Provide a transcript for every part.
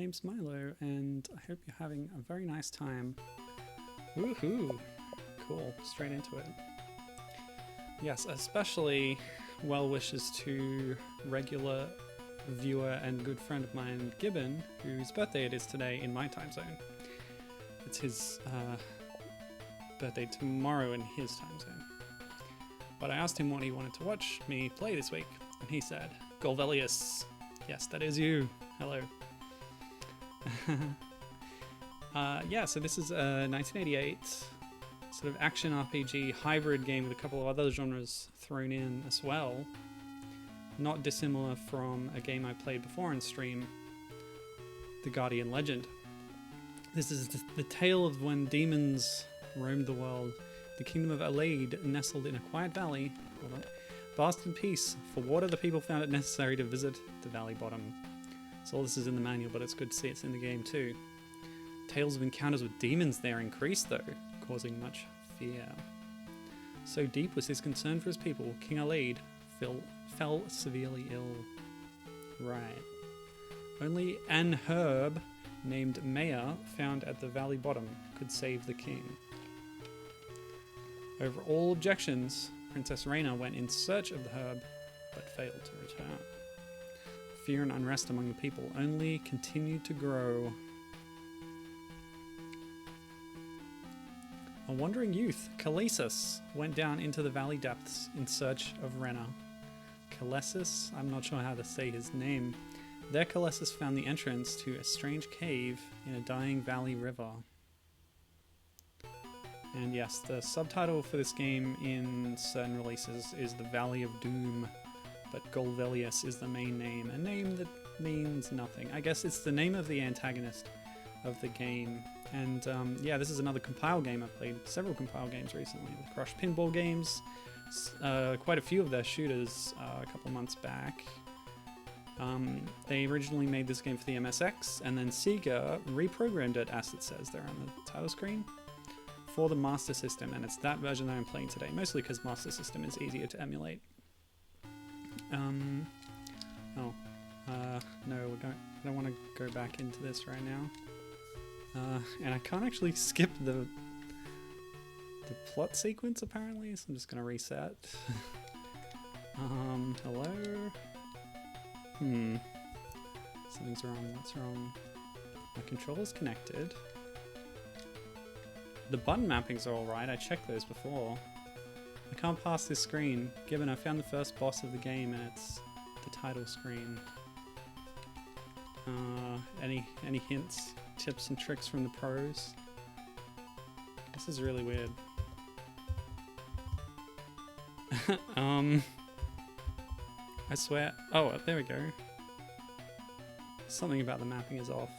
name's Milo, and I hope you're having a very nice time. Woohoo! Cool, straight into it. Yes, especially well wishes to regular viewer and good friend of mine, Gibbon, whose birthday it is today in my time zone. It's his birthday tomorrow in his time zone. But I asked him what he wanted to watch me play this week, and he said, Golvellius. Yes, that is you. Hello. Yeah, so this is a 1988 sort of action RPG hybrid game with a couple of other genres thrown in as well. Not dissimilar from a game I played before on stream, The Guardian Legend. This is the tale of when demons roamed the world. The kingdom of Alade, nestled in a quiet valley, basked in peace. For water, the people found it necessary to visit the valley bottom. So all this is in the manual, but it's good to see it's in the game too. Tales of encounters with demons there increased though, causing much fear. So deep was his concern for his people, King Alade fell severely ill. Right. Only an herb named Maya, found at the valley bottom, could save the king. Over all objections, Princess Reina went in search of the herb, but failed to return. Fear and unrest among the people only continued to grow. A wandering youth, Kalesis, went down into the valley depths in search of Rena. Kalesis? I'm not sure how to say his name. There Kalesis found the entrance to a strange cave in a dying valley river. And yes, the subtitle for this game in certain releases is The Valley of Doom, but Golvellius is the main name, a name that means nothing. I guess it's the name of the antagonist of the game. And yeah, this is another compile game. I've played several compile games recently. The Crush Pinball games, quite a few of their shooters a couple months back. They originally made this game for the MSX, and then Sega reprogrammed it, as it says there on the title screen, for the Master System, and it's that version that I'm playing today, mostly because Master System is easier to emulate. No, I don't want to go back into this right now. And I can't actually skip the plot sequence apparently, so I'm just gonna reset. Hello? Something's wrong, what's wrong? My controller's connected. The button mappings are alright, I checked those before. I can't pass this screen. Gibbon, I found the first boss of the game and it's the title screen. Any hints, tips and tricks from the pros? This is really weird. I swear. Oh, there we go. Something about the mapping is off.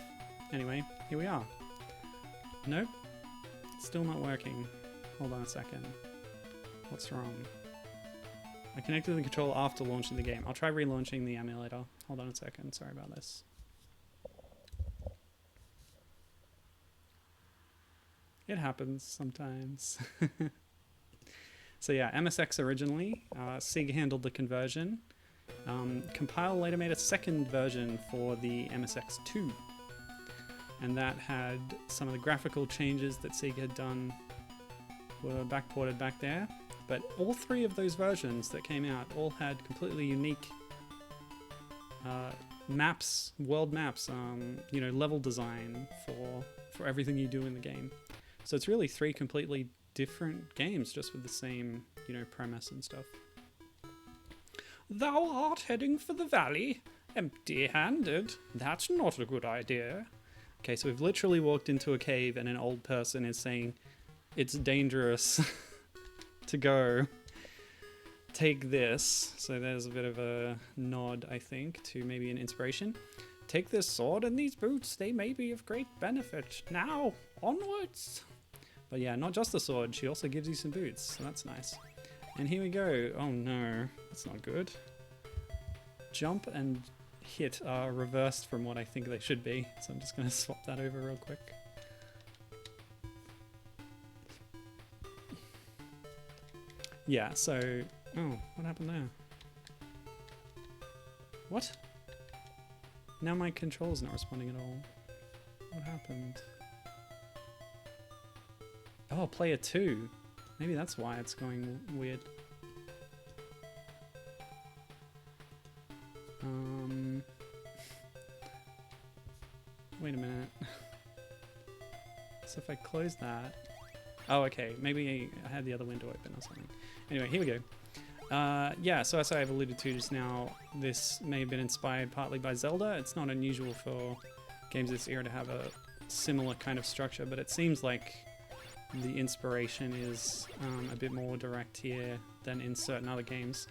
Anyway, here we are. Nope. Still not working. Hold on a second. What's wrong? I connected the controller after launching the game. I'll try relaunching the emulator. Hold on a second. Sorry about this. It happens sometimes. So yeah, MSX originally. Sega handled the conversion. Compile later made a second version for the MSX2. And that had some of the graphical changes that Sega had done were backported back there. But all three of those versions that came out all had completely unique maps, world maps, you know, level design for everything you do in the game. So it's really three completely different games, just with the same, you know, premise and stuff. Thou art heading for the valley, empty-handed. That's not a good idea. Okay, so we've literally walked into a cave and an old person is saying, it's dangerous to go. Take this. So there's a bit of a nod, I think, to maybe an inspiration. Take this sword and these boots, they may be of great benefit. Now, onwards! But yeah, not just the sword, she also gives you some boots, so that's nice. And here we go. Oh no, that's not good. Jump and hit are reversed from what I think they should be, so I'm just going to swap that over real quick. Yeah, so... Oh, what happened there? What? Now my control's not responding at all. What happened? Oh, player 2. Maybe that's why it's going weird. Wait a minute. So if I close that... Oh, okay. Maybe I had the other window open or something. Anyway, here we go. Yeah, so as I've alluded to just now, this may have been inspired partly by Zelda. It's not unusual for games this era to have a similar kind of structure, but it seems like the inspiration is a bit more direct here than in certain other games.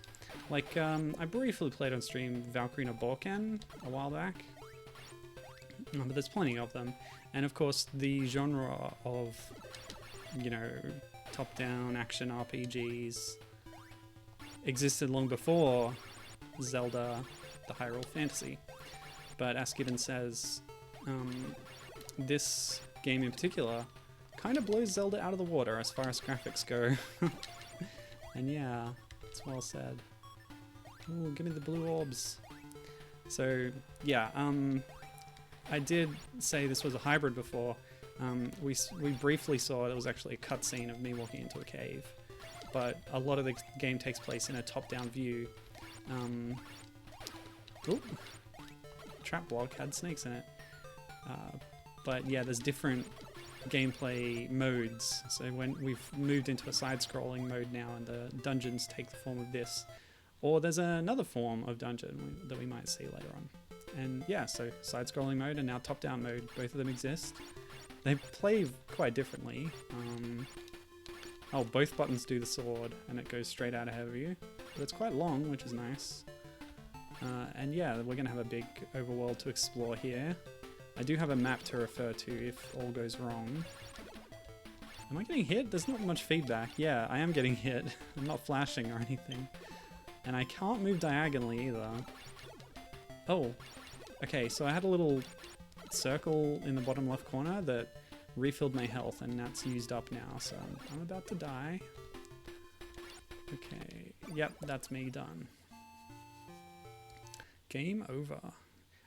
Like, I briefly played on stream Valkyrie no Boken a while back, but there's plenty of them. And of course, the genre of, you know, top-down action RPGs existed long before Zelda, the Hyrule Fantasy. But as Gibbon says, this game in particular kind of blows Zelda out of the water as far as graphics go. And yeah, it's well said. Ooh, give me the blue orbs. So yeah, I did say this was a hybrid before. We briefly saw it was actually a cutscene of me walking into a cave, but a lot of the game takes place in a top-down view. Oop, trap block had snakes in it. But yeah, there's different gameplay modes. So when we've moved into a side-scrolling mode now, and the dungeons take the form of this, or there's another form of dungeon that we might see later on. And yeah, so side-scrolling mode and now top-down mode, both of them exist. They play quite differently. Oh, both buttons do the sword, and it goes straight out ahead of you. But it's quite long, which is nice. And yeah, we're going to have a big overworld to explore here. I do have a map to refer to if all goes wrong. Am I getting hit? There's not much feedback. Yeah, I am getting hit. I'm not flashing or anything. And I can't move diagonally either. Oh, okay, so I had a little circle in the bottom left corner that refilled my health, and that's used up now, so I'm about to die. Okay, yep, that's me done. Game over.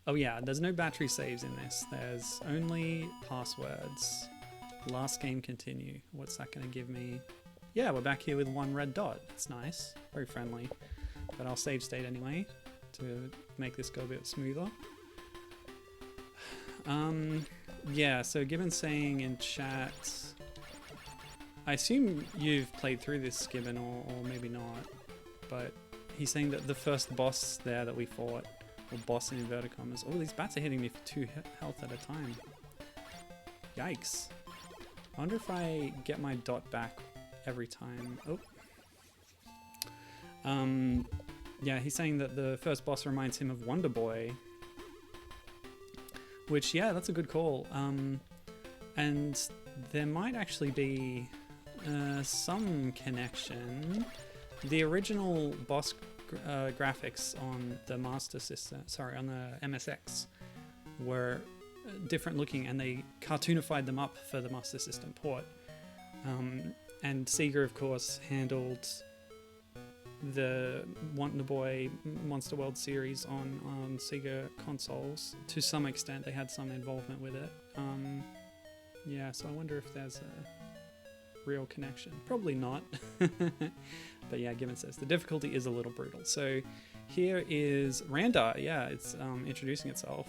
Oh yeah, there's no battery saves in this. There's only passwords. Last game continue. What's that going to give me? Yeah, we're back here with one red dot. It's nice. Very friendly. But I'll save state anyway to make this go a bit smoother. Yeah, so Gibbon saying in chat... I assume you've played through this, Gibbon, or maybe not. But he's saying that the first boss there that we fought, or boss in inverted commas... Oh, these bats are hitting me for 2 health at a time. Yikes. I wonder if I get my dot back every time. Oh. Yeah, he's saying that the first boss reminds him of Wonder Boy. Which, yeah, that's a good call. And there might actually be some connection. The original boss graphics on the Master System, sorry, on the MSX, were different looking, and they cartoonified them up for the Master System port. And Sega, of course, handled the Wonder Boy Monster World series on Sega consoles. To some extent, they had some involvement with it. Yeah, so I wonder if there's a real connection. Probably not. But yeah, Gibbon says the difficulty is a little brutal. So here is Randa. Yeah, it's introducing itself.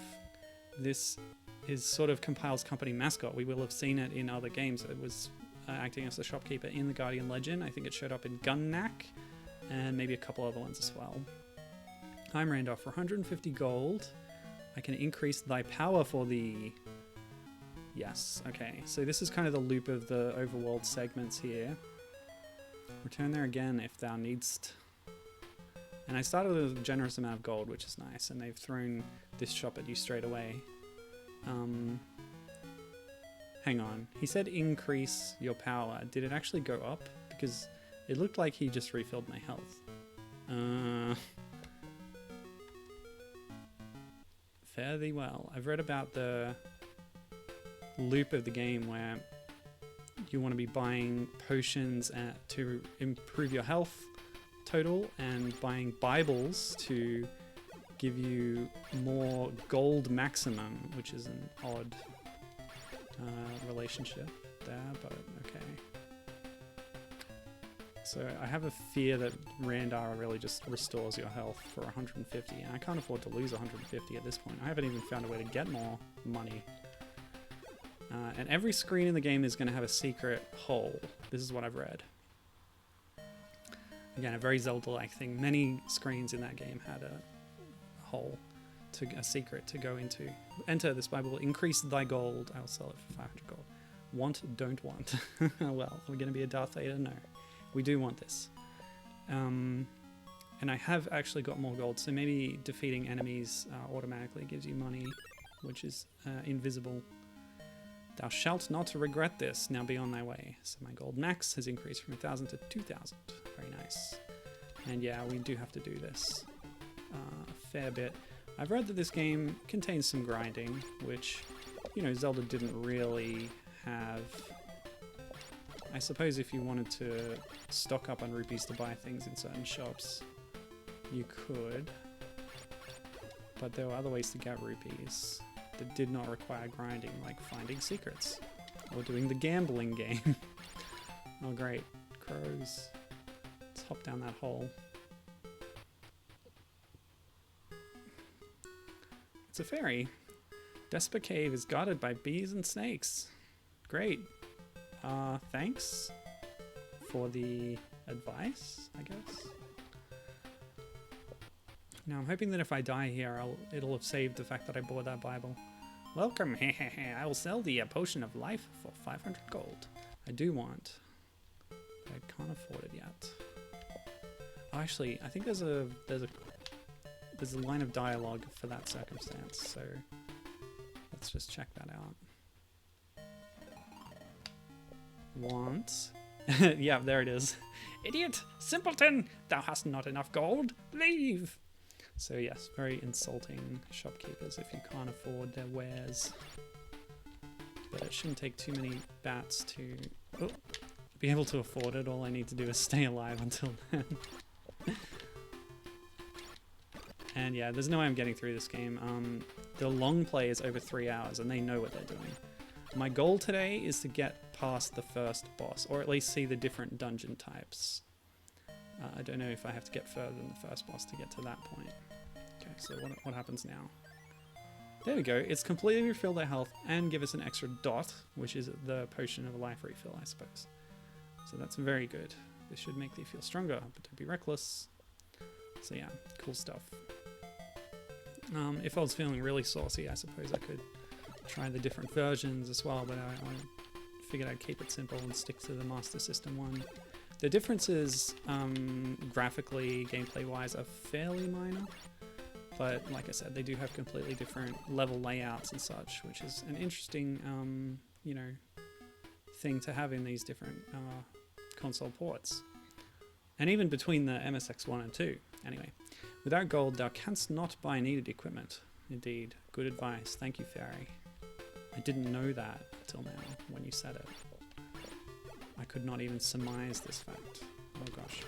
This is sort of Compile's company mascot. We will have seen it in other games. It was acting as the shopkeeper in the Guardian Legend. I think it showed up in Gunnack, and maybe a couple other ones as well. I'm Randolph. For 150 gold, I can increase thy power for thee. Yes, okay. So this is kind of the loop of the overworld segments here. Return there again if thou needst. And I started with a generous amount of gold, which is nice, and they've thrown this shop at you straight away. Hang on. He said increase your power. Did it actually go up? Because it looked like he just refilled my health. Fare thee well. I've read about the loop of the game where you want to be buying potions to improve your health total, and buying Bibles to give you more gold maximum, which is an odd relationship there, but okay. So I have a fear that Randara really just restores your health for 150, and I can't afford to lose 150 at this point. I haven't even found a way to get more money. And every screen in the game is going to have a secret hole. This is what I've read. Again, a very Zelda-like thing. Many screens in that game had a hole, a secret to go into. Enter this Bible, increase thy gold. I'll sell it for 500 gold. Want, don't want. Well, we're going to be a Darth Vader? No. We do want this. And I have actually got more gold, so maybe defeating enemies automatically gives you money, which is invisible. Thou shalt not regret this. Now be on thy way. So my gold max has increased from 1,000 to 2,000. Very nice. And yeah, we do have to do this a fair bit. I've read that this game contains some grinding, which, you know, Zelda didn't really have. I suppose if you wanted to stock up on rupees to buy things in certain shops, you could. But there were other ways to get rupees that did not require grinding, like finding secrets or doing the gambling game. Oh great, crows. Let's hop down that hole. It's a fairy. Despa Cave is guarded by bees and snakes. Great. Thanks for the advice, I guess. Now I'm hoping that if I die here, it'll have saved the fact that I bought that Bible. Welcome, I will sell thee a potion of life for 500 gold. I do want, but I can't afford it yet. Oh, actually, I think there's a line of dialogue for that circumstance, so let's just check that out. Want. Yeah, there it is. Idiot! Simpleton! Thou hast not enough gold! Leave! So yes, very insulting shopkeepers if you can't afford their wares. But it shouldn't take too many bats to be able to afford it. All I need to do is stay alive until then. And yeah, there's no way I'm getting through this game. The long play is over 3 hours and they know what they're doing. My goal today is to get past the first boss, or at least see the different dungeon types. I don't know if I have to get further than the first boss to get to that point. Okay, so what happens now? There we go. It's completely refilled their health and give us an extra dot, which is the potion of life refill, I suppose. So that's very good. This should make thee feel stronger, but don't be reckless. So yeah, cool stuff. If I was feeling really saucy, I suppose I could try the different versions as well, but I figured I'd keep it simple and stick to the Master System one. The differences, graphically, gameplay-wise, are fairly minor, but like I said, they do have completely different level layouts and such, which is an interesting, you know, thing to have in these different console ports. And even between the MSX1 and 2. Anyway, without gold, thou canst not buy needed equipment. Indeed, good advice. Thank you, Fairy. I didn't know that until now, when you said it. I could not even surmise this fact. Oh gosh.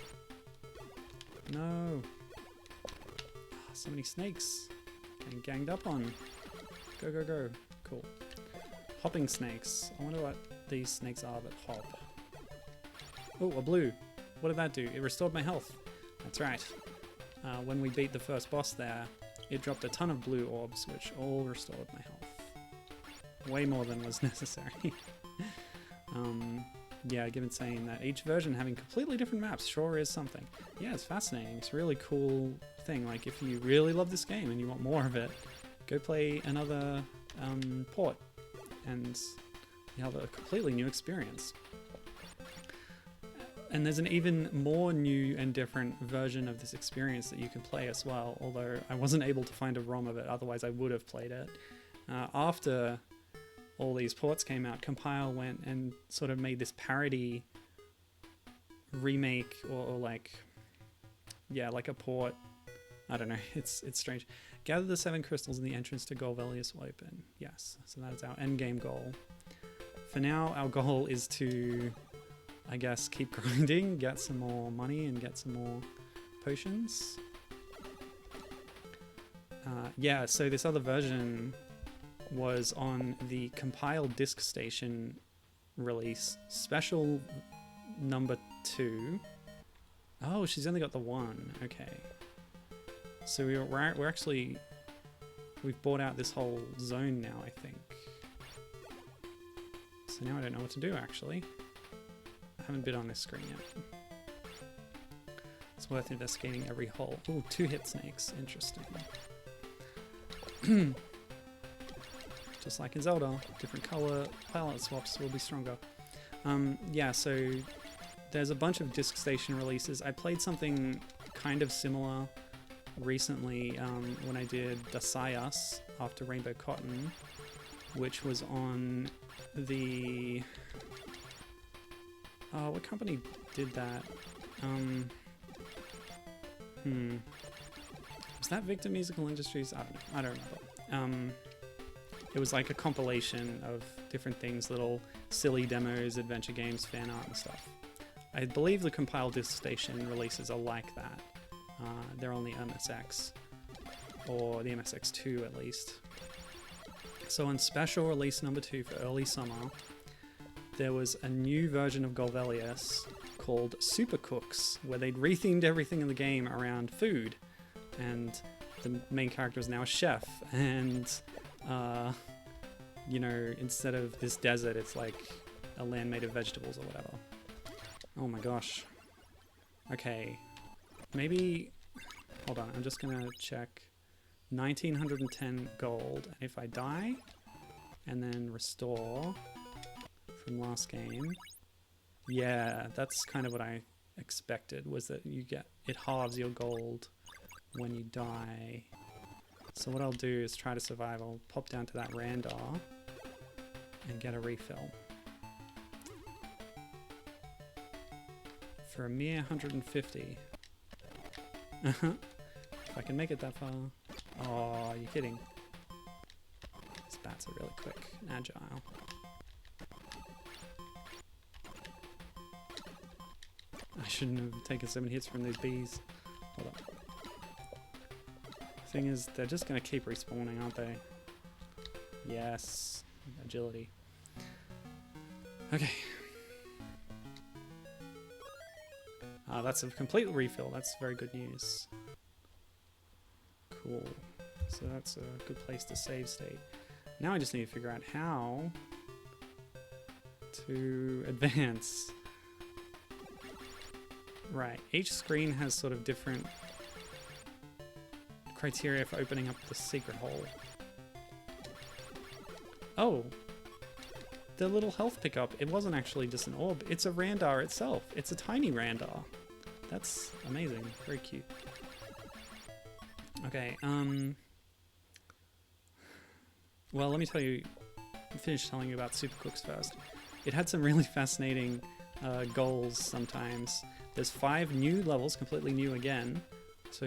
No. Oh, so many snakes. Getting ganged up on. Go, go, go. Cool. Hopping snakes. I wonder what these snakes are that hop. Oh, a blue. What did that do? It restored my health. That's right. When we beat the first boss there, it dropped a ton of blue orbs, which all restored my health. Way more than was necessary. Yeah, Gibbon saying that each version having completely different maps sure is something. Yeah, it's fascinating. It's a really cool thing. Like, if you really love this game and you want more of it, go play another port and you have a completely new experience. And there's an even more new and different version of this experience that you can play as well, although I wasn't able to find a ROM of it, otherwise I would have played it. After all these ports came out, Compile went and sort of made this parody remake, or like, yeah, like a port. I don't know, it's strange. Gather the 7 crystals and the entrance to Golvellius will open. Yes, so that is our end game goal. For now, our goal is to, I guess, keep grinding, get some more money and get some more potions. Yeah, so this other version was on the compiled disk station release, special number 2. Oh, she's only got the 1. Okay. So we're actually... We've bought out this whole zone now, I think. So now I don't know what to do, actually. I haven't been on this screen yet. It's worth investigating every hole. Ooh, 2-hit snakes. Interesting. Just like in Zelda, different color palette swaps will be stronger. Yeah, so there's a bunch of disk station releases. I played something kind of similar recently when I did Dissimilar after Rainbow Cotton, which was on the... Oh, what company did that? Was that Victor Musical Industries? I don't remember. It was like a compilation of different things, little silly demos, adventure games, fan art and stuff. I believe the compiled disk station releases are like that. They're on the MSX, or the MSX2 at least. So on special release number 2 for early summer, there was a new version of Golvellius called Super Cooks, where they'd rethemed everything in the game around food, and the main character is now a chef, and you know, instead of this desert, it's like a land made of vegetables or whatever. Oh my gosh. Okay, maybe, hold on, I'm just gonna check. 1910 gold, and if I die and then restore from last game, yeah, that's kind of what I expected, was that you get, it halves your gold when you die. So what I'll do is try to survive. I'll pop down to that Randar and get a refill for a mere 150. If I can make it that far. Oh, you're kidding. These bats are really quick and agile. I shouldn't have taken so many hits from these bees. Hold up. Thing is, they're just going to keep respawning, aren't they? Yes. Agility. Okay. That's a complete refill. That's very good news. Cool. So that's a good place to save state. Now I just need to figure out how to advance. Right. Each screen has sort of different criteria for opening up the secret hole. Oh! The little health pickup, it wasn't actually just an orb, it's a Randar itself. It's a tiny Randar. That's amazing. Very cute. Okay, well, let me finish telling you about Super Cooks first. It had some really fascinating goals sometimes. There's 5 new levels, completely new again. So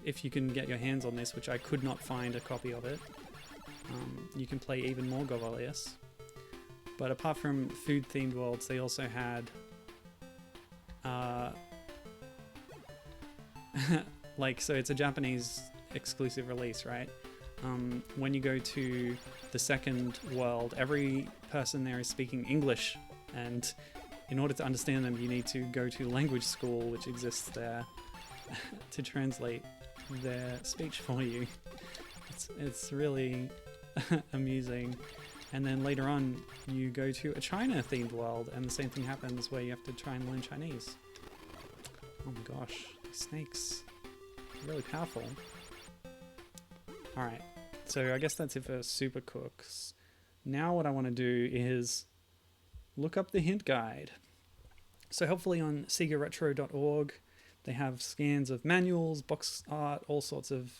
if you can get your hands on this, which I could not find a copy of it, you can play even more Golvellius. But apart from food-themed worlds, they also had like, so it's a Japanese exclusive release, right? When you go to the second world, every person there is speaking English, and in order to understand them, you need to go to language school, which exists there, to translate their speech for you. It's really amusing. And then later on, you go to a China-themed world, and the same thing happens where you have to try and learn Chinese. Oh my gosh, these snakes are really powerful. Alright, so I guess that's it for Super Cooks. Now what I want to do is look up the hint guide. So hopefully on segaretro.org, they have scans of manuals, box art, all sorts of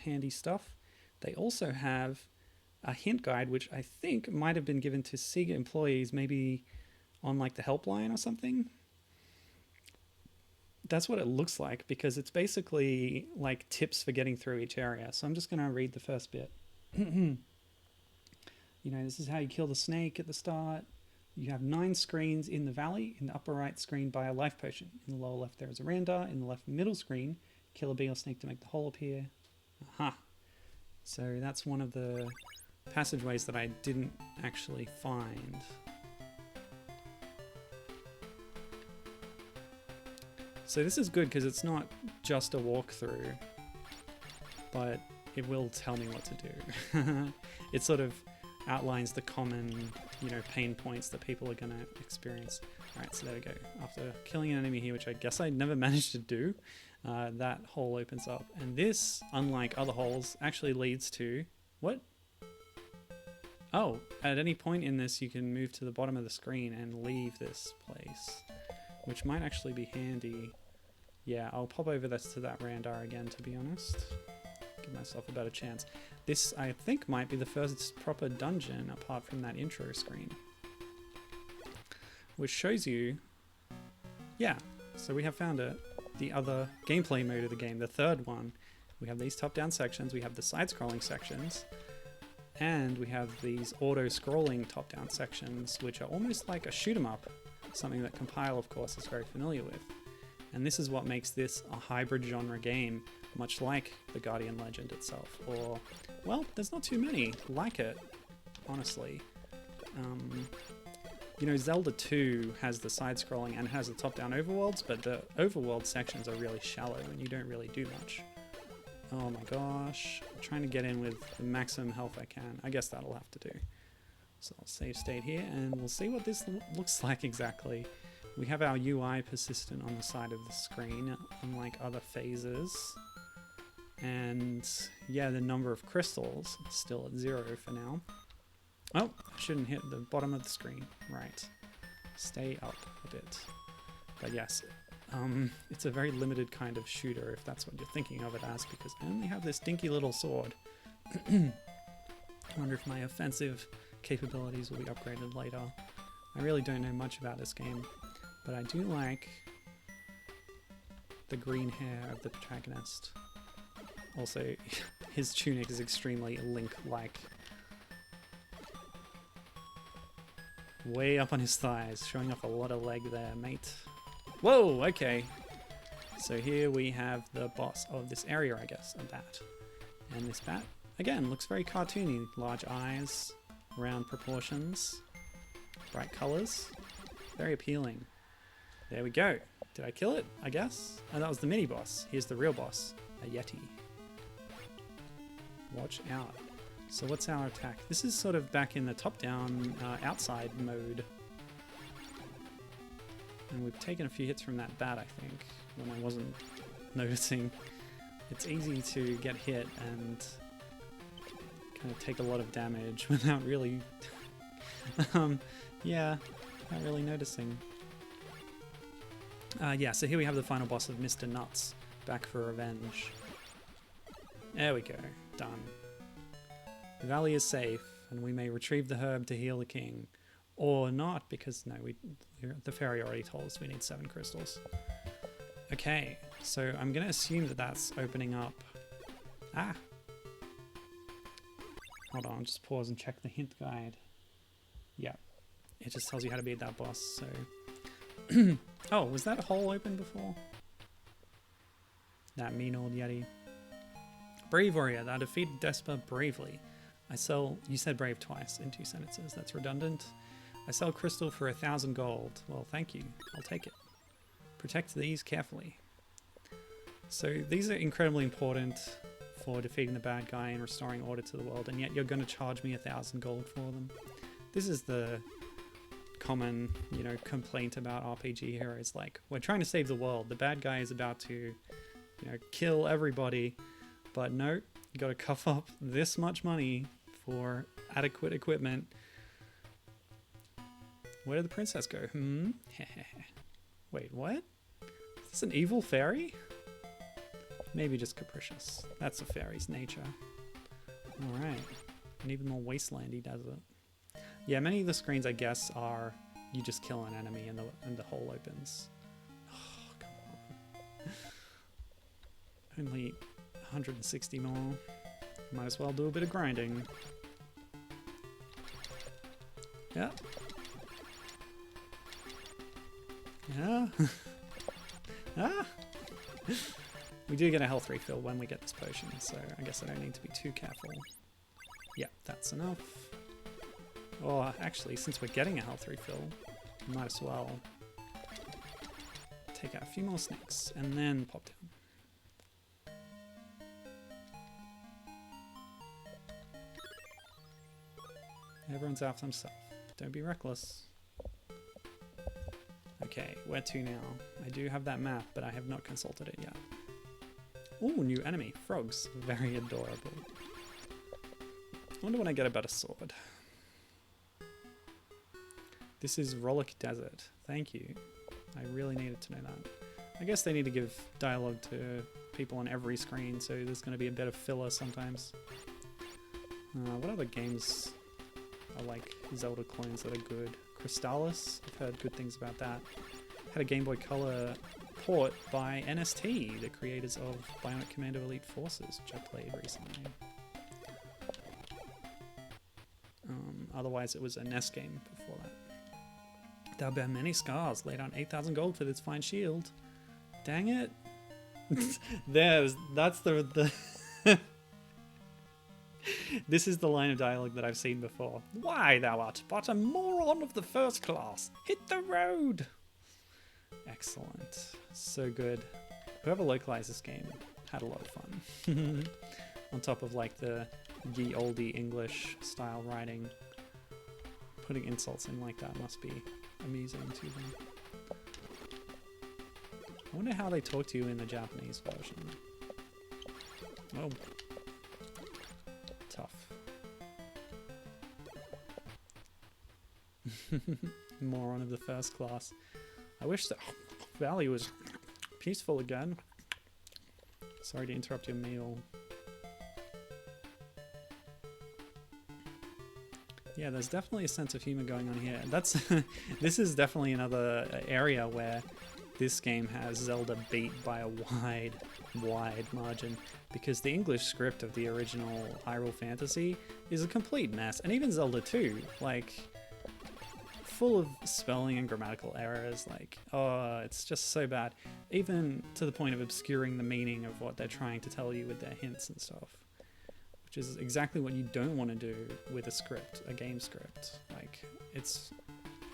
handy stuff. They also have a hint guide, which I think might have been given to Sega employees, maybe on like the helpline or something. That's what it looks like, because it's basically like tips for getting through each area. So I'm just going to read the first bit. You know, this is how you kill the snake at the start. You have 9 screens in the valley. In the upper right screen, buy a life potion. In the lower left, there is a Randar. In the left middle screen, kill a bee or snake to make the hole appear. Aha. So that's one of the passageways that I didn't actually find. So this is good because it's not just a walkthrough, but it will tell me what to do. It sort of outlines the common, pain points that people are going to experience. Alright, so there we go. After killing an enemy here, which I guess I never managed to do, that hole opens up. And this, unlike other holes, actually leads to... What? Oh, at any point in this you can move to the bottom of the screen and leave this place, which might actually be handy. Yeah, I'll pop over this to that Randar again, to be honest. Give myself a better chance. This, I think, might be the first proper dungeon apart from that intro screen, which shows you, yeah, so we have found it, the other gameplay mode of the game, the third one. We have these top-down sections, we have the side-scrolling sections, and we have these auto-scrolling top-down sections, which are almost like a shoot-'em-up, something that Compile, of course, is very familiar with. And this is what makes this a hybrid genre game, much like the Guardian Legend itself, or, well, there's not too many like it, honestly. Zelda 2 has the side-scrolling and has the top-down overworlds, but the overworld sections are really shallow and you don't really do much. Oh my gosh, I'm trying to get in with the maximum health I can. I guess that'll have to do. So I'll save state here and we'll see what this looks like exactly. We have our UI persistent on the side of the screen, unlike other phases. And yeah, the number of crystals is still at 0 for now. Oh, I shouldn't hit the bottom of the screen. Right. Stay up a bit. But yes, it's a very limited kind of shooter, if that's what you're thinking of it as, because I only have this dinky little sword. I wonder if my offensive capabilities will be upgraded later. I really don't know much about this game, but I do like the green hair of the protagonist. Also, his tunic is extremely Link-like. Way up on his thighs, showing off a lot of leg there, mate. Whoa, okay. So here we have the boss of this area, I guess, a bat. And this bat, again, looks very cartoony. Large eyes, round proportions, bright colors, very appealing. There we go. Did I kill it? I guess. Oh, that was the mini boss. Here's the real boss, a Yeti. Watch out. So what's our attack? This is sort of back in the top-down outside mode. And we've taken a few hits from that bat, I think, when I wasn't noticing. It's easy to get hit and kind of take a lot of damage without really, yeah, not really noticing. Yeah, so here we have the final boss of Mr. Nuts, back for revenge. There we go, done. The valley is safe, and we may retrieve the herb to heal the king. Or not, because no, the fairy already told us we need 7 crystals. Okay, so I'm going to assume that that's opening up... Ah! Hold on, just pause and check the hint guide. Yeah, it just tells you how to beat that boss, so... Oh, was that hole open before? That mean old Yeti. Brave warrior, thou defeated Despa bravely. You said brave twice in 2 sentences, that's redundant. I sell crystal for 1,000 gold. Well, thank you, I'll take it. Protect these carefully. So these are incredibly important for defeating the bad guy and restoring order to the world, and yet you're going to charge me 1,000 gold for them. This is the common, complaint about RPG heroes. Like, we're trying to save the world. The bad guy is about to, kill everybody, but no, you got to cough up this much money for adequate equipment. Where did the princess go? Wait, what? Is this an evil fairy? Maybe just capricious. That's a fairy's nature. Alright. An even more wastelandy desert. Yeah, many of the screens, I guess, are you just kill an enemy and the hole opens. Oh, come on. Only 160 more. Might as well do a bit of grinding. Yeah. Yeah. Ah. We do get a health refill when we get this potion, so I guess I don't need to be too careful. Yeah, that's enough. Oh, actually, since we're getting a health refill, we might as well take out a few more snakes and then pop down. Everyone's after himself. Don't be reckless. Okay, where to now? I do have that map, but I have not consulted it yet. Ooh, new enemy. Frogs. Very adorable. I wonder when I get a better sword. This is Rollick Desert. Thank you. I really needed to know that. I guess they need to give dialogue to people on every screen, so there's going to be a bit of filler sometimes. What other games are like Zelda clones that are good? Crystallis, I've heard good things about that. Had a Game Boy Color port by NST, the creators of Bionic Commando Elite Forces, which I played recently. Otherwise it was a NES game before that. Thou bear many scars, laid on 8,000 gold for this fine shield. Dang it. That's the This is the line of dialogue that I've seen before. Why, thou art but a moron of the first class. Hit the road. Excellent. So good. Whoever localized this game had a lot of fun. On top of like the ye olde English style writing. Putting insults in like that must be amusing to them. I wonder how they talk to you in the Japanese version. Oh. Tough. Moron of the first class. I wish the valley was peaceful again. Sorry to interrupt your meal. Yeah, there's definitely a sense of humor going on here. That's this is definitely another area where this game has Zelda beat by a wide margin, because the English script of the original Hyrule Fantasy is a complete mess, and even Zelda 2, like, full of spelling and grammatical errors, like, oh, it's just so bad, even to the point of obscuring the meaning of what they're trying to tell you with their hints and stuff, which is exactly what you don't want to do with a script, a game script. Like, it's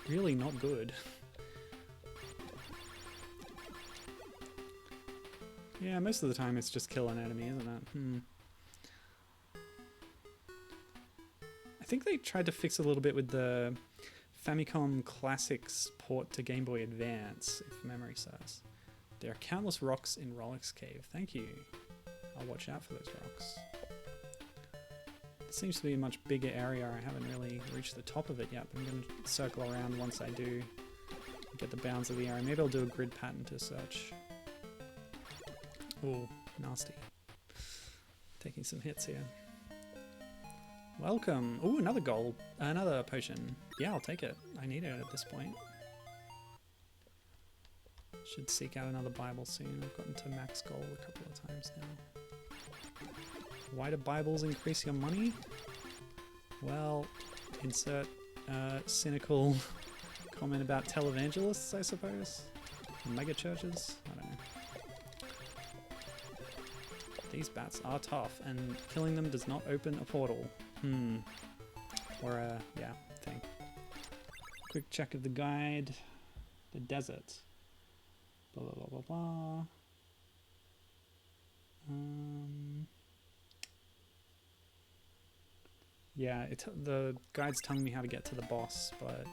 really not good. Yeah, most of the time it's just kill an enemy, isn't it? I think they tried to fix a little bit with the Famicom Classics port to Game Boy Advance, if memory serves. There are countless rocks in Rollick's Cave. Thank you. I'll watch out for those rocks. It seems to be a much bigger area. I haven't really reached the top of it yet, but I'm going to circle around once I do get the bounds of the area. Maybe I'll do a grid pattern to search. Oh, nasty. Taking some hits here. Welcome. Oh, another gold. Another potion. Yeah, I'll take it. I need it at this point. Should seek out another Bible soon. I've gotten to max gold a couple of times now. Why do Bibles increase your money? Well, insert cynical comment about televangelists, I suppose. Mega churches? I don't know. These bats are tough, and killing them does not open a portal. Or a, yeah, thing. Quick check of the guide. The desert. Blah, blah, blah, blah, blah. Yeah, the guide's telling me how to get to the boss, but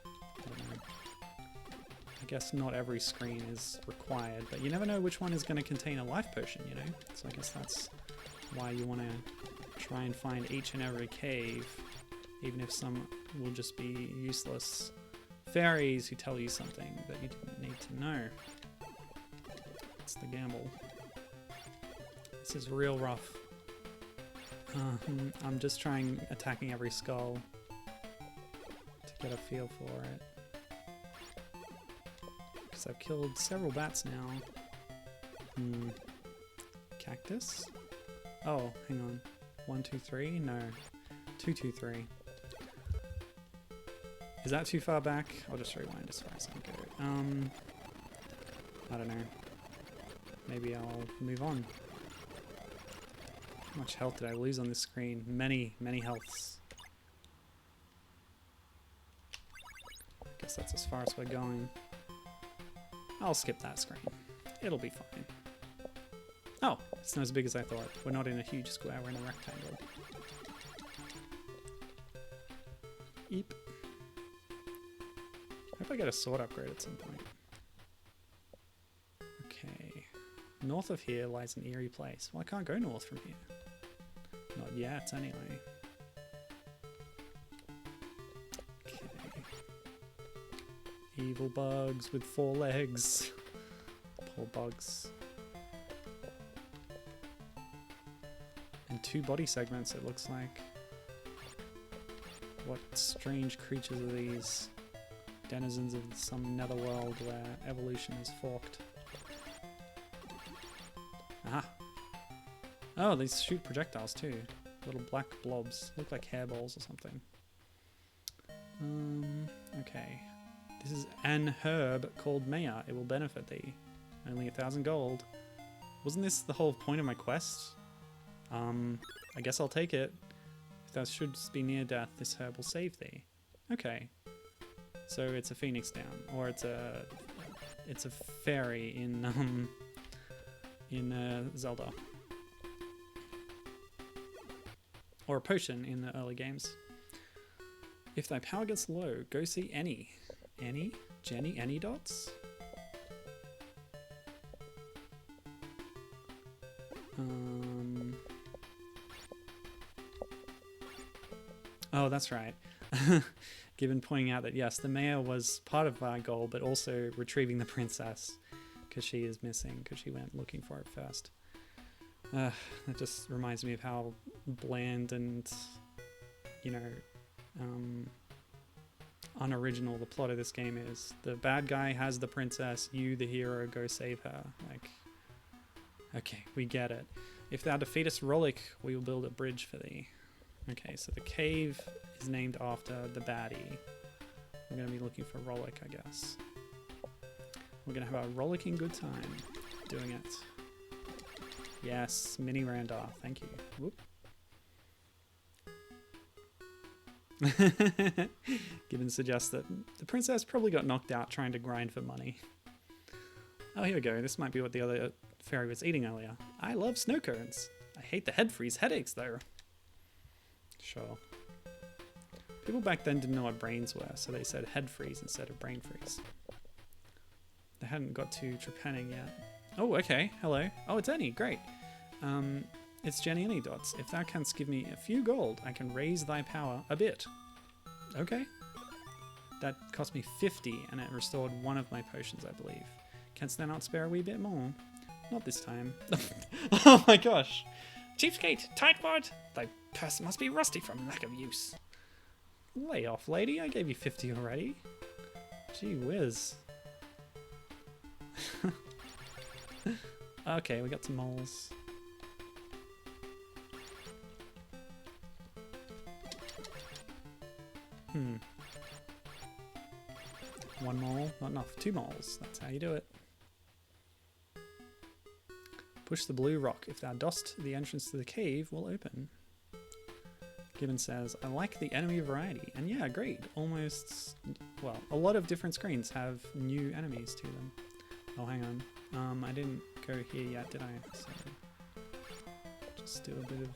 I don't know. I guess not every screen is required, but you never know which one is going to contain a life potion, you know? So I guess that's why you want to try and find each and every cave, even if some will just be useless fairies who tell you something that you didn't need to know. It's the gamble. This is real rough. I'm just attacking every skull to get a feel for it. Because I've killed several bats now. Cactus? Oh, hang on. 1, 2, 3? No. 2, 2, 3. Is that too far back? I'll just rewind as far as I can go. I don't know. maybe I'll move on. How much health did I lose on this screen? Many, many healths. I guess that's as far as we're going. I'll skip that screen. It'll be fine. Oh, it's not as big as I thought. We're not in a huge square, we're in a rectangle. Eep. Hope I get a sword upgrade at some point. Okay. North of here lies an eerie place. Well, I can't go north from here. Not yet, anyway. Okay. Evil bugs with 4 legs. Poor bugs. And 2 body segments, it looks like. What strange creatures are these? Denizens of some netherworld where evolution is forked. Aha! Oh, these shoot projectiles too. Little black blobs. Look like hairballs or something. Okay. This is an herb called Maya. It will benefit thee. Only 1,000 gold. Wasn't this the whole point of my quest? I guess I'll take it. If thou shouldst be near death, this herb will save thee. Okay. So it's a phoenix down, or it's a fairy in Zelda, or a potion in the early games. If thy power gets low, go see Jenny dots. Oh, that's right. Gibbon pointing out that yes, the mayor was part of our goal, but also retrieving the princess because she is missing because she went looking for it first. That just reminds me of how bland and, you know, unoriginal the plot of this game is. The bad guy has the princess, you, the hero, go save her. Like, okay, we get it. If thou defeatest Rollick, we will build a bridge for thee. Okay, so the cave is named after the baddie. We're going to be looking for Rollick, I guess. We're going to have a rollicking good time doing it. Yes, Mini Randar, thank you. Whoop. Gibbon suggests that the princess probably got knocked out trying to grind for money. Oh, here we go. This might be what the other fairy was eating earlier. I love snow cones. I hate the head freeze headaches, though. Sure. People back then didn't know what brains were, so they said head freeze instead of brain freeze. They hadn't got to trepanning yet. Oh, okay. Hello. Oh, it's Annie. Great. It's Jenny Dots. If thou canst give me a few gold, I can raise thy power a bit. Okay. That cost me 50, and it restored one of my potions, I believe. Canst thou not spare a wee bit more? Not this time. Oh my gosh. Cheapskate, tightwad, thy purse must be rusty from lack of use. Lay off, lady. I gave you 50 already. Gee whiz. Okay, we got some moles. One mole, not enough. 2 moles. That's how you do it. Push the blue rock. If thou dost, the entrance to the cave will open. Gibbon says, I like the enemy variety. And yeah, great. Almost, well, a lot of different screens have new enemies to them. Oh, hang on. I didn't go here yet, did I? So, just do a bit of,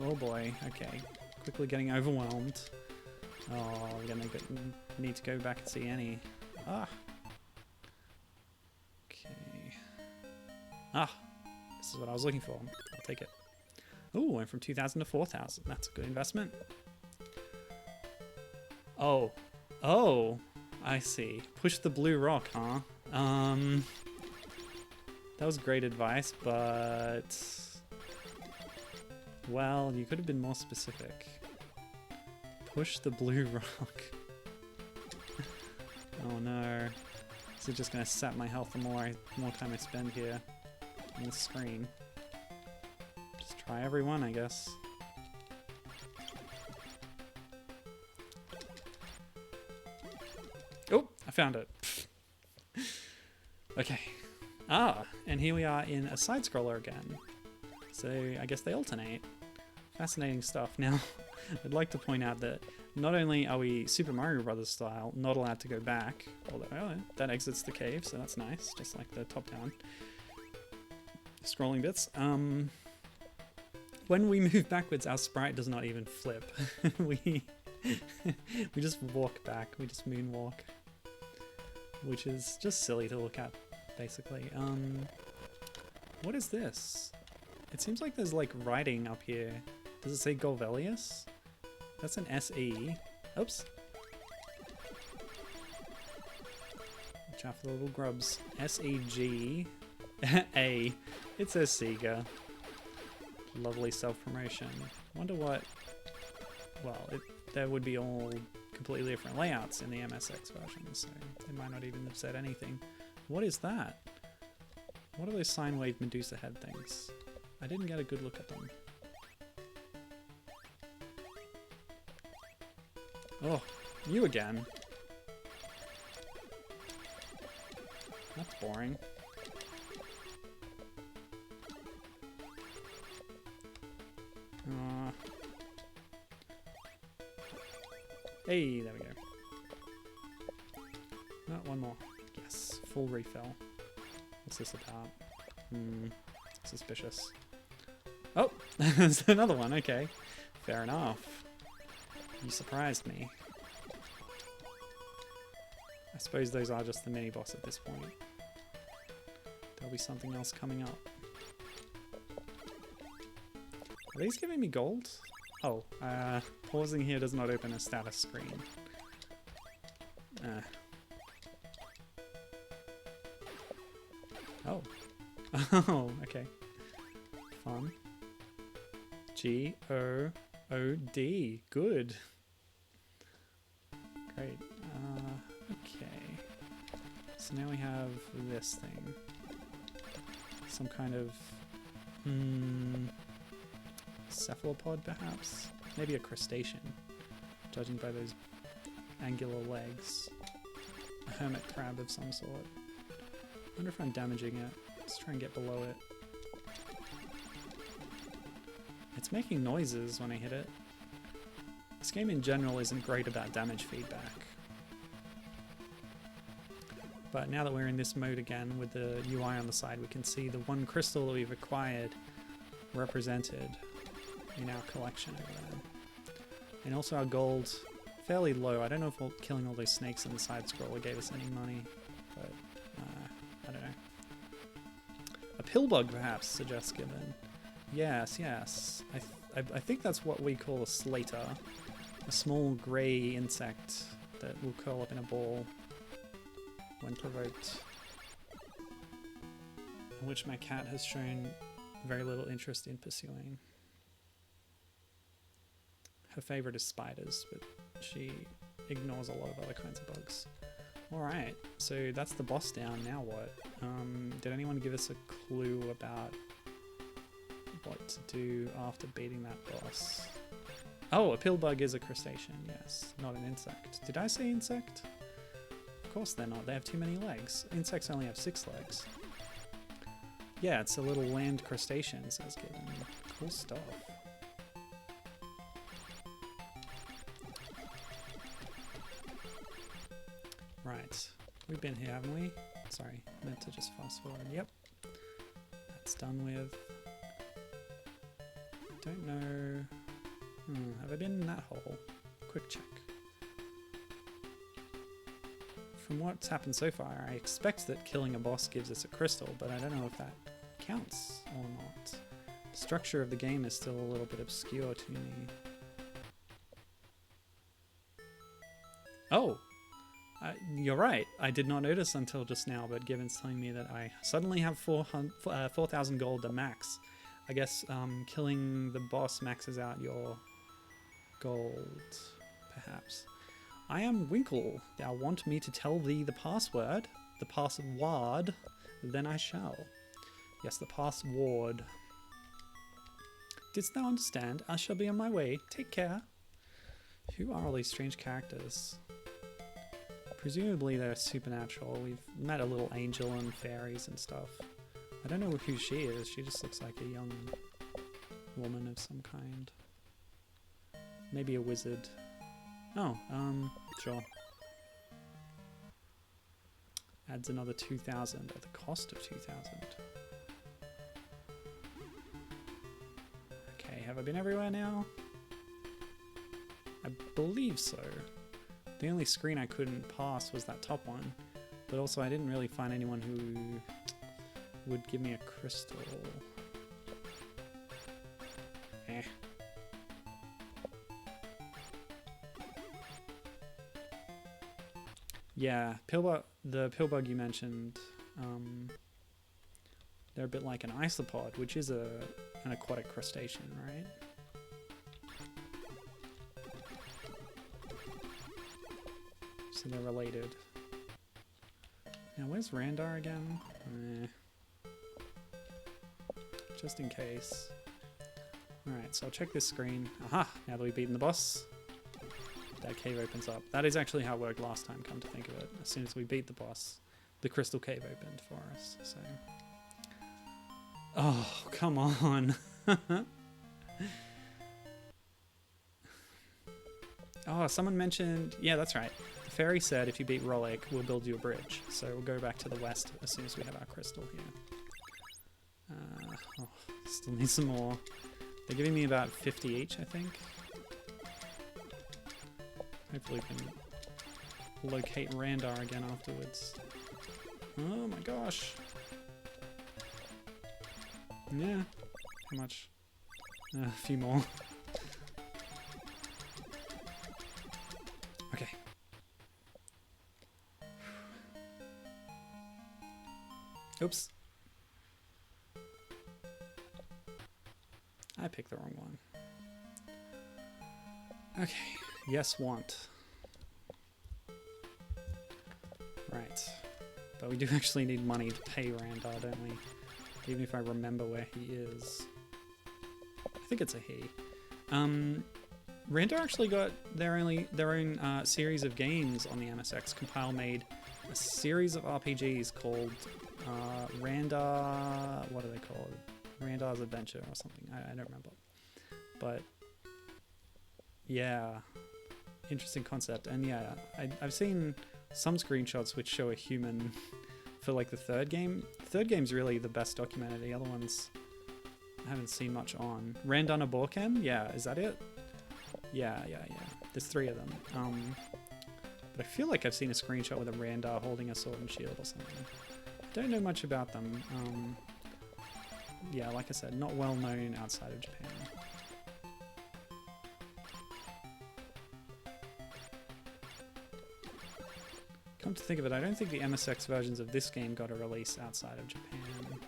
oh boy. Okay. Quickly getting overwhelmed. Oh, we're gonna need to go back and see Annie. Ah. Okay. Ah, this is what I was looking for. I'll take it. Oh, went from 2,000 to 4,000. That's a good investment. Oh. Oh, I see. Push the blue rock, huh? That was great advice, but... well, you could have been more specific. Push the blue rock. Oh no. This is just going to sap my health the more time I spend here on the screen. Just try every one, I guess. Oh, I found it. Okay. Ah, and here we are in a side-scroller again. So I guess they alternate. Fascinating stuff. Now, I'd like to point out that not only are we Super Mario Brothers style, not allowed to go back, although that exits the cave, so that's nice, just like the top-down scrolling bits. When we move backwards, our sprite does not even flip. we just walk back. We just moonwalk, which is just silly to look at, basically. What is this? It seems like there's like writing up here. Does it say Golvellius? That's an SE. Oops. Watch out for the little grubs. SEG. A. It says Sega. Lovely self-promotion. Wonder what... Well, there would be all completely different layouts in the MSX version, so it might not even have said anything. What is that? What are those sine wave Medusa head things? I didn't get a good look at them. Oh, you again. That's boring. Hey, there we go. Oh, one more. Yes, full refill. What's this about? Suspicious. Oh, there's another one. Okay, fair enough. You surprised me. I suppose those are just the mini-boss at this point. There'll be something else coming up. Are these giving me gold? Oh, pausing here does not open a status screen. Oh. Oh, okay. Fun. G-O-O-D. Good. Great. Okay. So now we have this thing. Some kind of... cephalopod, perhaps? Maybe a crustacean, judging by those angular legs. A hermit crab of some sort. I wonder if I'm damaging it. Let's try and get below it. It's making noises when I hit it. This game in general isn't great about damage feedback. But now that we're in this mode again with the UI on the side, we can see the one crystal that we've acquired represented in our collection over there. And also our gold, fairly low. I don't know if killing all those snakes in the side scroller gave us any money, but I don't know. A pill bug, perhaps, suggests Gibbon. Yes, yes. I think that's what we call a slater. A small grey insect that will curl up in a ball when provoked. Which my cat has shown very little interest in pursuing. Her favourite is spiders, but she ignores a lot of other kinds of bugs. Alright, so that's the boss down. Now what? Did anyone give us a clue about what to do after beating that boss? Oh, a pill bug is a crustacean, yes. Not an insect. Did I say insect? Of course they're not. They have too many legs. Insects only have 6 legs. Yeah, it's a little land crustacean, says Gibbon. Cool stuff. Right, we've been here, haven't we? Sorry, meant to just fast forward. Yep, that's done with. Don't know. Have I been in that hole? Quick check. From what's happened so far, I expect that killing a boss gives us a crystal, but I don't know if that counts or not. The structure of the game is still a little bit obscure to me. Oh! You're right, I did not notice until just now, but Gibbon's telling me that I suddenly have 4,000 gold to max. I guess killing the boss maxes out your gold, perhaps. I am Winkle. Thou want me to tell thee the password? The password? Then I shall. Yes, the password. Didst thou understand? I shall be on my way. Take care. Who are all these strange characters? Presumably they're supernatural. We've met a little angel and fairies and stuff. I don't know who she is. She just looks like a young woman of some kind. Maybe a wizard. Oh, sure. Adds another 2,000 at the cost of 2,000. Okay, have I been everywhere now? I believe so. The only screen I couldn't pass was that top one, but also I didn't really find anyone who would give me a crystal. Eh. Yeah, the pillbug you mentioned, they're a bit like an isopod, which is an aquatic crustacean, right? So they're related. Now, where's Randar again? Just in case. Alright, so I'll check this screen. Aha! Now that we've beaten the boss, that cave opens up. That is actually how it worked last time, come to think of it. As soon as we beat the boss, the crystal cave opened for us, so... Oh, come on! Oh, someone mentioned... Yeah, that's right. The fairy said if you beat Rollick, we'll build you a bridge. So we'll go back to the west as soon as we have our crystal here. Oh, still need some more. They're giving me about 50 each, I think. Hopefully we can locate Randar again afterwards. Oh my gosh. Yeah. How much? A few more. Okay. Oops. I picked the wrong one. Okay. Yes, want. Right. But we do actually need money to pay Randar, don't we? Even if I remember where he is. I think it's a he. Randar actually got their own series of games on the MSX. Compile made a series of RPGs called Randar... What are they called? Randar's Adventure or something. I don't remember. But... yeah. Interesting concept. And yeah, I've seen some screenshots which show a human for like the third game. The third game's really the best documented. The other ones I haven't seen much on. Randana Borken? Yeah, is that it? Yeah. There's 3 of them. But I feel like I've seen a screenshot with a Randar holding a sword and shield or something. I don't know much about them. Yeah, like I said, not well known outside of Japan. Come to think of it, I don't think the MSX versions of this game got a release outside of Japan.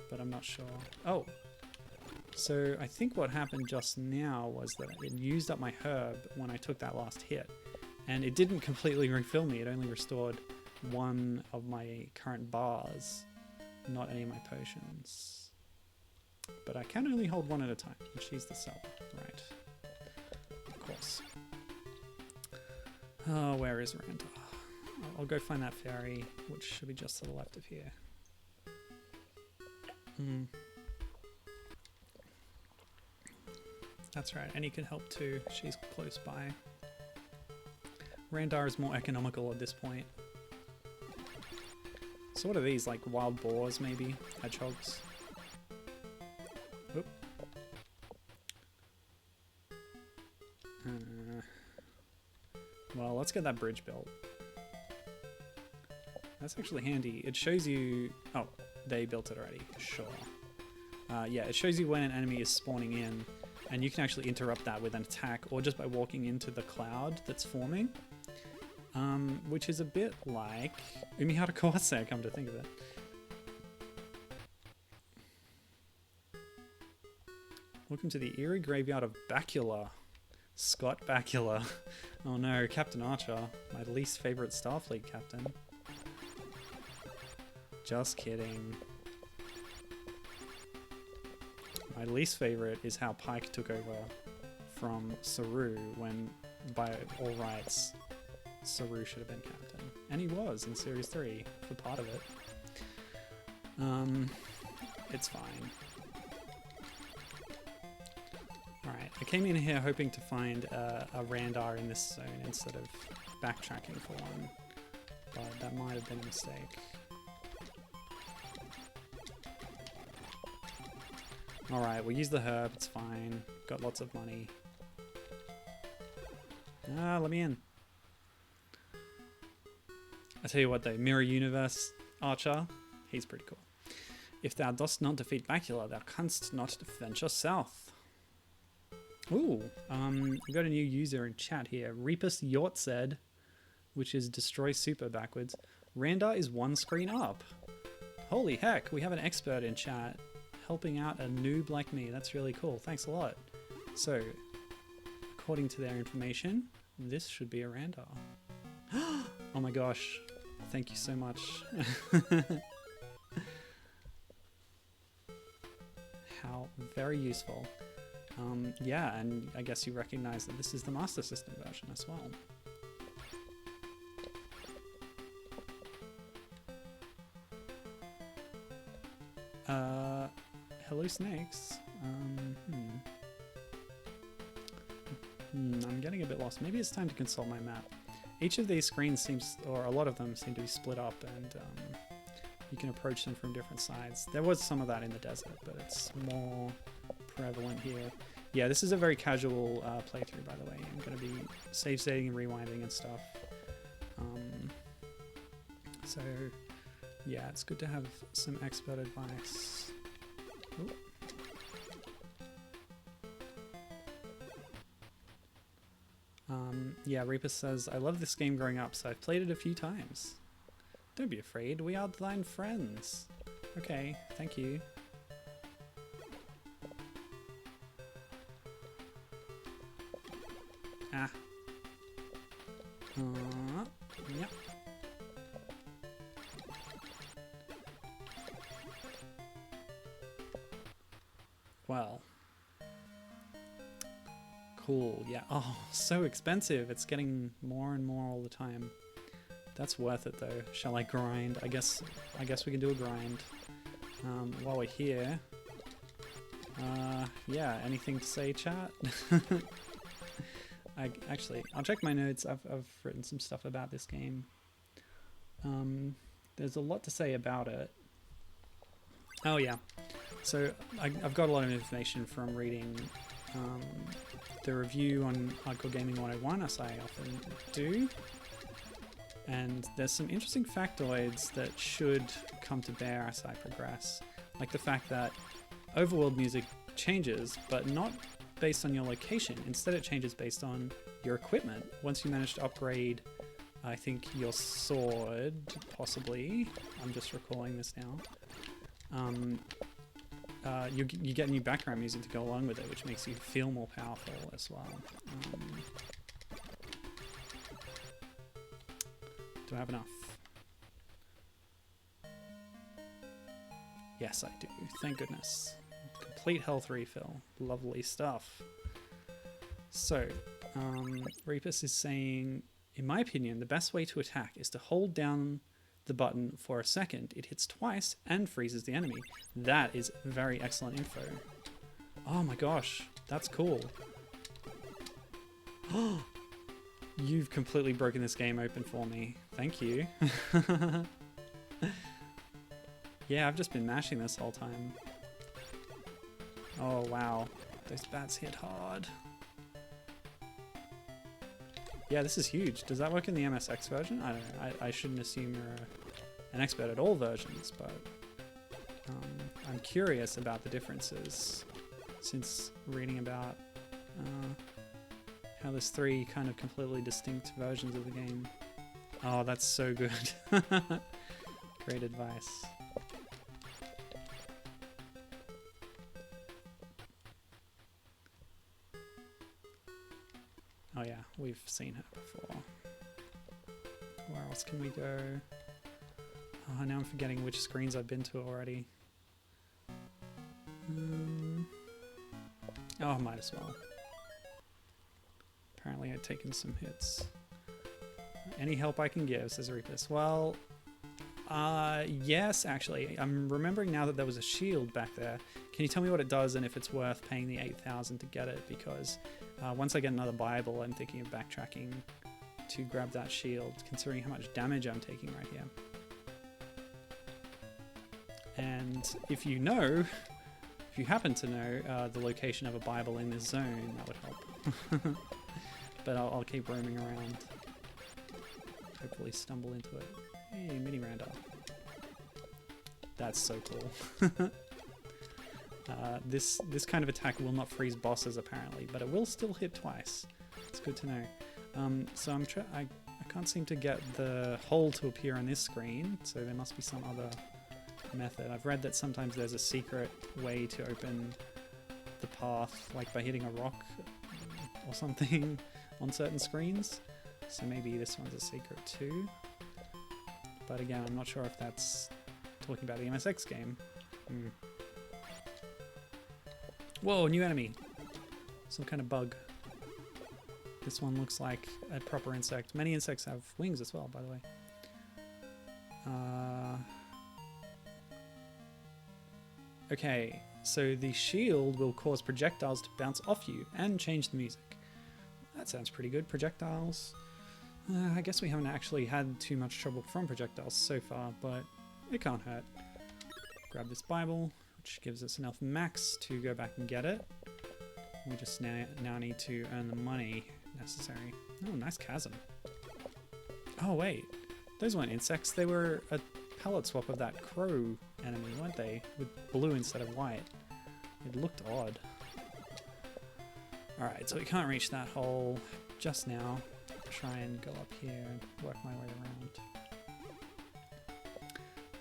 But I'm not sure. Oh! So I think what happened just now was that it used up my herb when I took that last hit. And it didn't completely refill me, it only restored 1 of my current bars, not any of my potions. But I can only hold 1 at a time, and she's the seller, right? Of course. Oh, where is Randar? I'll go find that fairy, which should be just to the left of here. That's right, Annie can help too. She's close by. Randar is more economical at this point. So what are these, like wild boars maybe? Hedgehogs? Oop. Well, let's get that bridge built. That's actually handy. It shows you... Oh, they built it already. Sure. Yeah, it shows you when an enemy is spawning in, and you can actually interrupt that with an attack or just by walking into the cloud that's forming. Which is a bit like Umihara Kawase, come to think of it. Welcome to the eerie graveyard of Bakula. Scott Bakula. Oh no, Captain Archer. My least favorite Starfleet captain. Just kidding. My least favorite is how Pike took over from Saru when, by all rights, Saru should have been captain. And he was in Series 3 for part of it. It's fine. Alright, I came in here hoping to find a Randar in this zone instead of backtracking for one. But that might have been a mistake. Alright, we'll use the herb, it's fine. Got lots of money. Ah, let me in. I tell you what though, Mirror Universe Archer, he's pretty cool. If thou dost not defeat Bacula, thou canst not venture south. Ooh, we've got a new user in chat here. RepusYortsed, which is destroy super backwards. Randar is one screen up. Holy heck, we have an expert in chat helping out a noob like me. That's really cool. Thanks a lot. So, according to their information, this should be a Randar. Oh my gosh. Thank you so much. How very useful. Yeah, and I guess you recognize that this is the Master System version as well. Hello snakes. I'm getting a bit lost. Maybe it's time to consult my map. Each of these screens seems, or a lot of them seem to be split up, and you can approach them from different sides. There was some of that in the desert, but it's more prevalent here. Yeah, this is a very casual playthrough, by the way. I'm going to be save stating and rewinding and stuff. So, yeah, it's good to have some expert advice. Ooh. Yeah, Repus says, I love this game growing up, so I've played it a few times. Don't be afraid, we are thine friends. Okay, thank you. Ah. Yep. Well. Cool, yeah. Oh, so expensive. It's getting more and more all the time. That's worth it though. Shall I grind? I guess we can do a grind. While we're here. Yeah, anything to say, chat? I'll check my notes. I've written some stuff about this game. There's a lot to say about it. Oh yeah. So I've got a lot of information from reading the review on Hardcore Gaming 101, as I often do. And there's some interesting factoids that should come to bear as I progress. Like the fact that overworld music changes, but not based on your location. Instead it changes based on your equipment. Once you manage to upgrade, I think, your sword, possibly. I'm just recalling this now. You get new background music to go along with it, which makes you feel more powerful as well. Do I have enough? Yes, I do. Thank goodness. Complete health refill. Lovely stuff. So, Repus is saying, in my opinion, the best way to attack is to hold down the button for a second. It hits twice and freezes the enemy. That is very excellent info. Oh my gosh, that's cool. You've completely broken this game open for me. Thank you. Yeah, I've just been mashing this whole time. Oh wow, those bats hit hard. Yeah, this is huge. Does that work in the MSX version? I don't know. I shouldn't assume you're an expert at all versions, but I'm curious about the differences since reading about how there's 3 kind of completely distinct versions of the game. Oh, that's so good. Great advice. Oh yeah, we've seen her before. Where else can we go? Oh, now I'm forgetting which screens I've been to already. Oh, I might as well. Apparently I'd taken some hits. Any help I can give, says Repus. Well, yes, actually. I'm remembering now that there was a shield back there. Can you tell me what it does and if it's worth paying the 8,000 to get it? Because once I get another Bible, I'm thinking of backtracking to grab that shield, considering how much damage I'm taking right here. And if you know, if you happen to know the location of a Bible in this zone, that would help. But I'll keep roaming around. Hopefully stumble into it. Hey, mini Randa. That's so cool. This kind of attack will not freeze bosses apparently, but it will still hit twice. It's good to know. So I can't seem to get the hole to appear on this screen, so there must be some other method. I've read that sometimes there's a secret way to open the path, like by hitting a rock or something on certain screens. So maybe this one's a secret too. But again, I'm not sure if that's talking about the MSX game. Whoa, new enemy. Some kind of bug. This one looks like a proper insect. Many insects have wings as well, by the way. Okay, so the shield will cause projectiles to bounce off you and change the music. That sounds pretty good. Projectiles. I guess we haven't actually had too much trouble from projectiles so far, but it can't hurt. Grab this Bible, which gives us enough max to go back and get it. We just now need to earn the money necessary. Oh, nice chasm. Oh, wait. Those weren't insects. They were a palette swap of that crow enemy, weren't they? With blue instead of white. It looked odd. Alright, so we can't reach that hole just now. Try and go up here and work my way around.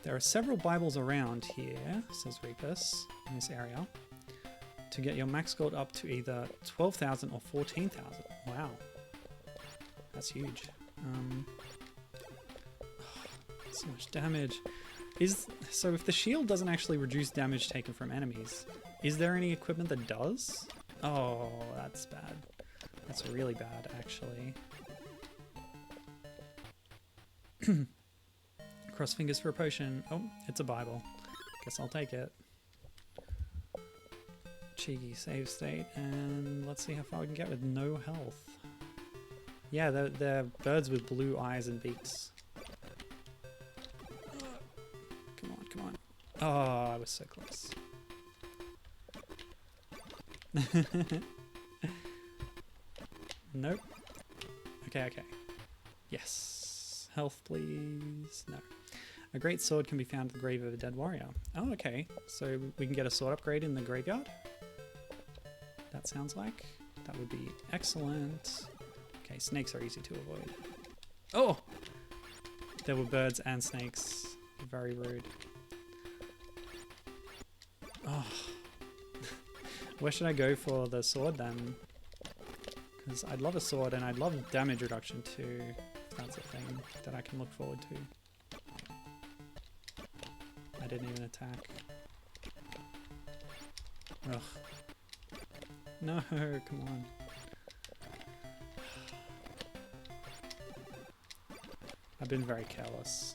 There are several Bibles around here, says Repus, in this area, to get your max gold up to either 12,000 or 14,000. Wow. That's huge. So much damage. So if the shield doesn't actually reduce damage taken from enemies, is there any equipment that does? Oh, that's bad. That's really bad, actually. Cross fingers for a potion. Oh, it's a Bible. Guess I'll take it. Cheeky save state, and let's see how far we can get with no health. Yeah, they're birds with blue eyes and beaks. Come on, come on. Oh, I was so close. Nope. Okay. Yes. Health, please. No. A great sword can be found at the grave of a dead warrior. Oh, okay. So we can get a sword upgrade in the graveyard? That sounds like. That would be excellent. Okay, snakes are easy to avoid. Oh! There were birds and snakes. Very rude. Oh. Where should I go for the sword then? Because I'd love a sword and I'd love damage reduction too. If that's a thing that I can look forward to. I didn't even attack. Ugh. No, come on. I've been very careless.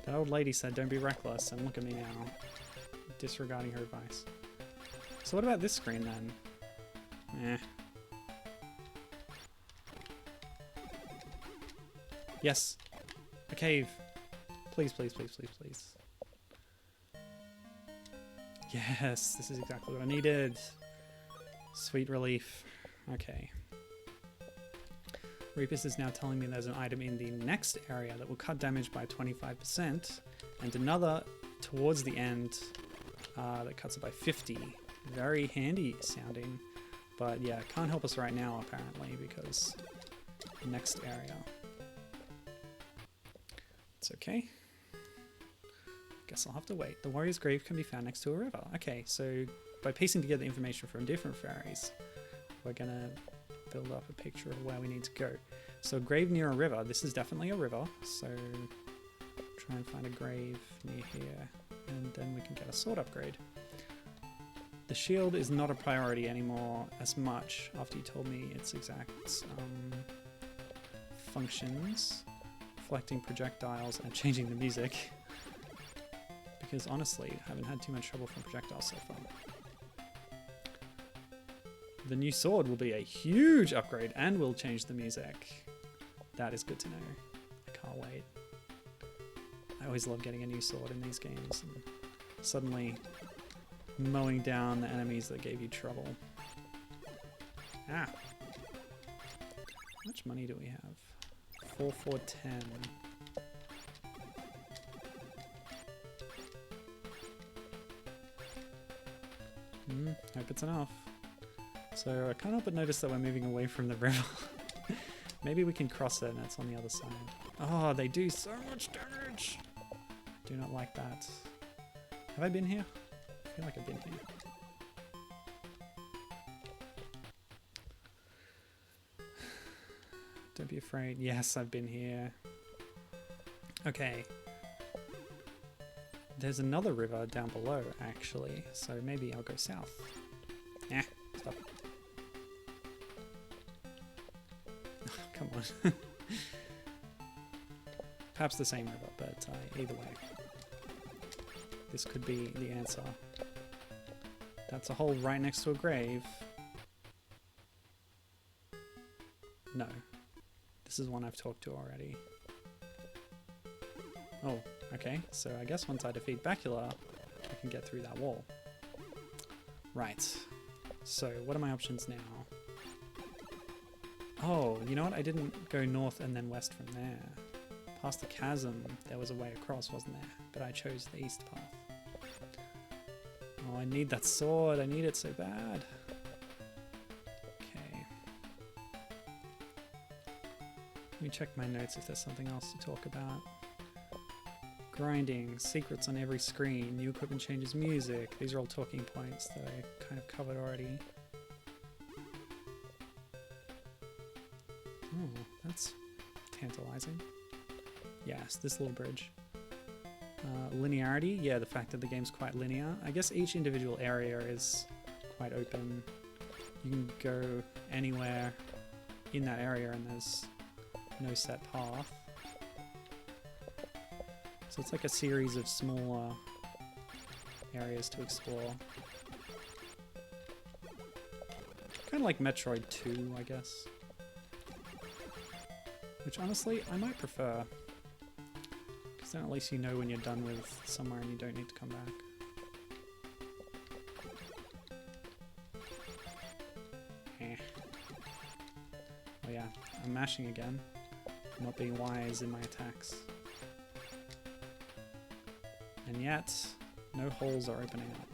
That old lady said don't be reckless, and look at me now. Disregarding her advice. So what about this screen then? Eh. Yes! A cave! Please, please, please, please, please. Yes, this is exactly what I needed. Sweet relief. Okay. Repus is now telling me there's an item in the next area that will cut damage by 25%, and another towards the end that cuts it by 50. Very handy sounding, but yeah, can't help us right now apparently because the next area. It's okay. Guess I'll have to wait. The warrior's grave can be found next to a river. Okay, so by piecing together information from different fairies, we're gonna build up a picture of where we need to go. So grave near a river. This is definitely a river, so try and find a grave near here, and then we can get a sword upgrade. The shield is not a priority anymore as much after you told me its exact functions. reflecting projectiles and changing the music. Because honestly, I haven't had too much trouble from projectiles so far. The new sword will be a huge upgrade and will change the music. That is good to know. I can't wait. I always love getting a new sword in these games and suddenly mowing down the enemies that gave you trouble. Ah! How much money do we have? 4, 4, 10. Hope it's enough. So I can't help but notice that we're moving away from the river. Maybe we can cross it and it's on the other side. Oh, they do so much damage! Do not like that. Have I been here? I feel like I've been here. Don't be afraid. Yes, I've been here. Okay. There's another river down below, actually, so maybe I'll go south. Nah, stop. Come on. Perhaps the same river, but either way. This could be the answer. That's a hole right next to a grave. No. This is one I've talked to already. Oh, okay. So I guess once I defeat Bacula, I can get through that wall. Right. So what are my options now? Oh, you know what? I didn't go north and then west from there. Past the chasm, there was a way across, wasn't there? But I chose the east path. Oh, I need that sword. I need it so bad. Okay. Let me check my notes if there's something else to talk about. Grinding, secrets on every screen, new equipment changes music. These are all talking points that I kind of covered already. Oh, that's tantalizing. Yes, this little bridge. Linearity, yeah, the fact that the game's quite linear. I guess each individual area is quite open. You can go anywhere in that area and there's no set path. So it's like a series of smaller areas to explore. Kind of like Metroid 2, I guess. Which honestly, I might prefer. Because then at least you know when you're done with somewhere and you don't need to come back. Eh. Oh yeah, I'm mashing again. Not being wise in my attacks. And yet, no holes are opening up.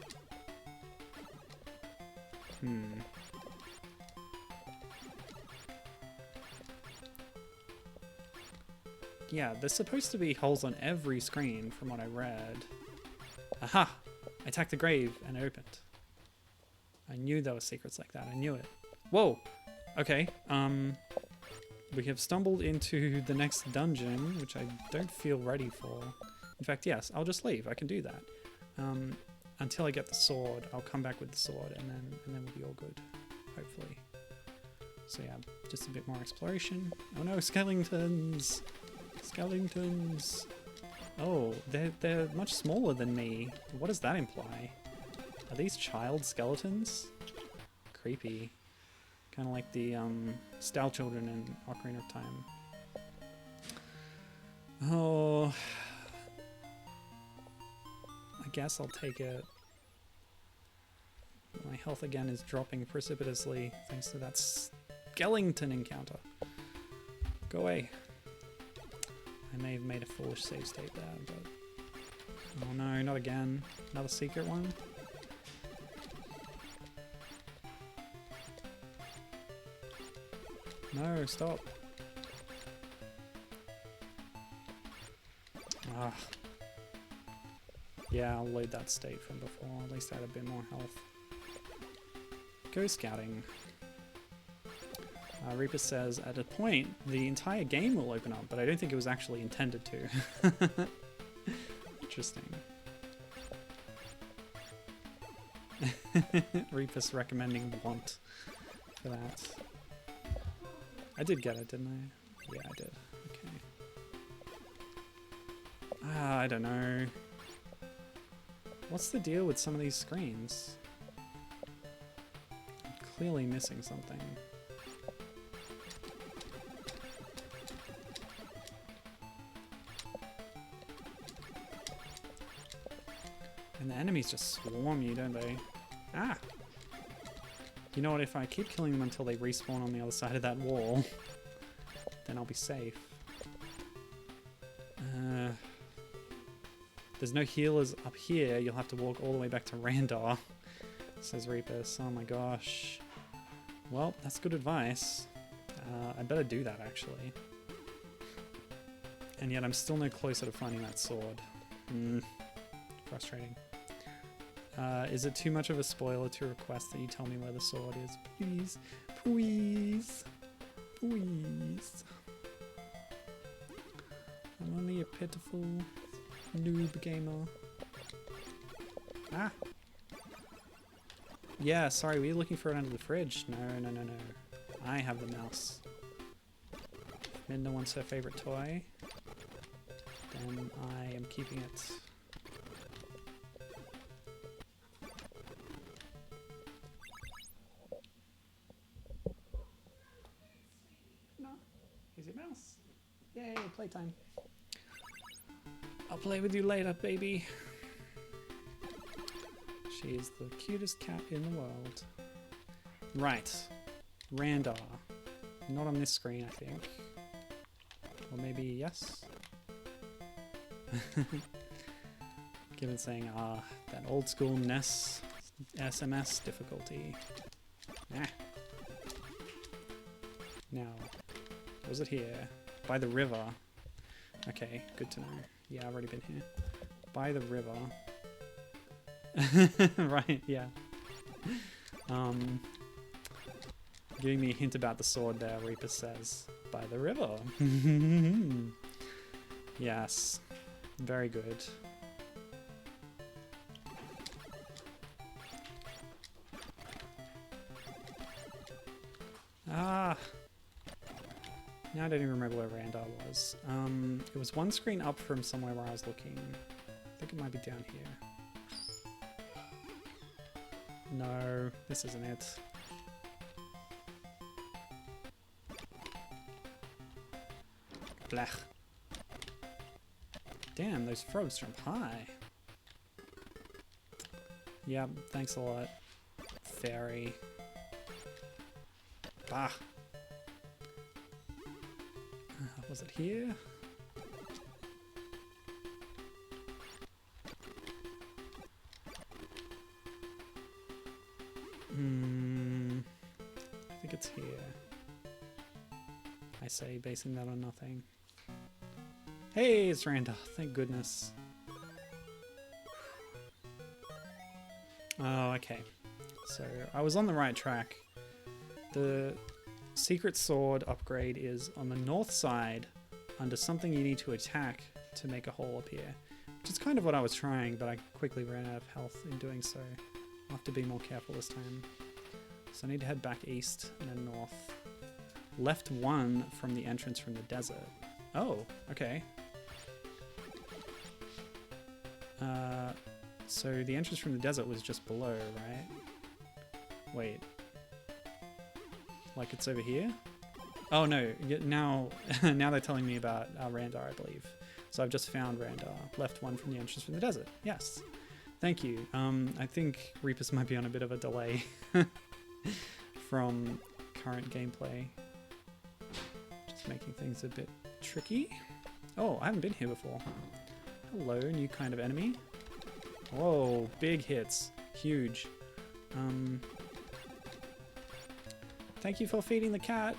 Yeah, there's supposed to be holes on every screen from what I read. Aha! I attacked the grave and it opened. I knew there were secrets like that. I knew it. Whoa! Okay, we have stumbled into the next dungeon, which I don't feel ready for. In fact, yes, I'll just leave. I can do that. Until I get the sword, I'll come back with the sword and then we'll be all good, hopefully. So yeah, just a bit more exploration. Oh no, skeletons! Skeletons! Oh, they're much smaller than me. What does that imply? Are these child skeletons? Creepy. Kind of like the Style Children in Ocarina of Time. Oh... I guess I'll take it. My health again is dropping precipitously thanks to that skeleton encounter. Go away. I may have made a foolish save state there, but... Oh no, not again. Another secret one? No, stop. Ah. Yeah, I'll load that state from before. At least I had a bit more health. Go scouting. Repus says, at a point, the entire game will open up, but I don't think it was actually intended to. Interesting. Repus recommending want for that. I did get it, didn't I? Yeah, I did. Okay. I don't know. What's the deal with some of these screens? I'm clearly missing something. And the enemies just swarm you, don't they? Ah! You know what, if I keep killing them until they respawn on the other side of that wall, then I'll be safe. There's no healers up here. You'll have to walk all the way back to Randar, says Repus. Oh my gosh. Well, that's good advice. I better do that, actually. And yet I'm still no closer to finding that sword. Frustrating. Is it too much of a spoiler to request that you tell me where the sword is? Please. Please. Please. I'm only a pitiful noob gamer. Ah! Yeah, sorry, were you looking for it under the fridge? No, no, no, no. I have the mouse. Minda wants her favorite toy. Then I am keeping it. No. Here's your mouse. Yay, playtime. I'll play with you later, baby. She is the cutest cat in the world. Right. Randar. Not on this screen, I think. Or maybe yes? Gibbon saying, that old school NES SMS difficulty. Nah. Now, was it here? By the river. Okay, good to know. Yeah, I've already been here. By the river. Right, yeah. Giving me a hint about the sword there, Repus says. By the river. Yes. Very good. Ah! Now I don't even remember where Randar was. It was one screen up from somewhere where I was looking. I think it might be down here. No, this isn't it. Blech. Damn, those frogs jump high. Yeah, thanks a lot, fairy. Bah. Was it here? I think it's here. I say, basing that on nothing. Hey, it's Randar, thank goodness. Oh, okay. So, I was on the right track. The secret sword upgrade is on the north side under something you need to attack to make a hole appear. Which is kind of what I was trying, but I quickly ran out of health in doing so. I'll have to be more careful this time. So I need to head back east and then north. Left 1 from the entrance from the desert. Oh, okay. So the entrance from the desert was just below, right? Wait. Like it's over here? Oh no, now now they're telling me about Randar, I believe. So I've just found Randar. Left 1 from the entrance from the desert. Yes. Thank you. I think Repus might be on a bit of a delay from current gameplay. Just making things a bit tricky. Oh, I haven't been here before. Hello, new kind of enemy. Whoa, big hits. Huge. Thank you for feeding the cat.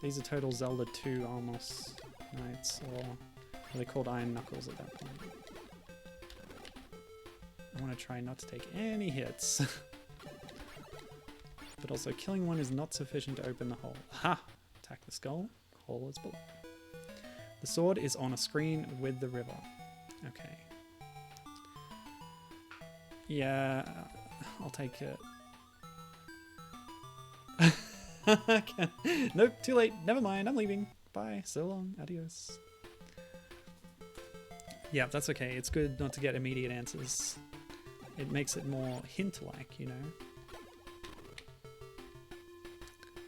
These are total Zelda 2 Almos Knights, or are they called Iron Knuckles at that point? I want to try not to take any hits. But also killing one is not sufficient to open the hole. Ha! Attack the skull. Hole is below. The sword is on a screen with the river. Okay. Yeah, I'll take it. Nope, too late. Never mind, I'm leaving. Bye, so long, adios. Yeah, that's okay. It's good not to get immediate answers. It makes it more hint-like, you know?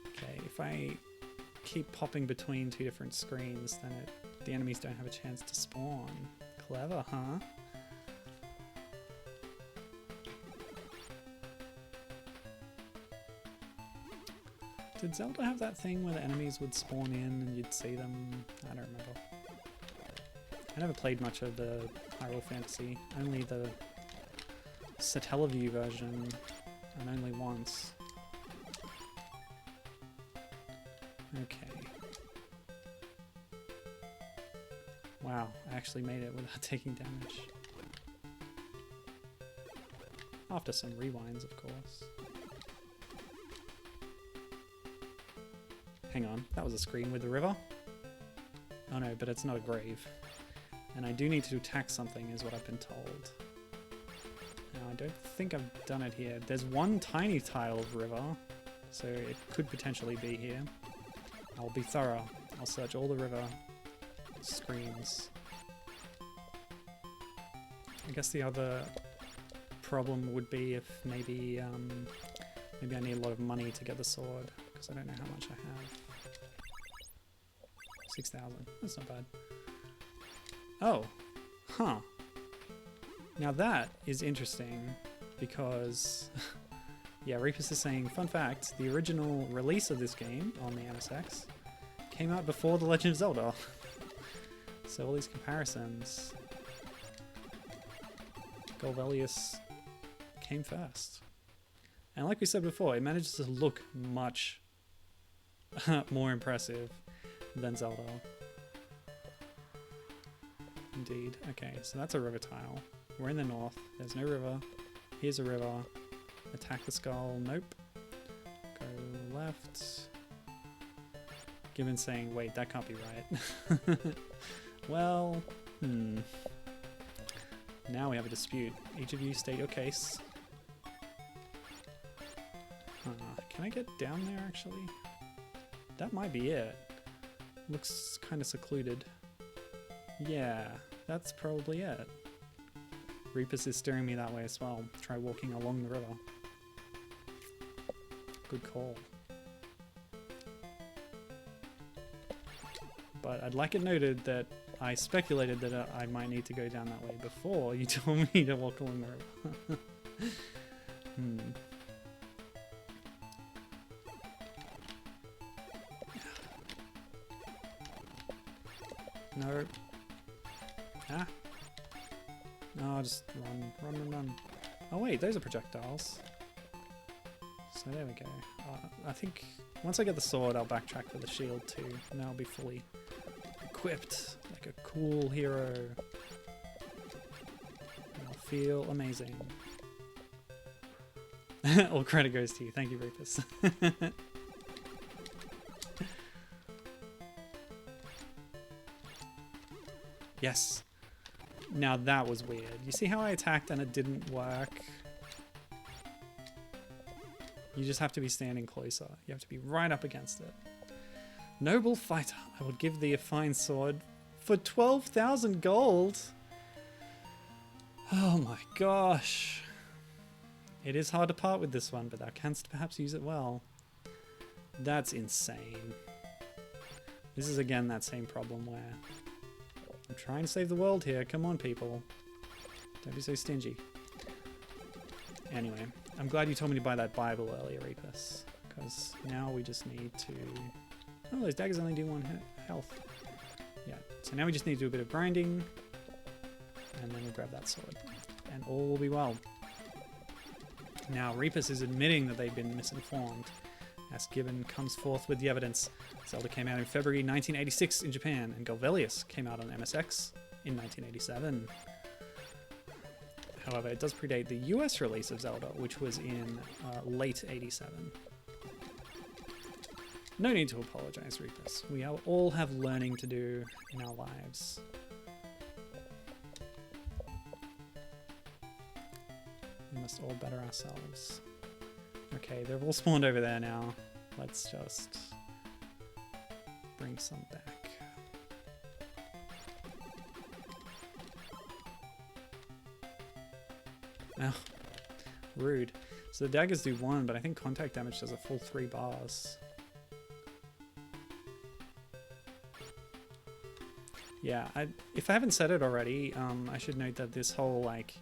Okay, if I keep popping between two different screens, then the enemies don't have a chance to spawn. Clever, huh? Did Zelda have that thing where the enemies would spawn in and you'd see them? I don't remember. I never played much of the Hyrule Fantasy, only the Satellaview version, and only once. Okay. Wow, I actually made it without taking damage. After some rewinds, of course. Hang on, that was a screen with the river? Oh no, but it's not a grave. And I do need to attack something, is what I've been told. Now, I don't think I've done it here. There's one tiny tile of river, so it could potentially be here. I'll be thorough. I'll search all the river screens. I guess the other problem would be if maybe I need a lot of money to get the sword, because I don't know how much I have. 6,000. That's not bad. Oh, huh. Now that is interesting because, yeah, Repus is saying, fun fact, the original release of this game on the MSX came out before The Legend of Zelda. So all these comparisons, Golvellius came first. And like we said before, it manages to look much more impressive than Zelda. Indeed. Okay, so that's a river tile. We're in the north. There's no river. Here's a river. Attack the skull. Nope. Go left. Gibbon saying, wait, that can't be right. Well, now we have a dispute. Each of you state your case. Can I get down there, actually? That might be it. Looks kind of secluded. Yeah, that's probably it. Repus is steering me that way as well. Try walking along the river. Good call. But I'd like it noted that I speculated that I might need to go down that way before you told me to walk along the river. No. Ah. No, just run. Oh wait, those are projectiles. So there we go. I think once I get the sword, I'll backtrack for the shield too, and then I'll be fully equipped like a cool hero. And I'll feel amazing. All credit goes to you. Thank you, Repus. Yes. Now that was weird. You see how I attacked and it didn't work? You just have to be standing closer. You have to be right up against it. Noble fighter, I would give thee a fine sword for 12,000 gold. Oh my gosh. It is hard to part with this one, but thou canst perhaps use it well. That's insane. This is again that same problem where I'm trying to save the world here. Come on, people. Don't be so stingy. Anyway, I'm glad you told me to buy that Bible earlier, Repus, because now we just need to... Oh, those daggers only do 1 health. Yeah, so now we just need to do a bit of grinding, and then we'll grab that sword, and all will be well. Now, Repus is admitting that they've been misinformed, as Gibbon comes forth with the evidence. Zelda came out in February 1986 in Japan, and Golvellius came out on MSX in 1987. However, it does predate the US release of Zelda, which was in late 87. No need to apologize, Repus. We all have learning to do in our lives. We must all better ourselves. Okay, they've all spawned over there now. Let's just bring some back. Oh, rude. So the daggers do 1, but I think contact damage does a full 3 bars. Yeah, if I haven't said it already, I should note that this whole like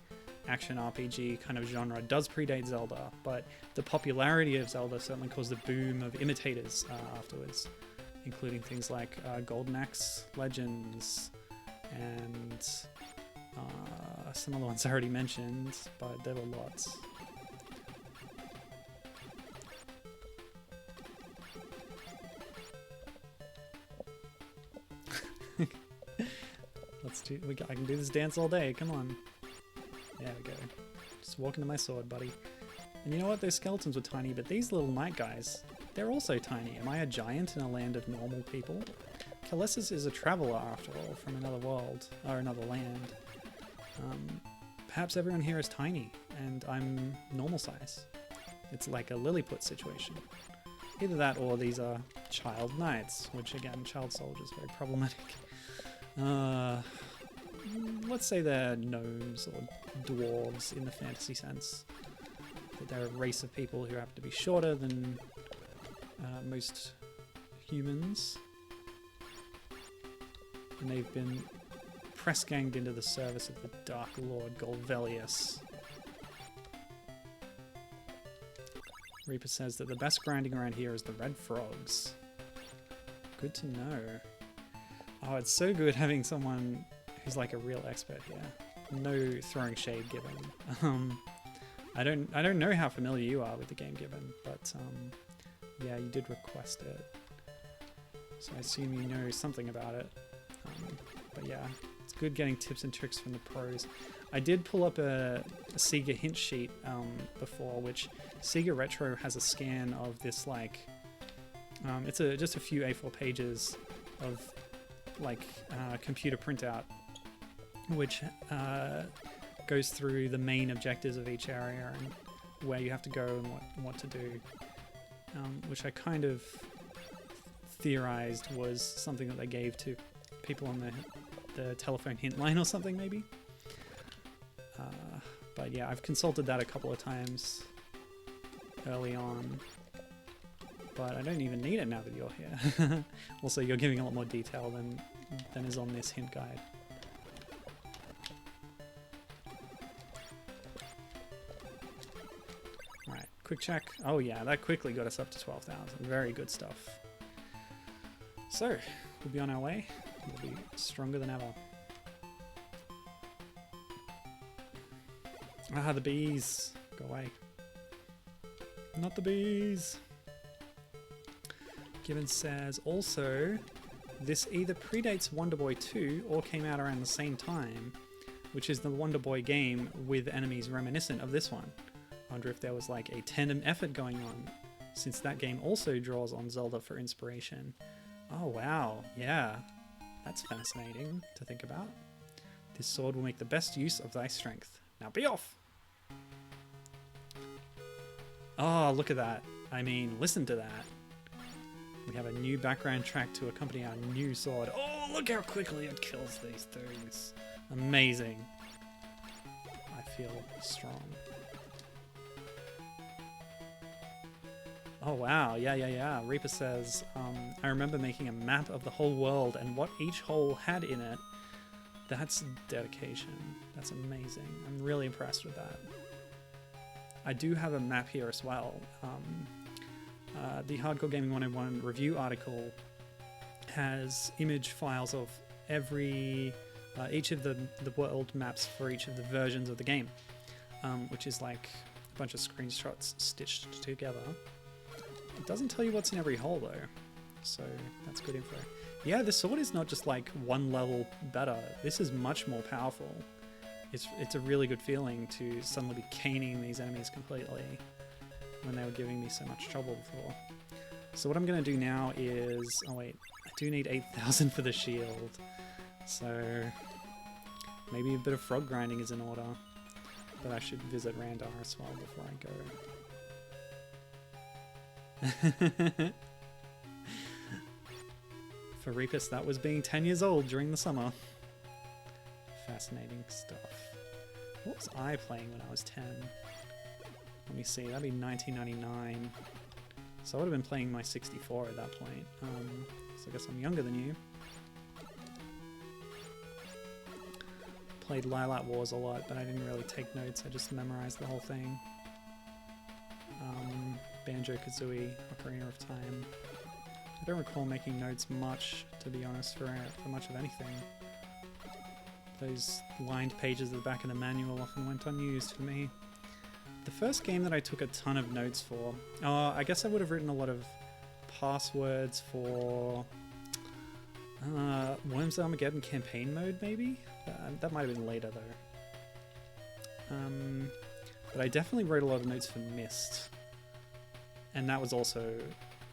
action RPG kind of genre does predate Zelda, but the popularity of Zelda certainly caused a boom of imitators afterwards, including things like Golden Axe Legends and some other ones I already mentioned, but there were lots. I can do this dance all day, come on. There we go. Just walk into my sword, buddy. And you know what? Those skeletons were tiny, but these little knight guys, they're also tiny. Am I a giant in a land of normal people? Kalessis is a traveler, after all, from another world, or another land. Perhaps everyone here is tiny, and I'm normal size. It's like a Lilliput situation. Either that, or these are child knights, which again, child soldiers, very problematic. Let's say they're gnomes or dwarves in the fantasy sense. That they're a race of people who happen to be shorter than most humans. And they've been press-ganged into the service of the Dark Lord Golvellius. Repus says that the best grinding around here is the red frogs. Good to know. Oh, it's so good having someone who's like a real expert here. No throwing shade, Gibbon. I don't know how familiar you are with the game, Gibbon, but yeah, you did request it, so I assume you know something about it. But yeah, it's good getting tips and tricks from the pros. I did pull up a Sega hint sheet before, which Sega Retro has a scan of this like it's just a few A4 pages of like computer printout, which goes through the main objectives of each area and where you have to go and what to do, which I kind of theorized was something that they gave to people on the telephone hint line or something maybe. But yeah, I've consulted that a couple of times early on, but I don't even need it now that you're here. Also, you're giving a lot more detail than is on this hint guide. Alright, quick check. Oh yeah, that quickly got us up to 12,000. Very good stuff. So, we'll be on our way. We'll be stronger than ever. Ah, the bees. Go away. Not the bees. Gibbon says, also, this either predates Wonder Boy 2 or came out around the same time, which is the Wonder Boy game with enemies reminiscent of this one. I wonder if there was like a tandem effort going on, since that game also draws on Zelda for inspiration. Oh wow, yeah, that's fascinating to think about. This sword will make the best use of thy strength. Now be off! Oh, look at that. I mean, listen to that. We have a new background track to accompany our new sword. Oh, look how quickly it kills these things. Amazing. I feel strong. Oh wow, yeah. Reaper says, I remember making a map of the whole world and what each hole had in it. That's dedication. That's amazing. I'm really impressed with that. I do have a map here as well. The Hardcore Gaming 101 review article has image files of each of the world maps for each of the versions of the game, which is like a bunch of screenshots stitched together. It doesn't tell you what's in every hole though, so that's good info. Yeah, this sword is not just like one level better. This is much more powerful. It's a really good feeling to suddenly be caning these enemies completely when they were giving me so much trouble before. So what I'm going to do now is... Oh wait, I do need 8,000 for the shield. So maybe a bit of frog grinding is in order. But I should visit Randar as well before I go. For Repus, that was being 10 years old during the summer. Fascinating stuff. What was I playing when I was 10? Let me see, that'd be 1999. So I would have been playing my 64 at that point. So I guess I'm younger than you. Played Lilac Wars a lot, but I didn't really take notes, I just memorized the whole thing. Banjo-Kazooie, Ocarina of Time. I don't recall making notes much, to be honest, for much of anything. Those lined pages at the back of the manual often went unused for me. The first game that I took a ton of notes for, I guess I would have written a lot of passwords for Worms Armageddon campaign mode, maybe? That might have been later, though. But I definitely wrote a lot of notes for Myst. And that was also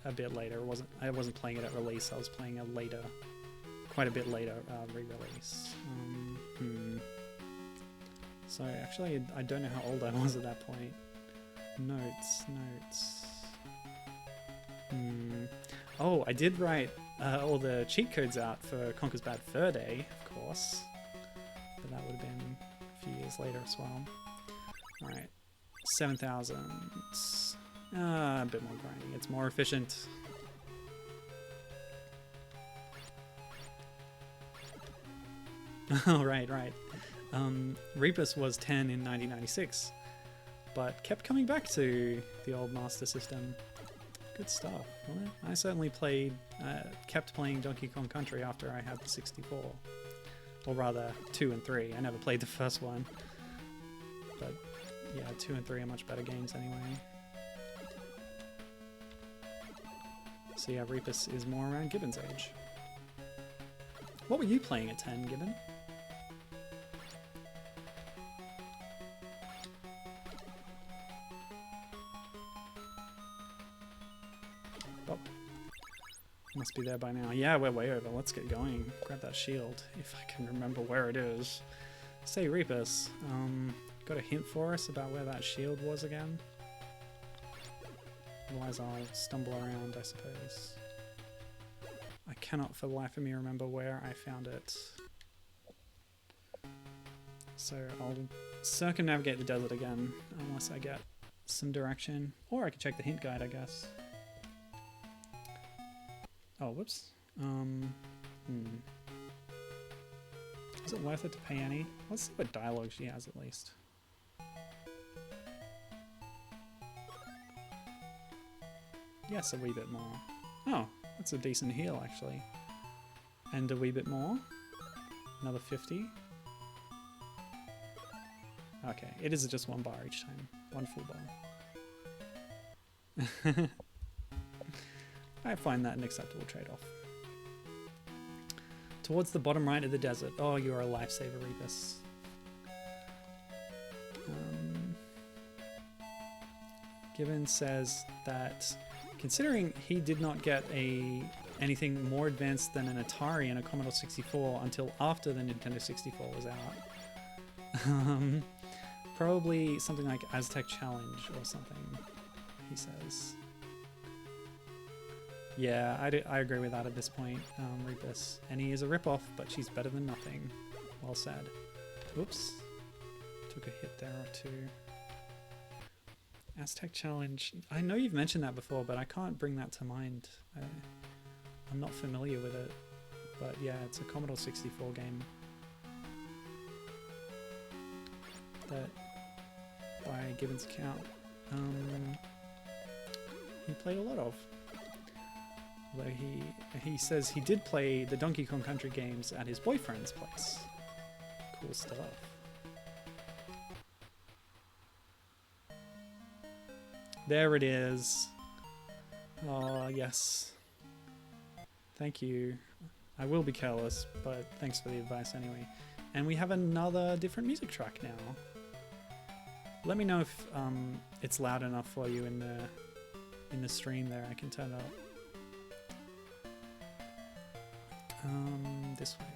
a bit later. I wasn't playing it at release, I was playing it later. Quite a bit later re-release. So actually, I don't know how old I was at that point. Notes. Oh, I did write all the cheat codes out for Conker's Bad Fur Day, of course. But that would have been a few years later as well. Alright, 7,000. A bit more grinding, it's more efficient. Oh, right. Repus was 10 in 1996, but kept coming back to the old Master System. Good stuff, wasn't it? I certainly kept playing Donkey Kong Country after I had the 64. Or rather, 2 and 3. I never played the first one. But yeah, 2 and 3 are much better games anyway. So yeah, Repus is more around Gibbon's age. What were you playing at 10, Gibbon? Oh, must be there by now. Yeah, we're way over. Let's get going. Grab that shield, if I can remember where it is. Say, Repus, got a hint for us about where that shield was again? Otherwise I'll stumble around, I suppose. I cannot for the life of me remember where I found it. So I'll circumnavigate the desert again, unless I get some direction. Or I can check the hint guide, I guess. Oh, whoops. Is it worth it to pay any? Let's see what dialogue she has at least. Yes, a wee bit more. Oh, that's a decent heal, actually. And a wee bit more. Another 50. Okay, it is just 1 bar each time. 1 full bar. I find that an acceptable trade-off. Towards the bottom right of the desert. Oh, you are a lifesaver, Repus. Gibbon says that considering he did not get anything more advanced than an Atari and a Commodore 64 until after the Nintendo 64 was out, probably something like Aztec Challenge or something, he says. Yeah, I agree with that at this point, Repus. Any is a ripoff, but she's better than nothing. Well said. Oops. Took a hit there or two. Aztec Challenge. I know you've mentioned that before, but I can't bring that to mind. I'm not familiar with it. But yeah, it's a Commodore 64 game that, by Gibbon's account, he played a lot of. Although he says he did play the Donkey Kong Country games at his boyfriend's place. Cool stuff. There it is. Oh, yes. Thank you. I will be careless, but thanks for the advice anyway. And we have another different music track now. Let me know if it's loud enough for you in the stream there. I can turn it up. This way.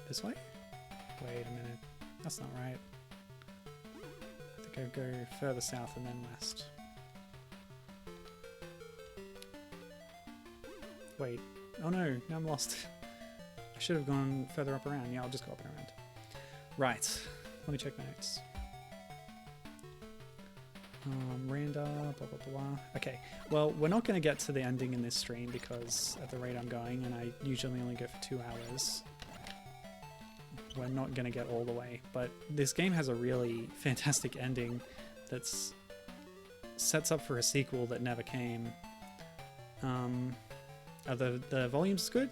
This way? Wait a minute. That's not right. I think I'll go further south and then west. Wait. Oh no, now I'm lost. I should have gone further up around. Yeah, I'll just go up and around. Right. Let me check my notes. Randa, blah, blah, blah. Okay, well, we're not going to get to the ending in this stream because at the rate I'm going, and I usually only go for 2 hours, we're not going to get all the way. But this game has a really fantastic ending that's sets up for a sequel that never came. Are the volumes good?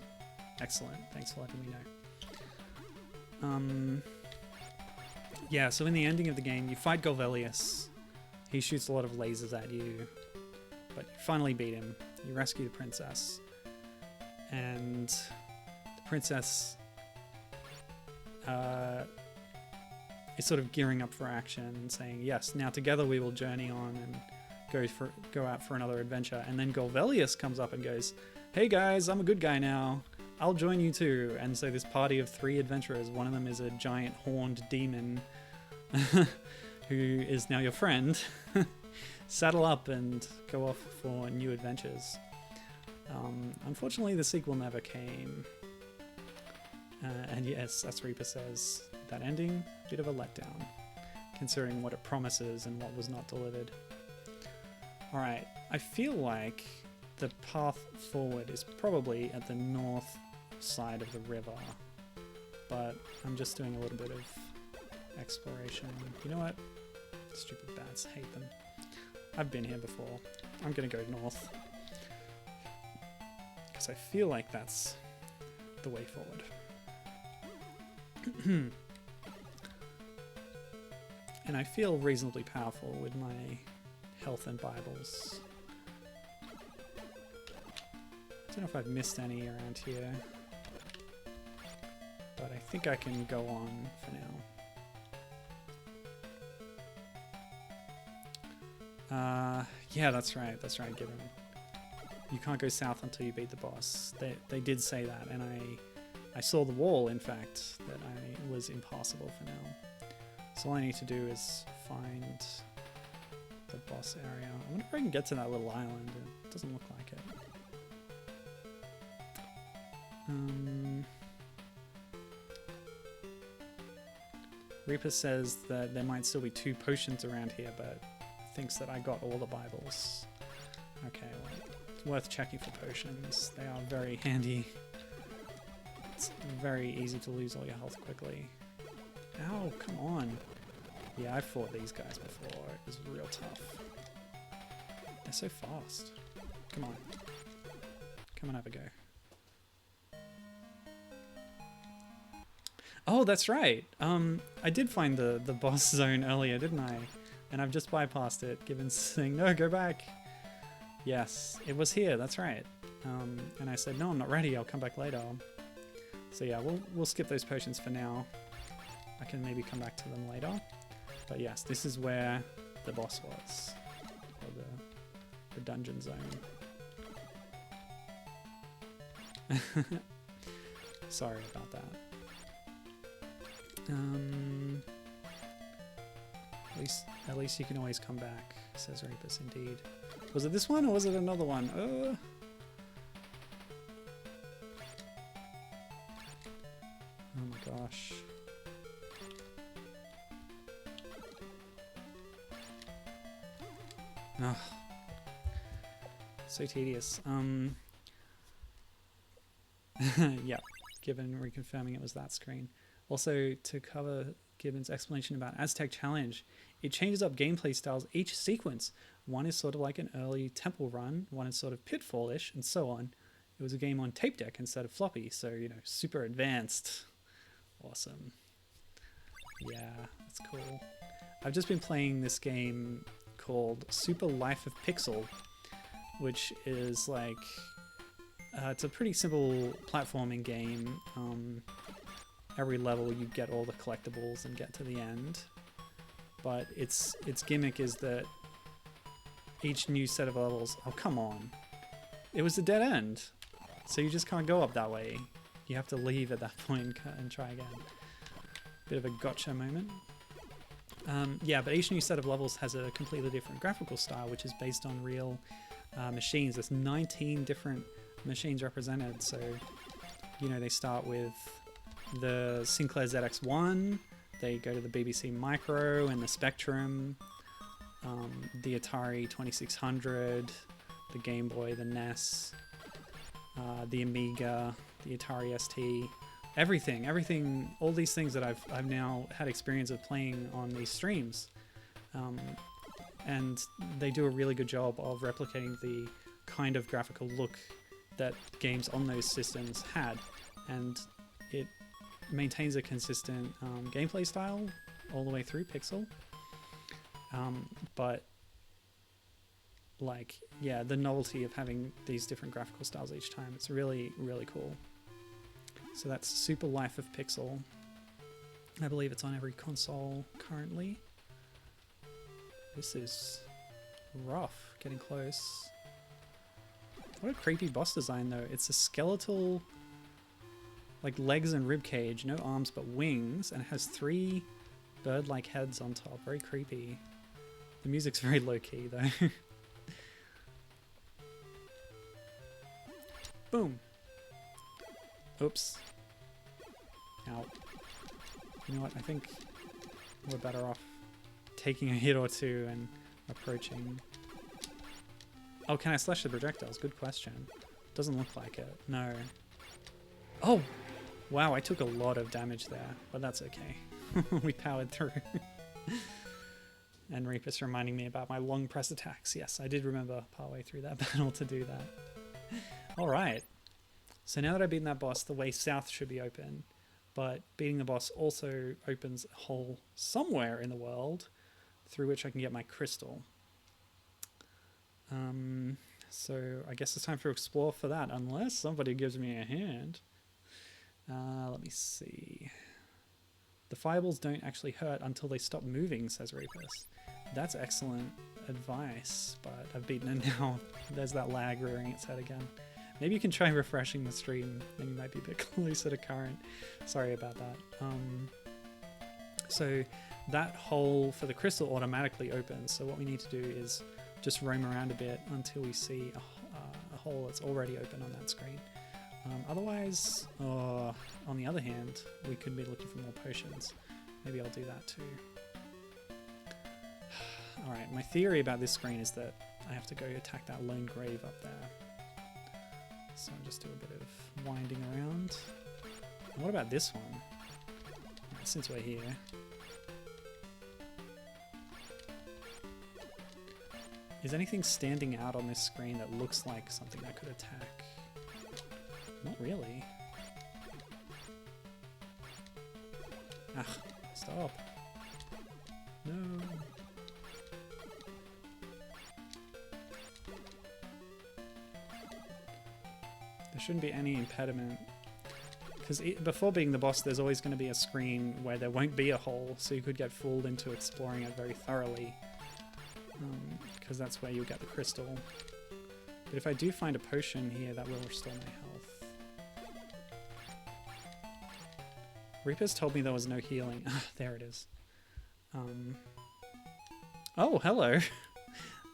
Excellent. Thanks for letting me know. Yeah, so in the ending of the game, you fight Golvellius. He shoots a lot of lasers at you, but you finally beat him. You rescue the princess, and the princess is sort of gearing up for action and saying, yes, now together we will journey on and go out for another adventure. And then Golvellius comes up and goes, hey guys, I'm a good guy now. I'll join you too. And so this party of 3 adventurers, one of them is a giant horned demon who is now your friend, saddle up and go off for new adventures. Unfortunately, the sequel never came. And yes, as Reaper says, that ending, a bit of a letdown, considering what it promises and what was not delivered. Alright, I feel like the path forward is probably at the north side of the river, but I'm just doing a little bit of exploration. You know what? Stupid bats, hate them. I've been here before. I'm gonna go north because I feel like that's the way forward. And I feel reasonably powerful with my health and Bibles. I don't know if I've missed any around here, but I think I can go on for now. Yeah, that's right, Gibbon. You can't go south until you beat the boss. They did say that, and I saw the wall, in fact, that was impassable for now. So all I need to do is find the boss area. I wonder if I can get to that little island. It doesn't look like it. Reaper says that there might still be 2 potions around here, but thinks that I got all the Bibles. Okay, well, it's worth checking for potions. They are very handy. It's very easy to lose all your health quickly. Ow, come on. Yeah, I've fought these guys before. It was real tough. They're so fast. Come on. Come and have a go. Oh, that's right. I did find the boss zone earlier, didn't I? And I've just bypassed it. Gibbon's saying, no, go back. Yes, it was here. That's right. And I said, no, I'm not ready. I'll come back later. So yeah, we'll skip those potions for now. I can maybe come back to them later. But yes, this is where the boss was. Or the dungeon zone. Sorry about that. At least you can always come back, says Repus indeed. Was it this one or was it another one? Oh my gosh. Oh. So tedious. Yeah, Gibbon reconfirming it was that screen. Also, to cover Gibbon's explanation about Aztec Challenge, it changes up gameplay styles each sequence. One is sort of like an early temple run, one is sort of pitfall-ish, and so on. It was a game on tape deck instead of floppy, so, you know, super advanced. Awesome. Yeah, that's cool. I've just been playing this game called Super Life of Pixel, which is like... it's a pretty simple platforming game. Every level you get all the collectibles and get to the end. But its gimmick is that each new set of levels... Oh, come on. It was a dead end. So you just can't go up that way. You have to leave at that point and try again. Bit of a gotcha moment. Yeah, but each new set of levels has a completely different graphical style, which is based on real machines. There's 19 different machines represented. So, you know, they start with the Sinclair ZX1, they go to the BBC Micro and the Spectrum, the Atari 2600, the Game Boy, the NES, the Amiga, the Atari ST, everything, all these things that I've now had experience of playing on these streams. And they do a really good job of replicating the kind of graphical look that games on those systems had, and it maintains a consistent gameplay style all the way through Pixel. But like, yeah, the novelty of having these different graphical styles each time, it's really, really cool. So that's Super Life of Pixel. I believe it's on every console currently. This is rough, getting close. What a creepy boss design though. It's a skeletal, like legs and rib cage, no arms but wings, and it has 3 bird-like heads on top. Very creepy. The music's very low-key though. Boom. Oops. Ow. You know what, I think we're better off taking a hit or two and approaching. Oh, can I slash the projectiles? Good question. Doesn't look like it. No. Oh! Wow, I took a lot of damage there, but that's okay. We powered through. And Repus reminding me about my long press attacks. Yes, I did remember partway through that battle to do that. Alright. So now that I've beaten that boss, the way south should be open. But beating the boss also opens a hole somewhere in the world through which I can get my crystal. So I guess it's time to explore for that, unless somebody gives me a hand. Let me see. The fireballs don't actually hurt until they stop moving, says Repus. That's excellent advice, but I've beaten it now. There's that lag rearing its head again. Maybe you can try refreshing the stream, then you might be a bit closer to current. Sorry about that. So that hole for the crystal automatically opens, so what we need to do is just roam around a bit until we see a hole that's already open on that screen. Otherwise, on the other hand, we could be looking for more potions. Maybe I'll do that too. Alright, my theory about this screen is that I have to go attack that lone grave up there. So I'll just do a bit of winding around. And what about this one? Right, since we're here. Is anything standing out on this screen that looks like something that could attack? Not really. Ah, stop. No. There shouldn't be any impediment. Because before being the boss, there's always going to be a screen where there won't be a hole, so you could get fooled into exploring it very thoroughly. Because that's where you'll get the crystal. But if I do find a potion here, that will restore my health. Repus told me there was no healing. There it is. Oh, hello.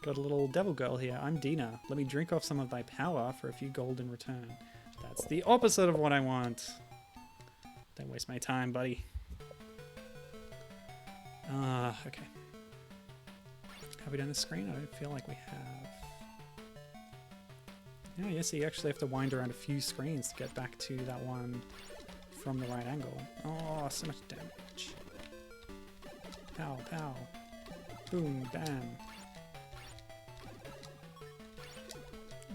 Got a little devil girl here. I'm Dina. Let me drink off some of thy power for a few gold in return. That's the opposite of what I want. Don't waste my time, buddy. Okay. Have we done the screen? I don't feel like we have. Yeah, yes, you actually have to wind around a few screens to get back to that one from the right angle. Oh, so much damage. Pow, pow. Boom, bam.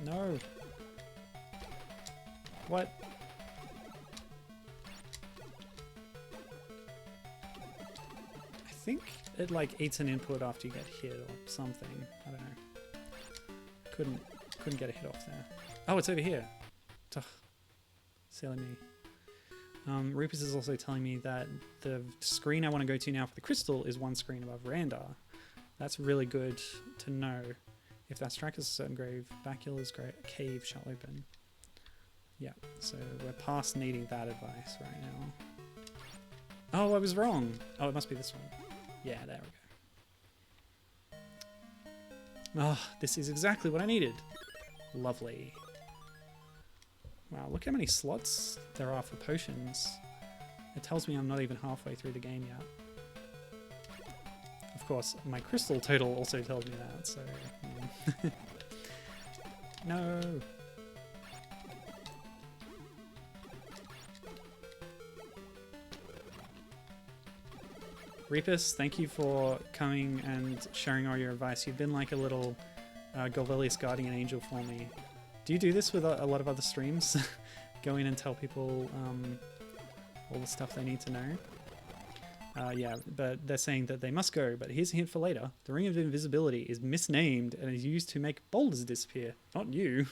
No. What? I think it like eats an input after you get hit or something. I don't know. Couldn't get a hit off there. Oh, it's over here. Ugh. Silly me. Repus is also telling me that the screen I want to go to now for the crystal is one screen above Randa. That's really good to know. If that strikes a certain grave, Bacula's cave shall open. Yeah, so we're past needing that advice right now. Oh, I was wrong. Oh, it must be this one. Yeah, there we go. Oh, this is exactly what I needed. Lovely. Wow, look how many slots there are for potions. It tells me I'm not even halfway through the game yet. Of course, my crystal total also tells me that, so... No! Repus, thank you for coming and sharing all your advice. You've been like a little Golvellius guardian angel for me. Do you do this with a lot of other streams? Go in and tell people all the stuff they need to know? Yeah, but they're saying that they must go. But here's a hint for later. The Ring of Invisibility is misnamed and is used to make boulders disappear. Not you.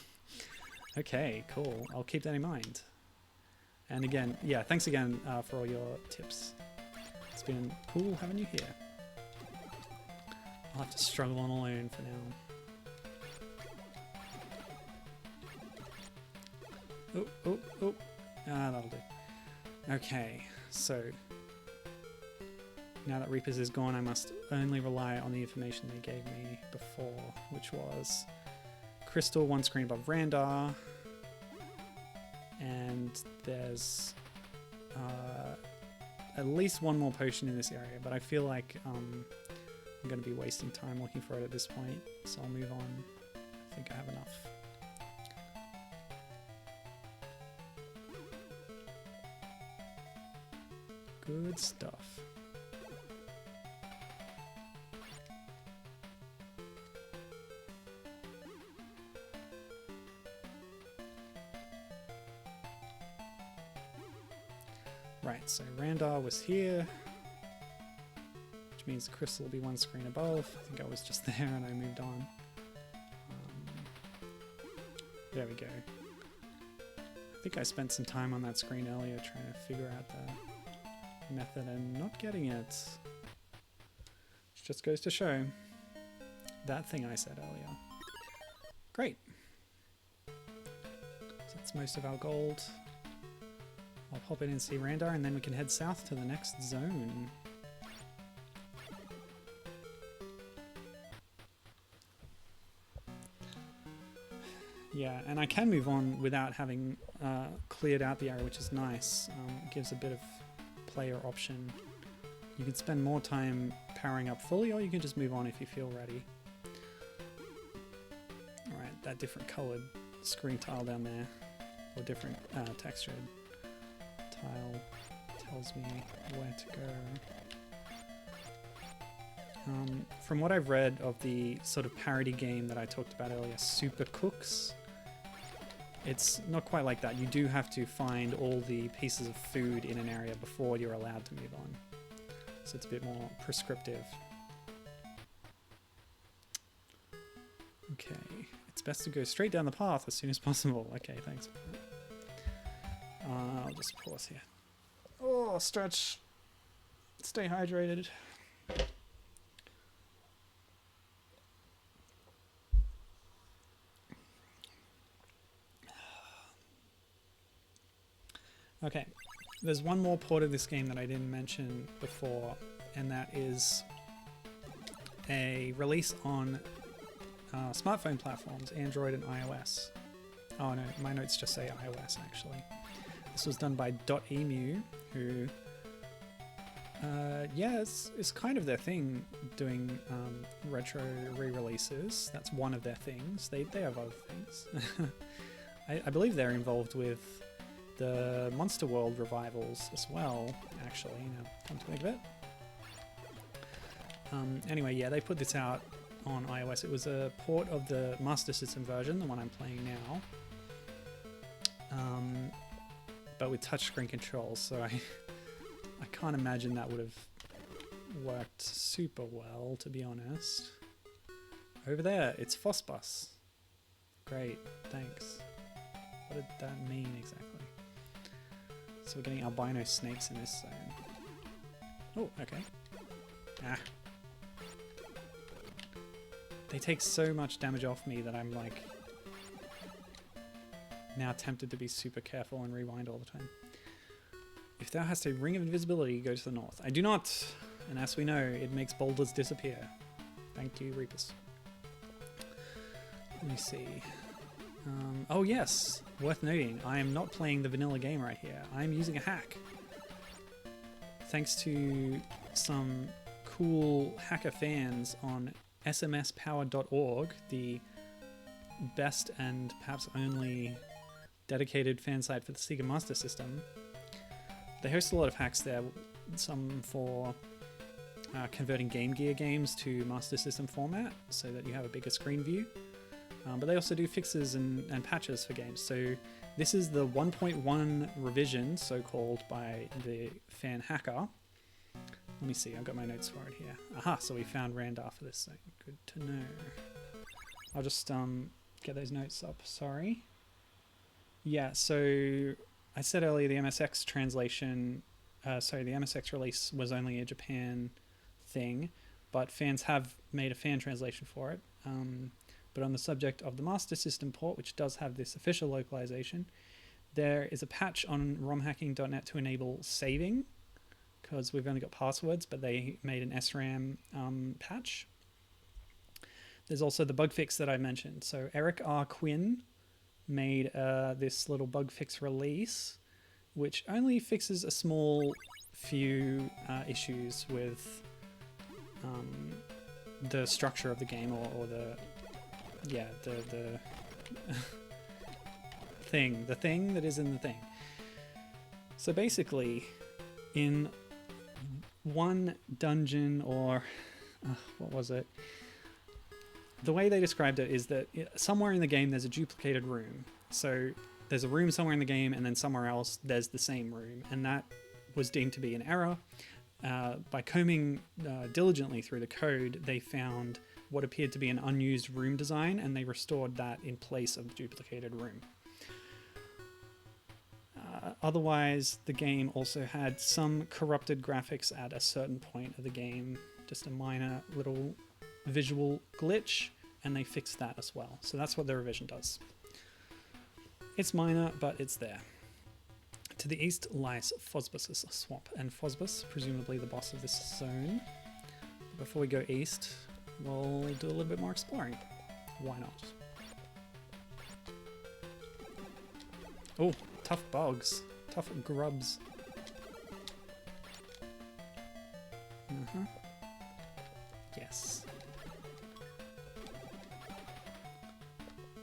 Okay, cool. I'll keep that in mind. And again, yeah, thanks again for all your tips. It's been cool having you here. I'll have to struggle on alone for now. Oh, oh, oh. Ah, that'll do. Okay, so now that Repus is gone, I must only rely on the information they gave me before, which was Crystal, one screen above Randar, and there's at least one more potion in this area, but I feel like I'm going to be wasting time looking for it at this point, so I'll move on. I think I have enough. Good stuff. Right, so Randar was here, which means the crystal will be one screen above. I think I was just there and I moved on. There we go. I think I spent some time on that screen earlier trying to figure out the method and not getting it. Which just goes to show that thing I said earlier. Great. So that's most of our gold. I'll pop in and see Randar and then we can head south to the next zone. Yeah, and I can move on without having cleared out the area, which is nice. It gives a bit of player option. You can spend more time powering up fully, or you can just move on if you feel ready. Alright, that different coloured screen tile down there, or different textured tile, tells me where to go. From what I've read of the sort of parody game that I talked about earlier, Super Cooks, it's not quite like that. You do have to find all the pieces of food in an area before you're allowed to move on. So it's a bit more prescriptive. Okay, it's best to go straight down the path as soon as possible. Okay, thanks. I'll just pause here. Oh, stretch. Stay hydrated. Okay, there's one more port of this game that I didn't mention before, and that is a release on smartphone platforms, Android and iOS. Oh no, my notes just say iOS actually. This was done by .emu, who, yeah, it's kind of their thing, doing retro re-releases. That's one of their things. They have other things. I believe they're involved with the Monster World revivals as well, actually, now come to think of it. Anyway, yeah, they put this out on iOS. It was a port of the Master System version, the one I'm playing now. But with touchscreen controls, so I can't imagine that would have worked super well, to be honest. Over there, it's Phosbus. Great, thanks. What did that mean exactly? So we're getting albino snakes in this zone. Oh, okay. Ah. They take so much damage off me that I'm like now tempted to be super careful and rewind all the time. If thou hast a ring of invisibility, go to the north. I do not, and as we know, it makes boulders disappear. Thank you, Repus. Let me see. Oh yes, worth noting, I am not playing the vanilla game right here. I am using a hack. Thanks to some cool hacker fans on smspower.org, the best and perhaps only dedicated fan site for the Sega Master System. They host a lot of hacks there, some for converting Game Gear games to Master System format so that you have a bigger screen view. But they also do fixes and patches for games. So this is the 1.1 revision, so-called, by the fan hacker. Let me see, I've got my notes for it here. Aha, so we found Randar for this, so good to know. I'll just get those notes up, sorry. Yeah, so I said earlier the MSX translation, the MSX release was only a Japan thing, but fans have made a fan translation for it. But on the subject of the Master System port, which does have this official localization, there is a patch on romhacking.net to enable saving, because we've only got passwords, but they made an SRAM patch. There's also the bug fix that I mentioned. So Eric R. Quinn made this little bug fix release, which only fixes a small few issues with the structure of the game or the thing that is in the thing. So basically, in one dungeon, or what was it? The way they described it is that somewhere in the game there's a duplicated room. So there's a room somewhere in the game, and then somewhere else there's the same room, and that was deemed to be an error. By combing diligently through the code, they found what appeared to be an unused room design, and they restored that in place of the duplicated room. Otherwise, the game also had some corrupted graphics at a certain point of the game, just a minor little visual glitch, and they fixed that as well. So that's what the revision does. It's minor, but it's there. To the east lies Phosbus' swamp, and Phosbus, presumably the boss of this zone. Before we go east, we'll do a little bit more exploring. Why not? Oh, tough bugs. Tough grubs. Yes.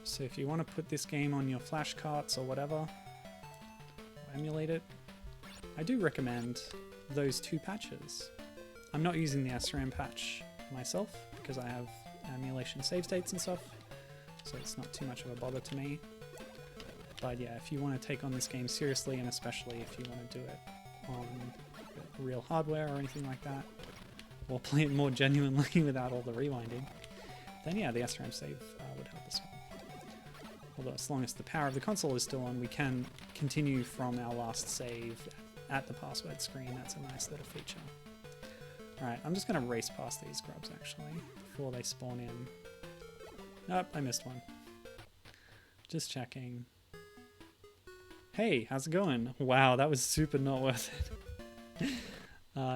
So if you want to put this game on your flash carts or whatever, or emulate it, I do recommend those two patches. I'm not using the SRAM patch myself because I have emulation save states and stuff, so it's not too much of a bother to me. But yeah, if you want to take on this game seriously, and especially if you want to do it on real hardware or anything like that, or play it more genuinely without all the rewinding, then yeah, the SRAM save would help as well. Although as long as the power of the console is still on, we can continue from our last save at the password screen. That's a nice little feature. Alright, I'm just going to race past these grubs actually, before they spawn in. Nope, I missed one. Just checking. Hey, how's it going? Wow, that was super not worth it.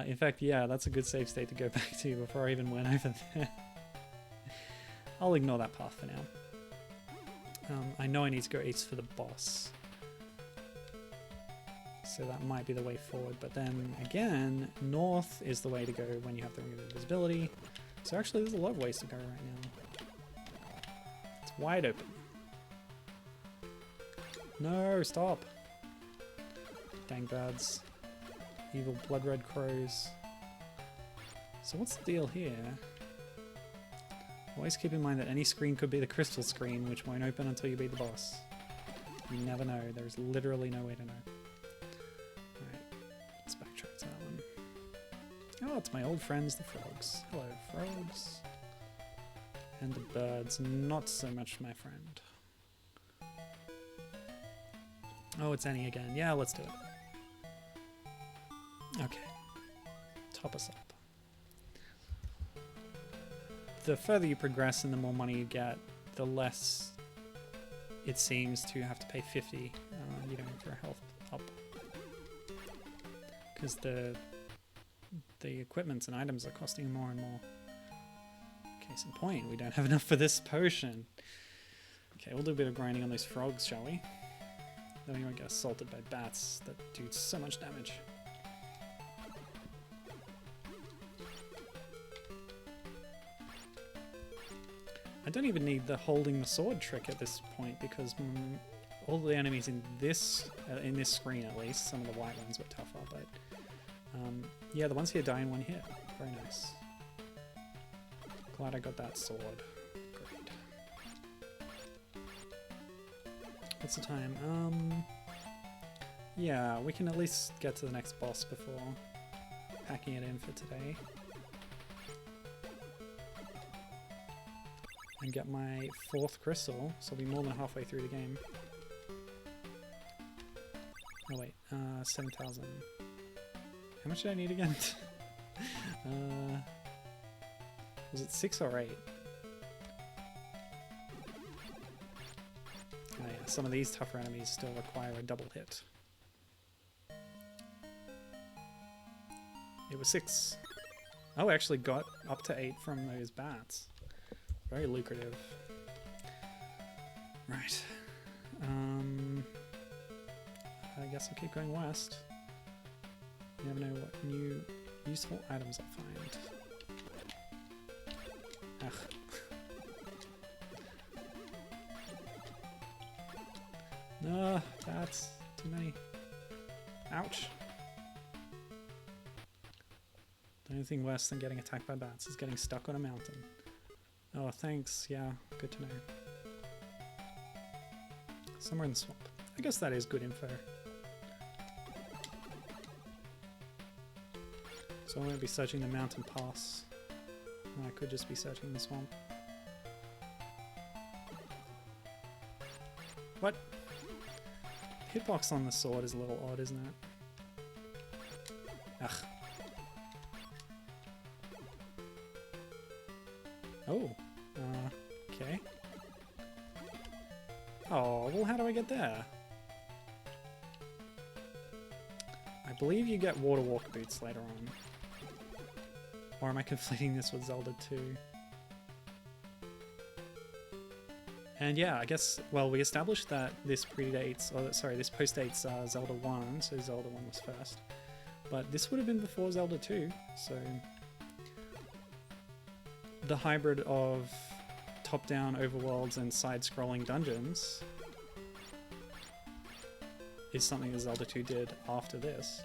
In fact, yeah, that's a good save state to go back to before I even went over there. I'll ignore that path for now. I know I need to go east for the boss. So that might be the way forward, but then again, north is the way to go when you have the ring of invisibility. So actually there's a lot of ways to go right now. It's wide open. No, stop. Dang birds. Evil blood red crows. So what's the deal here? Always keep in mind that any screen could be the crystal screen, which won't open until you beat the boss. You never know. There's literally no way to know. Alright, let's backtrack to that one. Oh, it's my old friends, the frogs. Hello, frogs. And the birds, not so much my friend. Oh, it's Annie again. Yeah, let's do it. Okay. Top us up. The further you progress and the more money you get, the less it seems to have to pay 50 for a health up. Because the equipments and items are costing more and more. Case in point, we don't have enough for this potion. Okay, we'll do a bit of grinding on those frogs, shall we? Then we won't get assaulted by bats that do so much damage. I don't even need the holding the sword trick at this point because all the enemies in this screen, at least, some of the white ones were tougher, but yeah, the ones here die in one hit. Very nice. Glad I got that sword. Great. What's the time? Yeah, we can at least get to the next boss before packing it in for today. And get my 4th crystal, so I'll be more than halfway through the game. Oh wait, 7,000. How much did I need again? Was it 6 or 8? Oh yeah, some of these tougher enemies still require a double hit. It was 6. Oh, I actually got up to 8 from those bats. Very lucrative. Right. I guess I'll keep going west. You never know what new useful items I'll find. Ugh. No, that's too many. Ouch. The only thing worse than getting attacked by bats is getting stuck on a mountain. Oh, thanks. Yeah, good to know. Somewhere in the swamp. I guess that is good info. So I won't be searching the mountain pass. I could just be searching the swamp. What? Hitbox on the sword is a little odd, isn't it? Ugh. Oh. Okay. Oh, well, how do I get there? I believe you get water walk boots later on. Or am I conflating this with Zelda 2? And yeah, I guess, well, we established that this predates, or sorry, this postdates Zelda 1, so Zelda 1 was first. But this would have been before Zelda 2, so the hybrid of top-down overworlds and side-scrolling dungeons is something that Zelda 2 did after this.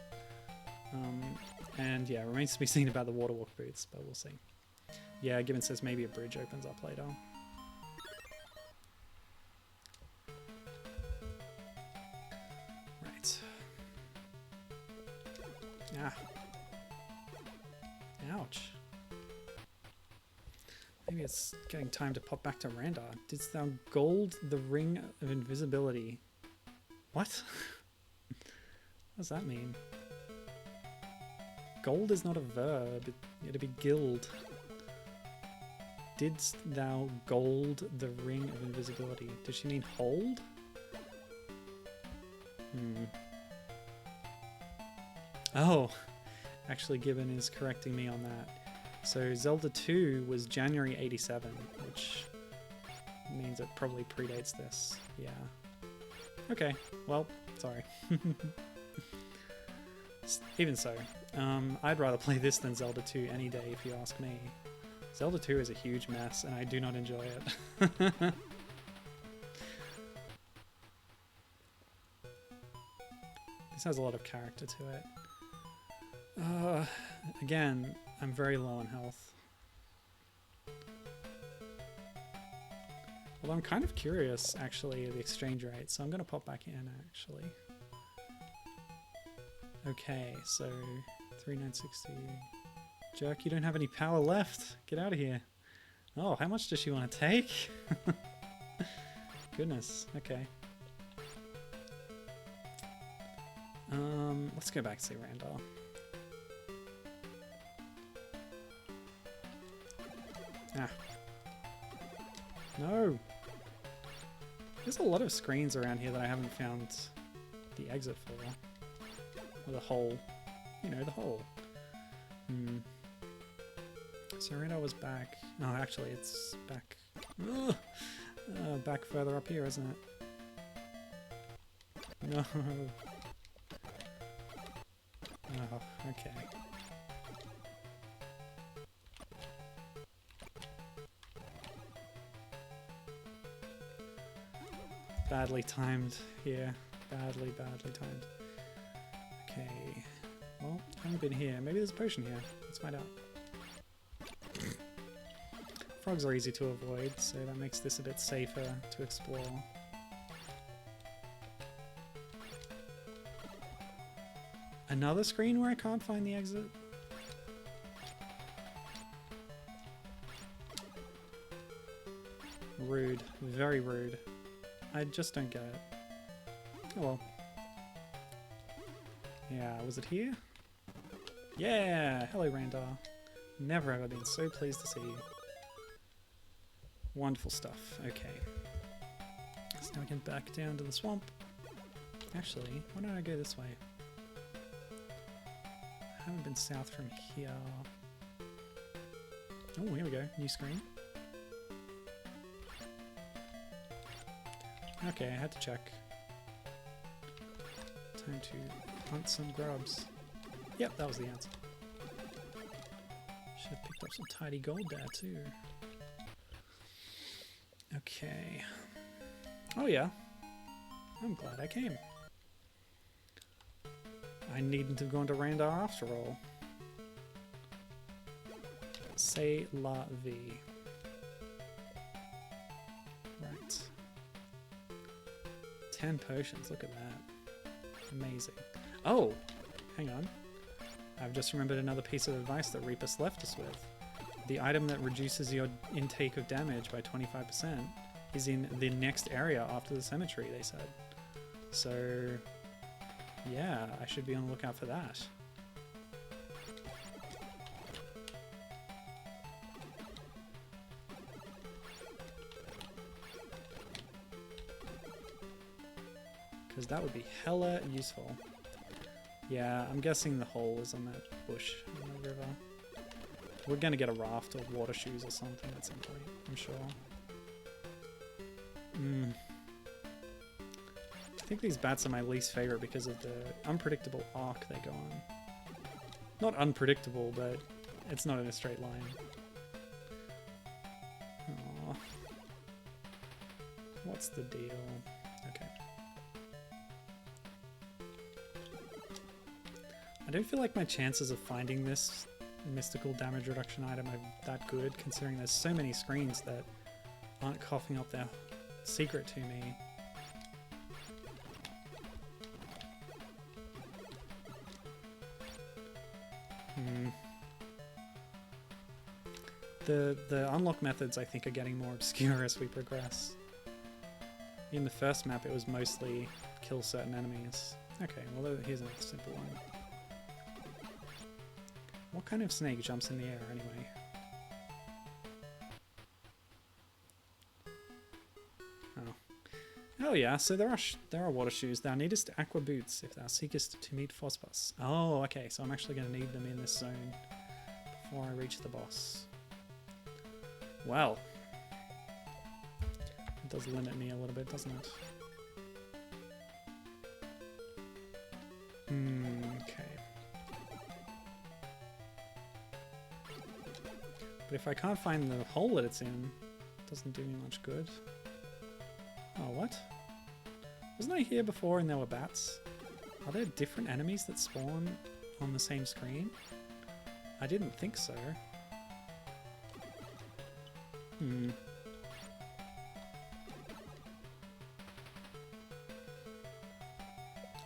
And yeah, remains to be seen about the water walk boots, but we'll see. Yeah, Gibbon says maybe a bridge opens up later. Right. Ah. Ouch. Maybe it's getting time to pop back to Randar. Didst thou gold the ring of invisibility? What? What does that mean? Gold is not a verb, it'd be gild. Didst thou gold the ring of invisibility? Does she mean hold? Oh, actually Gibbon is correcting me on that. So Zelda 2 was January 87, which means it probably predates this. Yeah. Okay, well, sorry. Even so, I'd rather play this than Zelda 2 any day if you ask me. Zelda 2 is a huge mess and I do not enjoy it. This has a lot of character to it. Again, I'm very low on health. Although I'm kind of curious, actually, of the exchange rate, so I'm going to pop back in, actually. Okay, so 3960. Jerk, you don't have any power left. Get out of here. Oh, how much does she want to take? Goodness, okay. Let's go back to see Randall. Ah. No! There's a lot of screens around here that I haven't found the exit for. Or the hole. You know, the hole. So Randall was back. Oh, actually, it's back. Ugh. Back further up here, isn't it? No. Oh, okay. Badly timed here. Badly timed. Okay. Well, I haven't been here. Maybe there's a potion here. Let's find out. Frogs are easy to avoid, so that makes this a bit safer to explore. Another screen where I can't find the exit? Rude. Very rude. I just don't get it. Oh well. Yeah, was it here? Yeah! Hello, Randar. Never have I been so pleased to see you. Wonderful stuff. Okay. So now we can back down to the swamp. Actually, why don't I go this way? I haven't been south from here. Oh, here we go. New screen. Okay, I had to check. Time to hunt some grubs. Yep, that was the answer. Should have picked up some tidy gold there too. Okay. Oh yeah. I'm glad I came. I needn't have gone to Randar after all. C'est la vie. Right. 10 potions, look at that. Amazing. Oh! Hang on. I've just remembered another piece of advice that Repus left us with. The item that reduces your intake of damage by 25% is in the next area after the cemetery, they said. So, yeah, I should be on the lookout for that. Because that would be hella useful. Yeah, I'm guessing the hole is on that bush in the river. We're gonna get a raft or water shoes or something at some point, I'm sure. I think these bats are my least favorite because of the unpredictable arc they go on. Not unpredictable, but it's not in a straight line. Aww. What's the deal? Okay. I don't feel like my chances of finding this mystical damage reduction item are that good, considering there's so many screens that aren't coughing up their secret to me. The unlock methods, I think, are getting more obscure as we progress. In the first map, it was mostly kill certain enemies. Okay, well, here's another simple one. What kind of snake jumps in the air, anyway? Oh yeah, so there are water shoes. Thou needest aqua boots if thou seekest to meet Phosphus. Oh, okay, so I'm actually going to need them in this zone before I reach the boss. Well, it does limit me a little bit, doesn't it? Okay. But if I can't find the hole that it's in, it doesn't do me much good. Oh, what? Wasn't I here before and there were bats? Are there different enemies that spawn on the same screen? I didn't think so.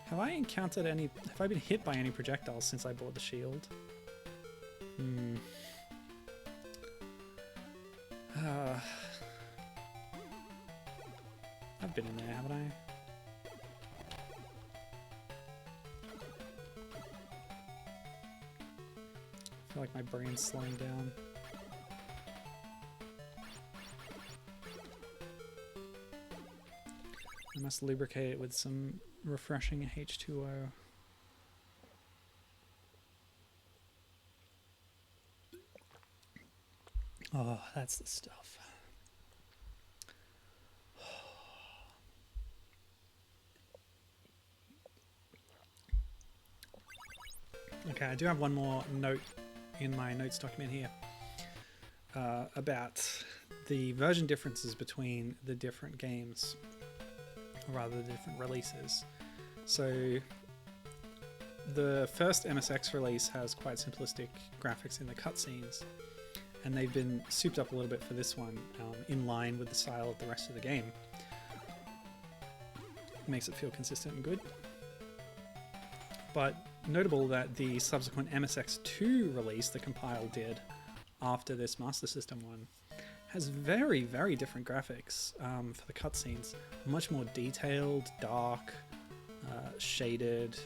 Have I encountered any... Have I been hit by any projectiles since I bought the shield? I've been in there, haven't I? I feel like my brain's slowing down. I must lubricate it with some refreshing H2O. Oh, that's the stuff. Okay, I do have one more note in my notes document here about the version differences between the different games, or rather the different releases. So the first MSX release has quite simplistic graphics in the cutscenes, and they've been souped up a little bit for this one, in line with the style of the rest of the game. Makes it feel consistent and good. But notable that the subsequent MSX2 release the compile did after this Master System one has very, very different graphics for the cutscenes. Much more detailed, dark, shaded,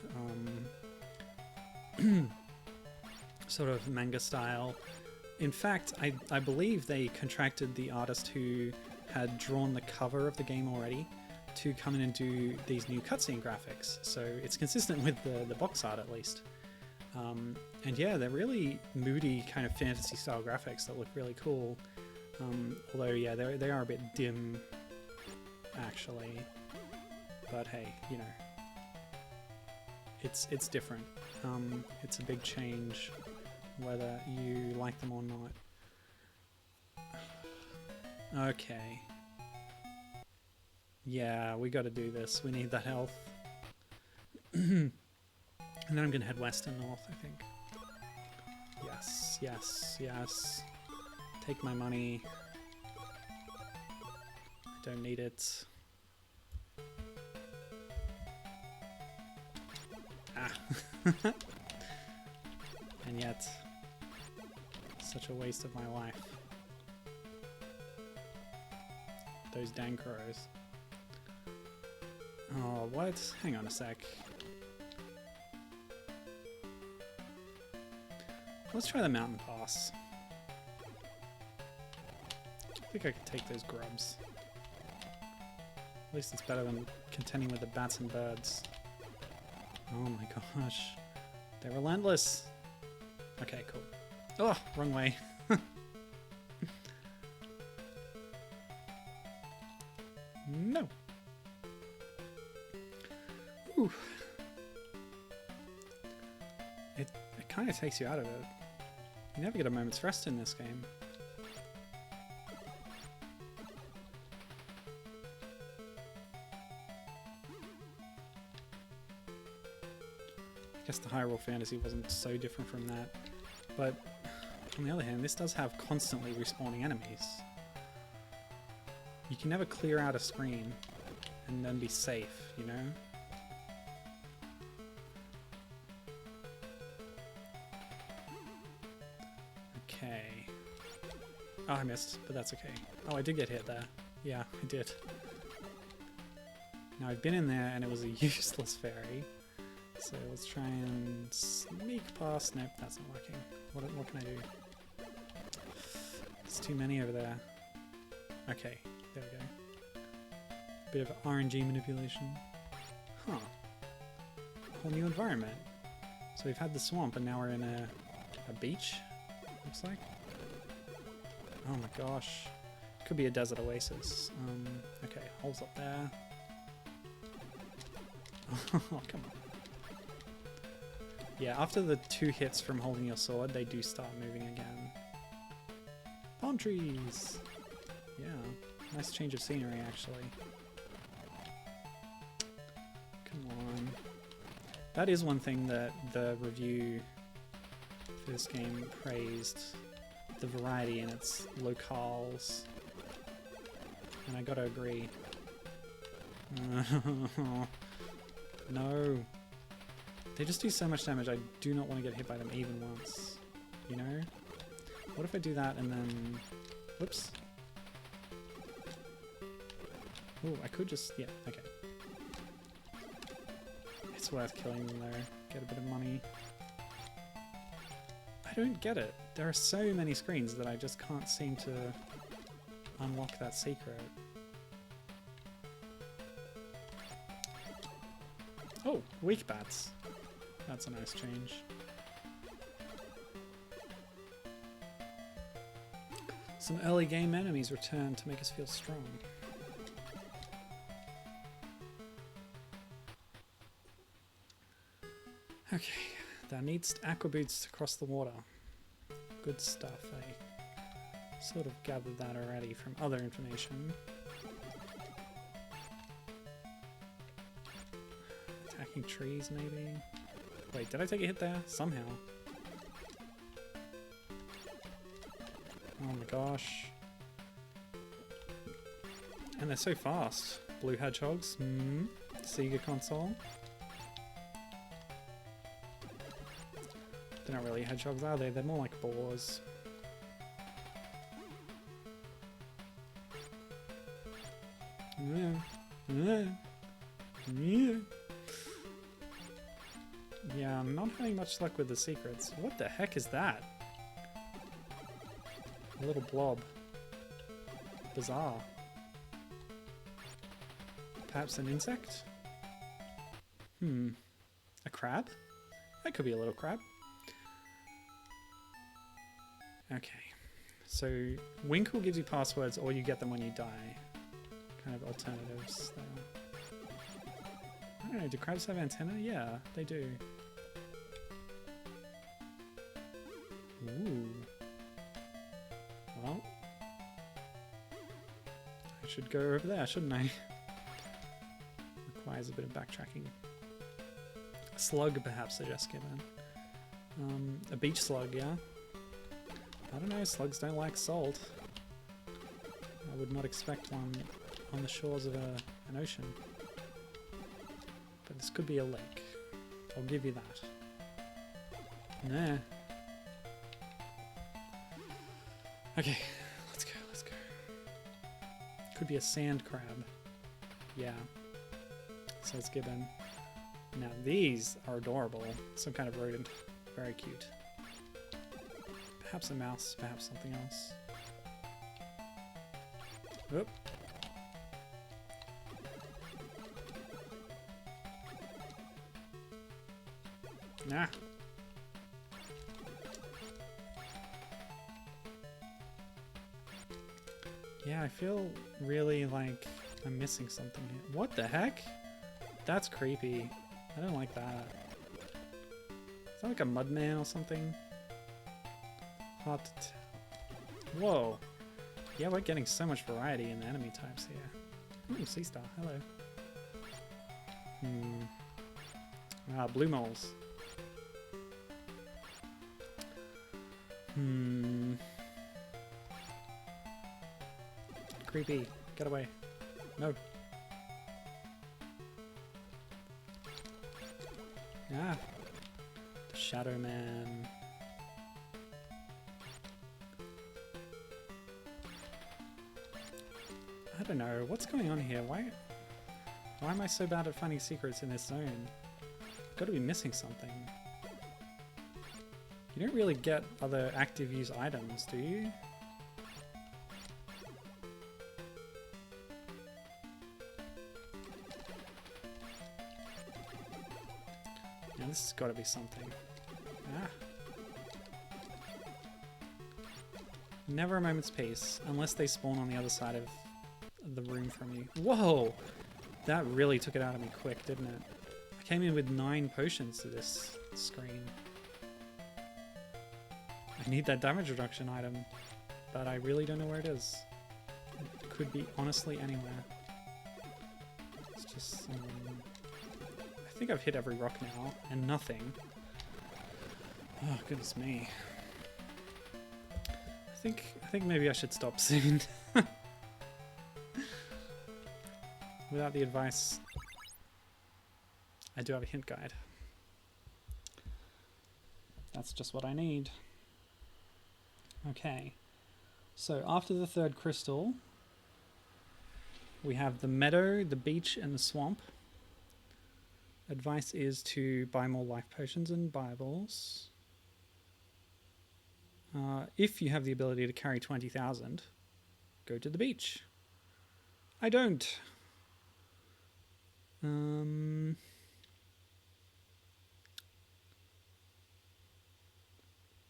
sort of manga style. In fact, I believe they contracted the artist who had drawn the cover of the game already to come in and do these new cutscene graphics. So it's consistent with the box art at least. And yeah, they're really moody kind of fantasy style graphics that look really cool. Although yeah, they are a bit dim actually. But hey, you know, it's different. It's a big change whether you like them or not. Okay. Yeah, we gotta do this. We need that health. And then I'm gonna head west and north, I think. Yes, yes, yes. Take my money. I don't need it. Ah. And yet, such a waste of my life. Those dang crows. Oh, what? Hang on a sec. Let's try the mountain pass. I think I could take those grubs. At least it's better than contending with the bats and birds. Oh my gosh. They're relentless. Okay, cool. Oh, wrong way. No. Ooh. It kind of takes you out of it. You never get a moment's rest in this game. I guess the Hyrule Fantasy wasn't so different from that. But on the other hand, this does have constantly respawning enemies. You can never clear out a screen and then be safe, you know? Okay. Oh, I missed, but that's okay. Oh, I did get hit there. Yeah, I did. Now, I've been in there and it was a useless fairy. So let's try and sneak past. Nope, that's not working. What can I do? There's too many over there. Okay, there we go. Bit of RNG manipulation. Huh. Whole new environment. So we've had the swamp and now we're in a beach, looks like. Oh my gosh. Could be a desert oasis. Okay, holes up there. Oh, come on. Yeah, after the 2 hits from holding your sword, they do start moving again. Palm trees! Yeah, nice change of scenery, actually. Come on. That is one thing that the review for this game praised. The variety in its locales. And I gotta agree. No. They just do so much damage, I do not want to get hit by them even once. You know? What if I do that and then... Whoops. Oh, I could just... Yeah, okay. It's worth killing them though. Get a bit of money. I don't get it. There are so many screens that I just can't seem to unlock that secret. Oh, weak bats. That's a nice change. Some early game enemies return to make us feel strong. Okay, Thou needst aqua boots to cross the water. Good stuff, I sort of gathered that already from other information. Attacking trees, maybe? Wait, did I take a hit there? Somehow. Oh my gosh. And they're so fast. Blue hedgehogs. Sega console. They're not really hedgehogs, are they? They're more like boars. Yeah, I'm not having much luck with the secrets. What the heck is that? A little blob. Bizarre. Perhaps an insect? A crab? That could be a little crab. Okay. So, Winkle gives you passwords or you get them when you die. Kind of alternatives there. I don't know, do crabs have antennae? Yeah, they do. Ooh. Well, I should go over there, shouldn't I? Requires a bit of backtracking. A slug, perhaps, suggests Gibbon. A beach slug, yeah? I don't know, slugs don't like salt. I would not expect one on the shores of an ocean. But this could be a lake. I'll give you that. Nah. Okay, let's go, let's go. Could be a sand crab. Yeah. Says Gibbon. Now these are adorable. Some kind of rodent. Very cute. Perhaps a mouse, perhaps something else. Oop. Nah. Yeah, I feel really like I'm missing something here. What the heck? That's creepy. I don't like that. Is that like a mudman or something? Hard to tell. Whoa. Yeah, we're getting so much variety in enemy types here. Ooh, sea star. Hello. Ah, blue moles. Creepy. Get away. No. Ah. Shadow Man. I don't know. What's going on here? Why am I so bad at finding secrets in this zone? I've got to be missing something. You don't really get other active use items, do you? Yeah, this has got to be something. Ah. Never a moment's peace, unless they spawn on the other side of the room from you. Whoa! That really took it out of me quick, didn't it? I came in with 9 potions to this screen. I need that damage reduction item, but I really don't know where it is. It could be honestly anywhere. It's just I think I've hit every rock now, and nothing. Oh, goodness me. I think maybe I should stop soon. Without the advice, I do have a hint guide. That's just what I need. Okay, so after the 3rd crystal, we have the meadow, the beach, and the swamp. Advice is to buy more life potions and Bibles. If you have the ability to carry 20,000, go to the beach. I don't.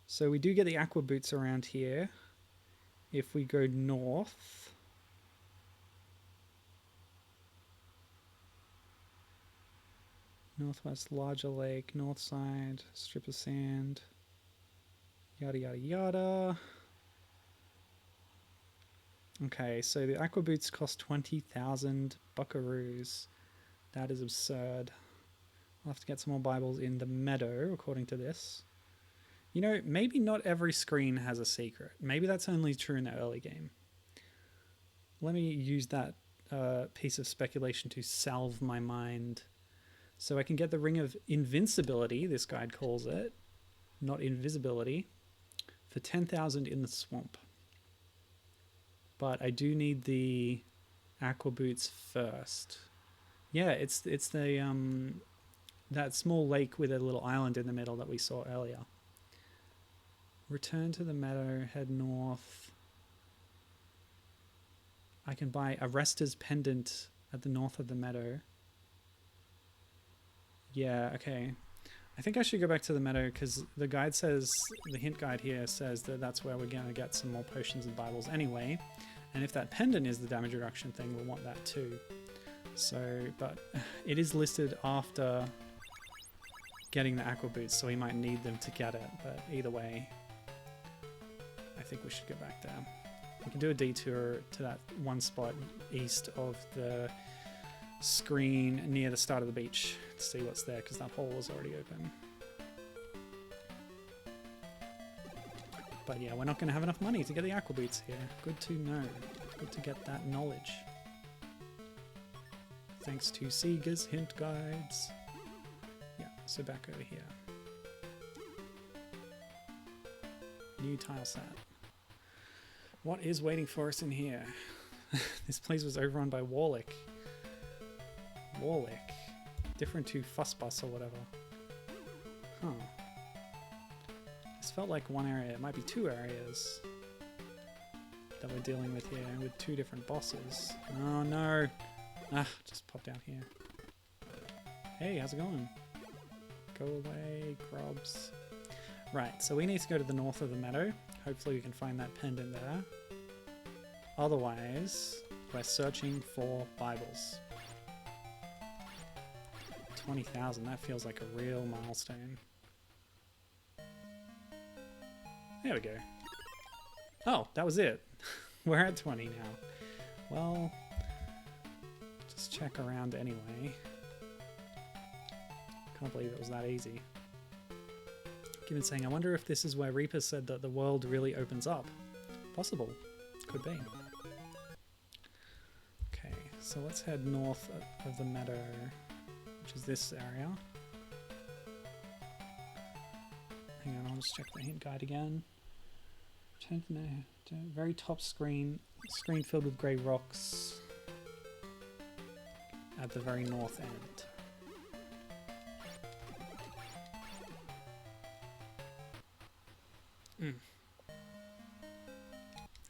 So we do get the aqua boots around here. If we go north, Northwest larger lake, north side, strip of sand, yada yada yada. Okay, so the aqua boots cost 20,000 buckaroos. That is absurd. I'll have to get some more Bibles in the meadow, according to this. You know, maybe not every screen has a secret. Maybe that's only true in the early game. Let me use that piece of speculation to salve my mind. So I can get the Ring of Invincibility, this guide calls it, not invisibility, for 10,000 in the swamp. But I do need the aqua boots first. Yeah, it's the that small lake with a little island in the middle that we saw earlier. Return to the meadow, head north. I can buy a Rester's pendant at the north of the meadow. Yeah, okay. I think I should go back to the meadow because the guide says, the hint guide here says that that's where we're going to get some more potions and Bibles anyway. And if that pendant is the damage reduction thing, we'll want that too. So, but it is listed after getting the aqua boots, so we might need them to get it. But either way, I think we should go back there. We can do a detour to that one spot east of the screen near the start of the beach to see what's there, because that hole is already open. But yeah, we're not going to have enough money to get the aqua boots here. Good to know. Good to get that knowledge. Thanks to Sega's hint guides. Yeah, so back over here. New tile set. What is waiting for us in here? This place was overrun by Warlick. Warlick. Different to Fussbus or whatever. Huh. This felt like one area. It might be two areas that we're dealing with here with two different bosses. Oh no! Ah, just popped out here. Hey, how's it going? Go away, grubs. Right, so we need to go to the north of the meadow. Hopefully we can find that pendant there. Otherwise, we're searching for Bibles. 20,000, that feels like a real milestone. There we go. Oh, that was it. We're at 20 now. Well, just check around anyway. Can't believe it was that easy. Gibbon saying, I wonder if this is where Repus said that the world really opens up. Possible. Could be. Okay, so let's head north of the meadow, which is this area. Hang on, I'll just check the hint guide again. Return to the very top screen filled with grey rocks at the very north end.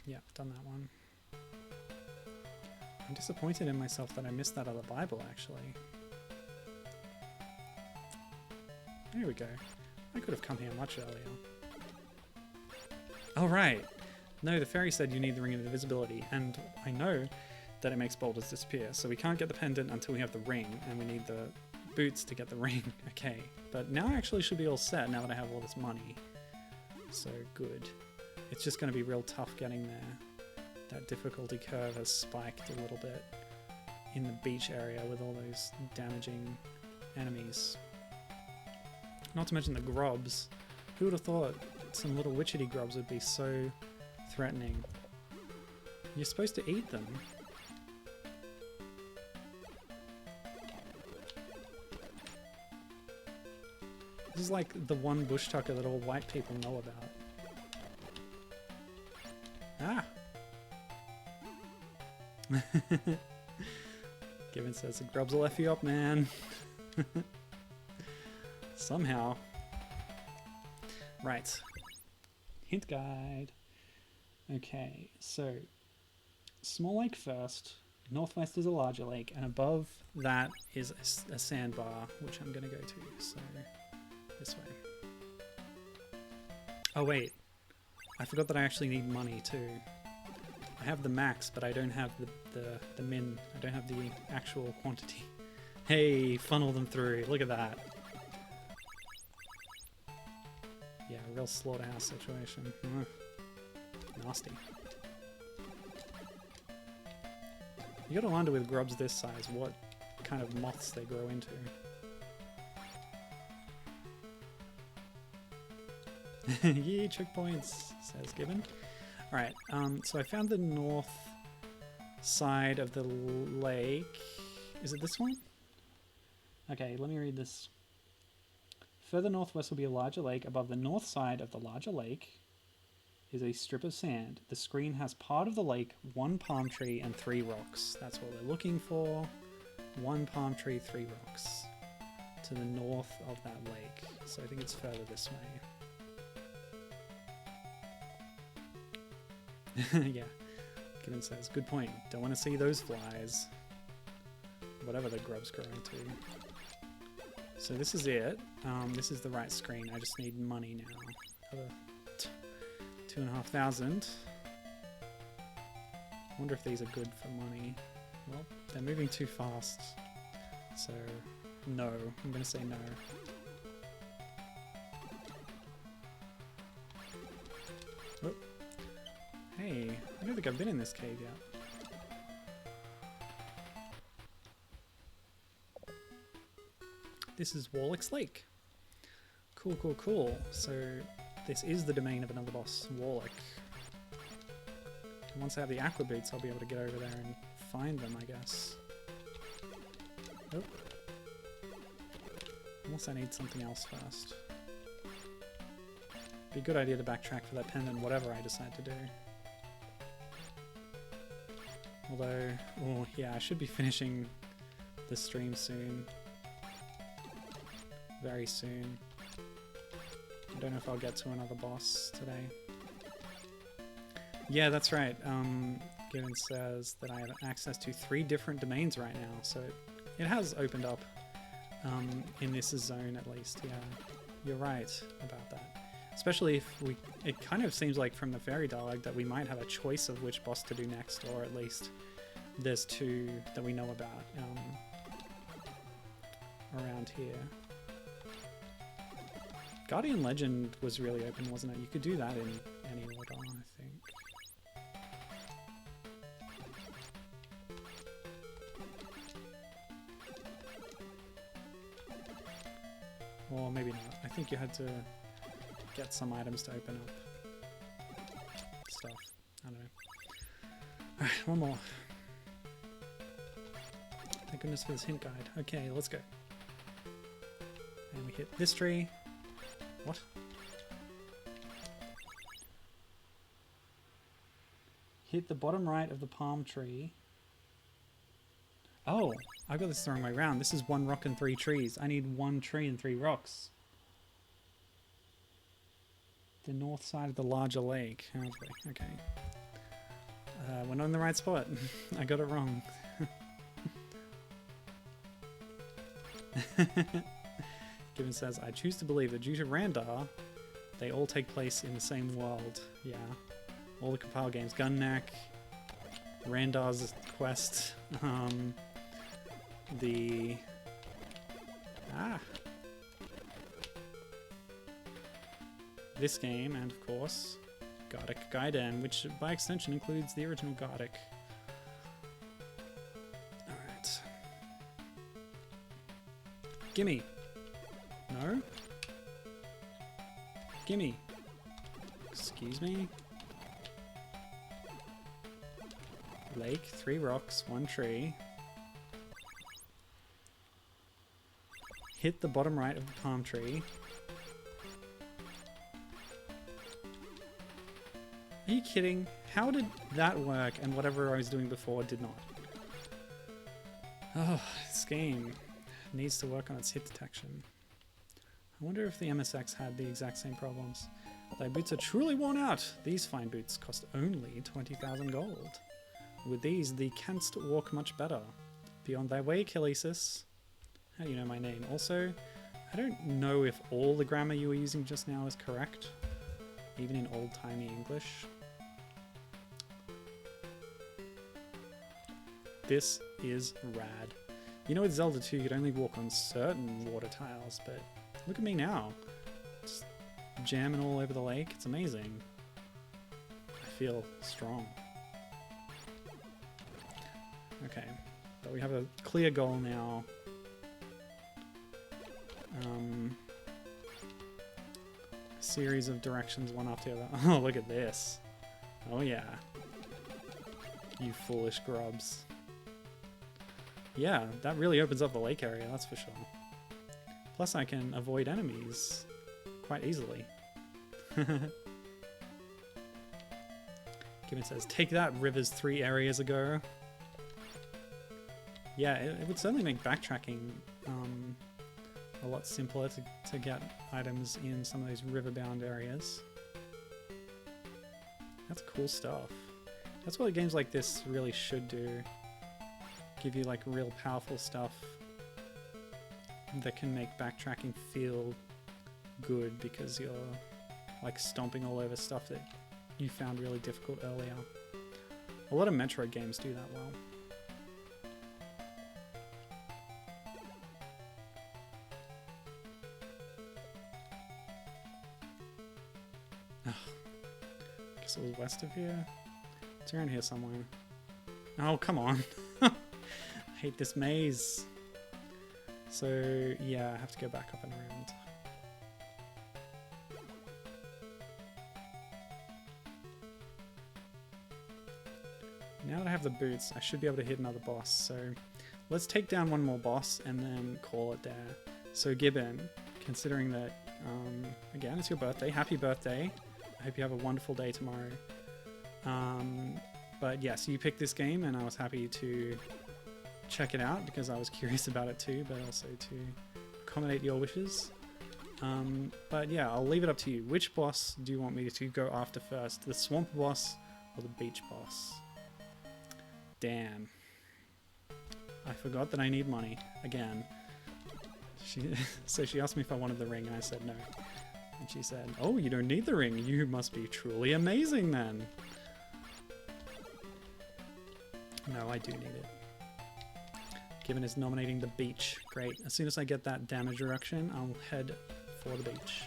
Yeah, I've done that one. I'm disappointed in myself that I missed that other Bible, actually. There we go. I could have come here much earlier. Oh, right. No, the fairy said you need the Ring of Invisibility, and I know that it makes boulders disappear, so we can't get the pendant until we have the ring, and we need the boots to get the ring. Okay, but now I actually should be all set now that I have all this money. So good. It's just going to be real tough getting there. That difficulty curve has spiked a little bit in the beach area with all those damaging enemies. Not to mention the grubs. Who would have thought some little witchetty grubs would be so threatening? You're supposed to eat them. This is like the one bush tucker that all white people know about. Ah! Gibbon says the grubs will F you up, man. Somehow. Right. Hint guide. Okay, so small lake first, northwest is a larger lake, and above that is a sandbar, which I'm going to go to, so this way. Oh wait, I forgot that I actually need money too. I have the max, but I don't have the min. I don't have the actual quantity. Hey, funnel them through. Look at that. Yeah, real slaughterhouse situation. Nasty. You gotta wonder with grubs this size what kind of moths they grow into. Yee, checkpoints, says Gibbon. Alright, so I found the north side of the lake. Is it this one? Okay, let me read this. Further northwest will be a larger lake. Above the north side of the larger lake is a strip of sand. The screen has part of the lake, 1 palm tree, and 3 rocks. That's what we're looking for. 1 palm tree, 3 rocks. To the north of that lake. So I think it's further this way. Yeah, Gibbon says, good point. Don't want to see those flies. Whatever the grubs grow into. So this is it. This is the right screen. I just need money now. 2,500. I wonder if these are good for money. Well, they're moving too fast. So, no. I'm going to say no. Oh. Hey, I don't think I've been in this cave yet. This is Warlick's Lake. Cool, cool, cool. So this is the domain of another boss, Warlick. And once I have the aqua boots, I'll be able to get over there and find them, I guess. Oh. Unless I need something else first. Be a good idea to backtrack for that pendant, whatever I decide to do. Although, oh yeah, I should be finishing the stream soon. Very soon. I don't know if I'll get to another boss today. Yeah, that's right. Gibbon says that I have access to 3 different domains right now, so it has opened up in this zone at least. Yeah, you're right about that. Especially if it kind of seems like from the fairy dialogue that we might have a choice of which boss to do next, or at least there's 2 that we know about around here. Guardian Legend was really open, wasn't it? You could do that in any order, I think. Or maybe not. I think you had to get some items to open up stuff. I don't know. Alright, one more. Thank goodness for this hint guide. Okay, let's go. And we hit this tree. What? Hit the bottom right of the palm tree. Oh, I got this the wrong way around. This is 1 rock and 3 trees. I need 1 tree and 3 rocks. The north side of the larger lake. Okay. We're not in the right spot. I got it wrong. Gibbon says, I choose to believe that due to Randar, they all take place in the same world. Yeah. All the compiled games. Gunneck, Randar's Quest, this game, and of course, Gardic Gaiden, which by extension includes the original Gardic. Alright. Gimme. No? Gimme. Excuse me? Lake, 3 rocks, 1 tree. Hit the bottom right of the palm tree. Are you kidding? How did that work and whatever I was doing before did not? Oh, this game needs to work on its hit detection. I wonder if the MSX had the exact same problems. Thy boots are truly worn out. These fine boots cost only 20,000 gold. With these, thee canst walk much better. Be on thy way, Kelesis. How do you know my name? Also, I don't know if all the grammar you were using just now is correct, even in old-timey English. This is rad. You know, with Zelda 2, you could only walk on certain water tiles, but look at me now. Just jamming all over the lake. It's amazing. I feel strong. Okay, but we have a clear goal now. A series of directions, one after the other. Oh, look at this. Oh yeah. You foolish grubs. Yeah, that really opens up the lake area, that's for sure. Plus I can avoid enemies quite easily. Gibbon says, take that, rivers 3 areas ago. Yeah, it would certainly make backtracking a lot simpler to get items in some of these riverbound areas. That's cool stuff. That's what games like this really should do. Give you like real powerful stuff that can make backtracking feel good because you're like stomping all over stuff that you found really difficult earlier. A lot of Metroid games do that well. Guess it was west of here. It's around here somewhere. Oh, come on. I hate this maze. So, yeah, I have to go back up and around. Now that I have the boots, I should be able to hit another boss. So, let's take down one more boss and then call it there. So, Gibbon, considering that, again, it's your birthday. Happy birthday. I hope you have a wonderful day tomorrow. But yes, you picked this game and I was happy to check it out because I was curious about it too, but also to accommodate your wishes. But yeah, I'll leave it up to you. Which boss do you want me to go after first? The swamp boss or the beach boss? Damn. I forgot that I need money. Again. So she asked me if I wanted the ring and I said no. And she said, oh, you don't need the ring. You must be truly amazing then. No, I do need it. Gibbon is nominating the beach. Great. As soon as I get that damage reduction, I'll head for the beach.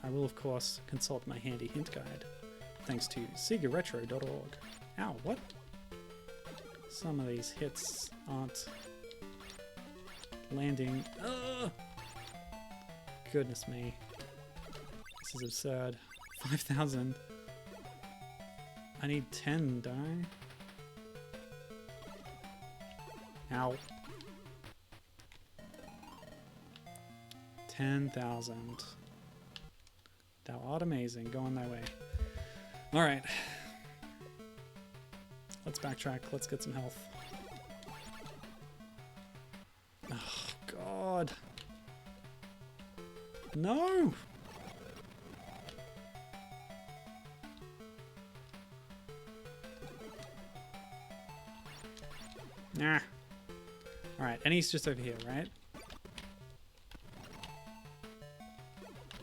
I will, of course, consult my handy hint guide. Thanks to SegaRetro.org. Ow, what? Some of these hits aren't landing. Ugh! Goodness me. This is absurd. 5,000. I need 10, don't I? Ow. 10,000. Thou art amazing. Go on thy way. Alright. Let's backtrack. Let's get some health. Oh, God. No! Nah. Alright, and he's just over here, right?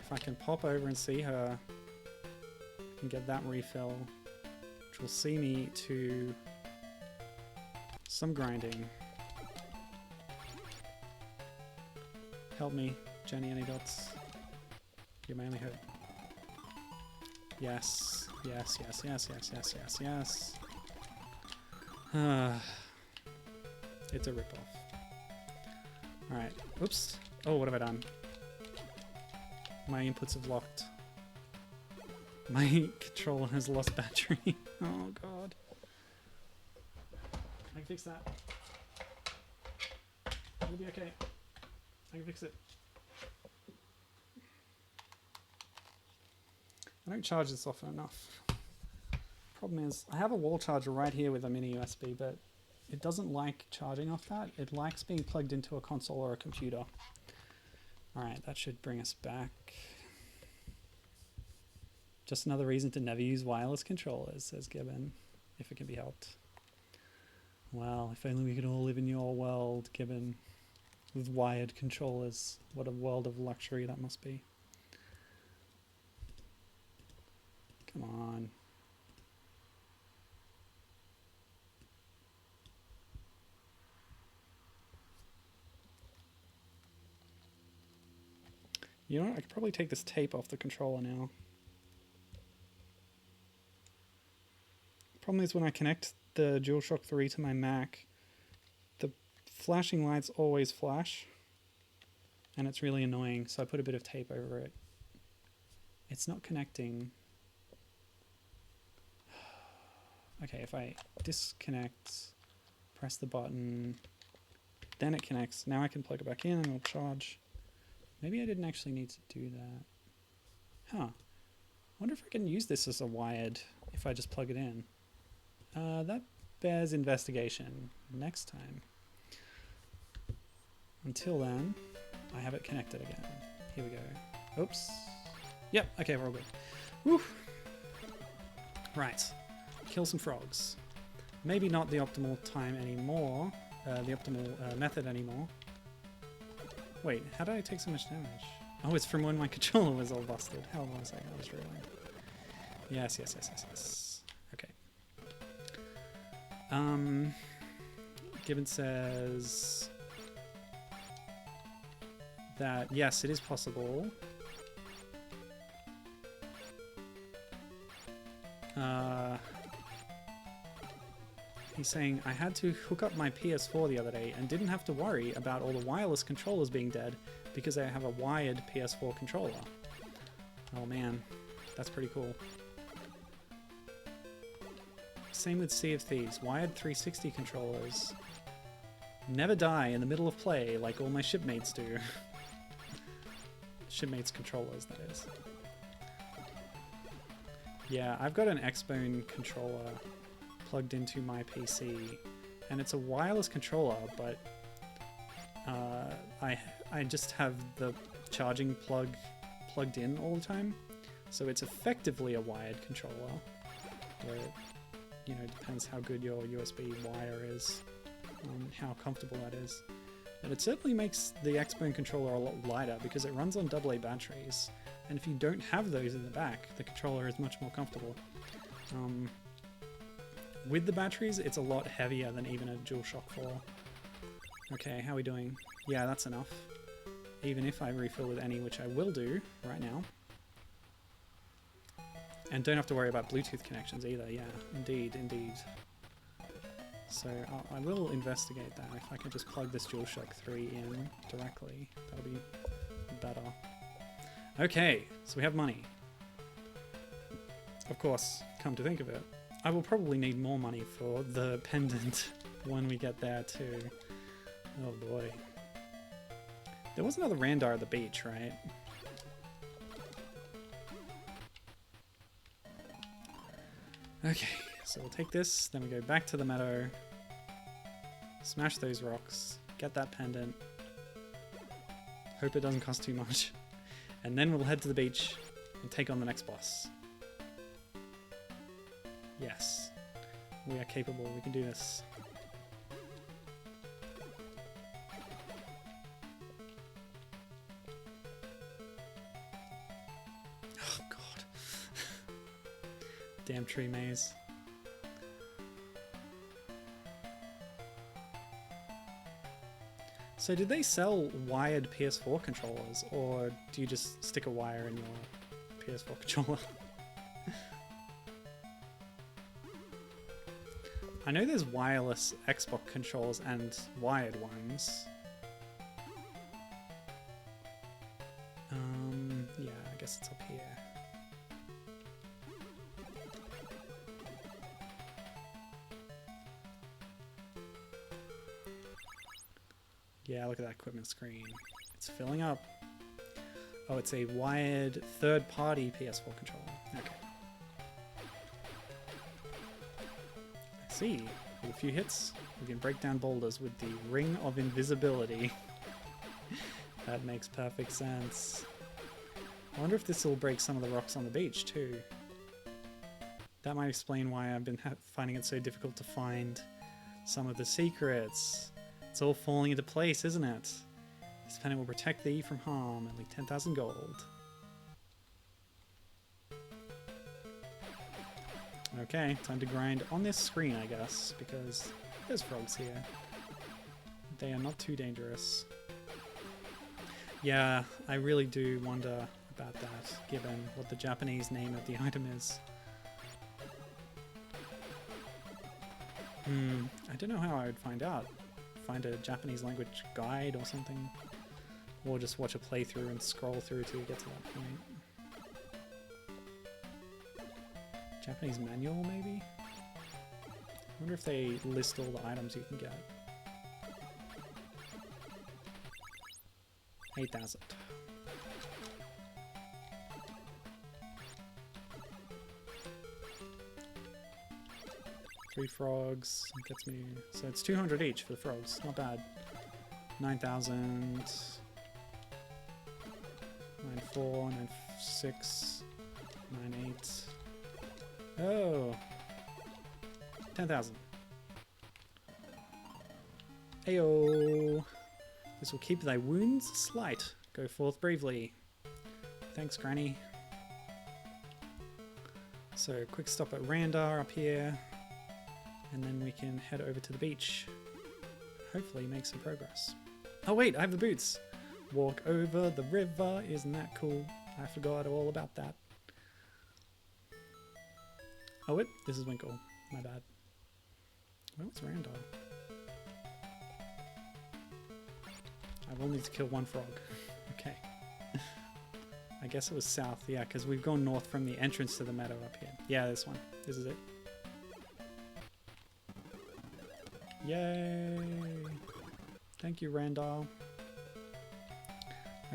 If I can pop over and see her and get that refill, which will see me to some grinding. Help me, Jenny, any dots? You're my only hope. Yes, yes, yes, yes, yes, yes, yes, yes. It's a ripoff. Alright, oops. Oh, what have I done? My inputs have locked. My controller has lost battery. Oh, God. I can fix that. It'll be okay. I can fix it. I don't charge this often enough. Problem is, I have a wall charger right here with a mini USB, but it doesn't like charging off that. It likes being plugged into a console or a computer. Alright, that should bring us back. Just another reason to never use wireless controllers, says Gibbon, if it can be helped. Well, if only we could all live in your world, Gibbon, with wired controllers. What a world of luxury that must be. Come on. You know what? I could probably take this tape off the controller now. Problem is when I connect the DualShock 3 to my Mac, the flashing lights always flash. And it's really annoying, so I put a bit of tape over it. It's not connecting. Okay, if I disconnect, press the button, then it connects. Now I can plug it back in and it'll charge. Maybe I didn't actually need to do that. Huh. I wonder if I can use this as a wired if I just plug it in. That bears investigation next time. Until then, I have it connected again. Here we go. Oops. Yep, okay, we're all good. Woo! Right. Kill some frogs. Maybe not the optimal time anymore. The optimal method anymore. Wait, how did I take so much damage? Oh, it's from when my controller was all busted. Hold on a second, I'll just rewind. Yes. Okay. Gibbon says that, yes, it is possible. He's saying, I had to hook up my PS4 the other day and didn't have to worry about all the wireless controllers being dead because I have a wired PS4 controller. Oh man, that's pretty cool. Same with Sea of Thieves. Wired 360 controllers never die in the middle of play like all my shipmates do. Shipmates controllers, that is. Yeah, I've got an Xbone controller plugged into my PC, and it's a wireless controller, but I just have the charging plug plugged in all the time, so it's effectively a wired controller, where it, you know, depends how good your USB wire is, how comfortable that is. And it certainly makes the Xbone controller a lot lighter because it runs on AA batteries, and if you don't have those in the back, the controller is much more comfortable. With the batteries, it's a lot heavier than even a DualShock 4. Okay, how are we doing? Yeah, that's enough. Even if I refill with any, which I will do right now. And don't have to worry about Bluetooth connections either. Yeah, indeed. So I will investigate that. If I can just plug this DualShock 3 in directly, that'll be better. Okay, so we have money. Of course, come to think of it, I will probably need more money for the pendant when we get there too. Oh boy. There was another Randar at the beach, right? Okay, so we'll take this, then we go back to the meadow, smash those rocks, get that pendant, hope it doesn't cost too much, and then we'll head to the beach and take on the next boss. Yes, we are capable, we can do this. Oh god. Damn tree maze. So did they sell wired PS4 controllers, or do you just stick a wire in your PS4 controller? I know there's wireless Xbox controls and wired ones. Yeah, I guess it's up here. Yeah, look at that equipment screen. It's filling up. Oh, it's a wired third-party PS4 controller. Okay. See, with a few hits, we can break down boulders with the Ring of Invisibility. That makes perfect sense. I wonder if this will break some of the rocks on the beach too. That might explain why I've been finding it so difficult to find some of the secrets. It's all falling into place, isn't it? This pendant will protect thee from harm, only 10,000 gold. Okay, time to grind on this screen, I guess, because there's frogs here. They are not too dangerous. Yeah, I really do wonder about that, given what the Japanese name of the item is. I don't know how I would find out. Find a Japanese language guide or something. Or just watch a playthrough and scroll through till you get to that point. Japanese manual, maybe? I wonder if they list all the items you can get. 8,000. Three frogs gets me, so it's 200 each for the frogs, not bad. 9,000, 9,400, 9,600, 9,800. Oh, 10,000. Ayo. This will keep thy wounds slight. Go forth bravely. Thanks, Granny. So, quick stop at Randar up here. And then we can head over to the beach. Hopefully make some progress. Oh wait, I have the boots! Walk over the river, isn't that cool? I forgot all about that. Oh wait, this is Winkle. My bad. Where was Randall? I will need to kill one frog. Okay. I guess it was south, yeah, because we've gone north from the entrance to the meadow up here. Yeah, this one. This is it. Yay! Thank you, Randall.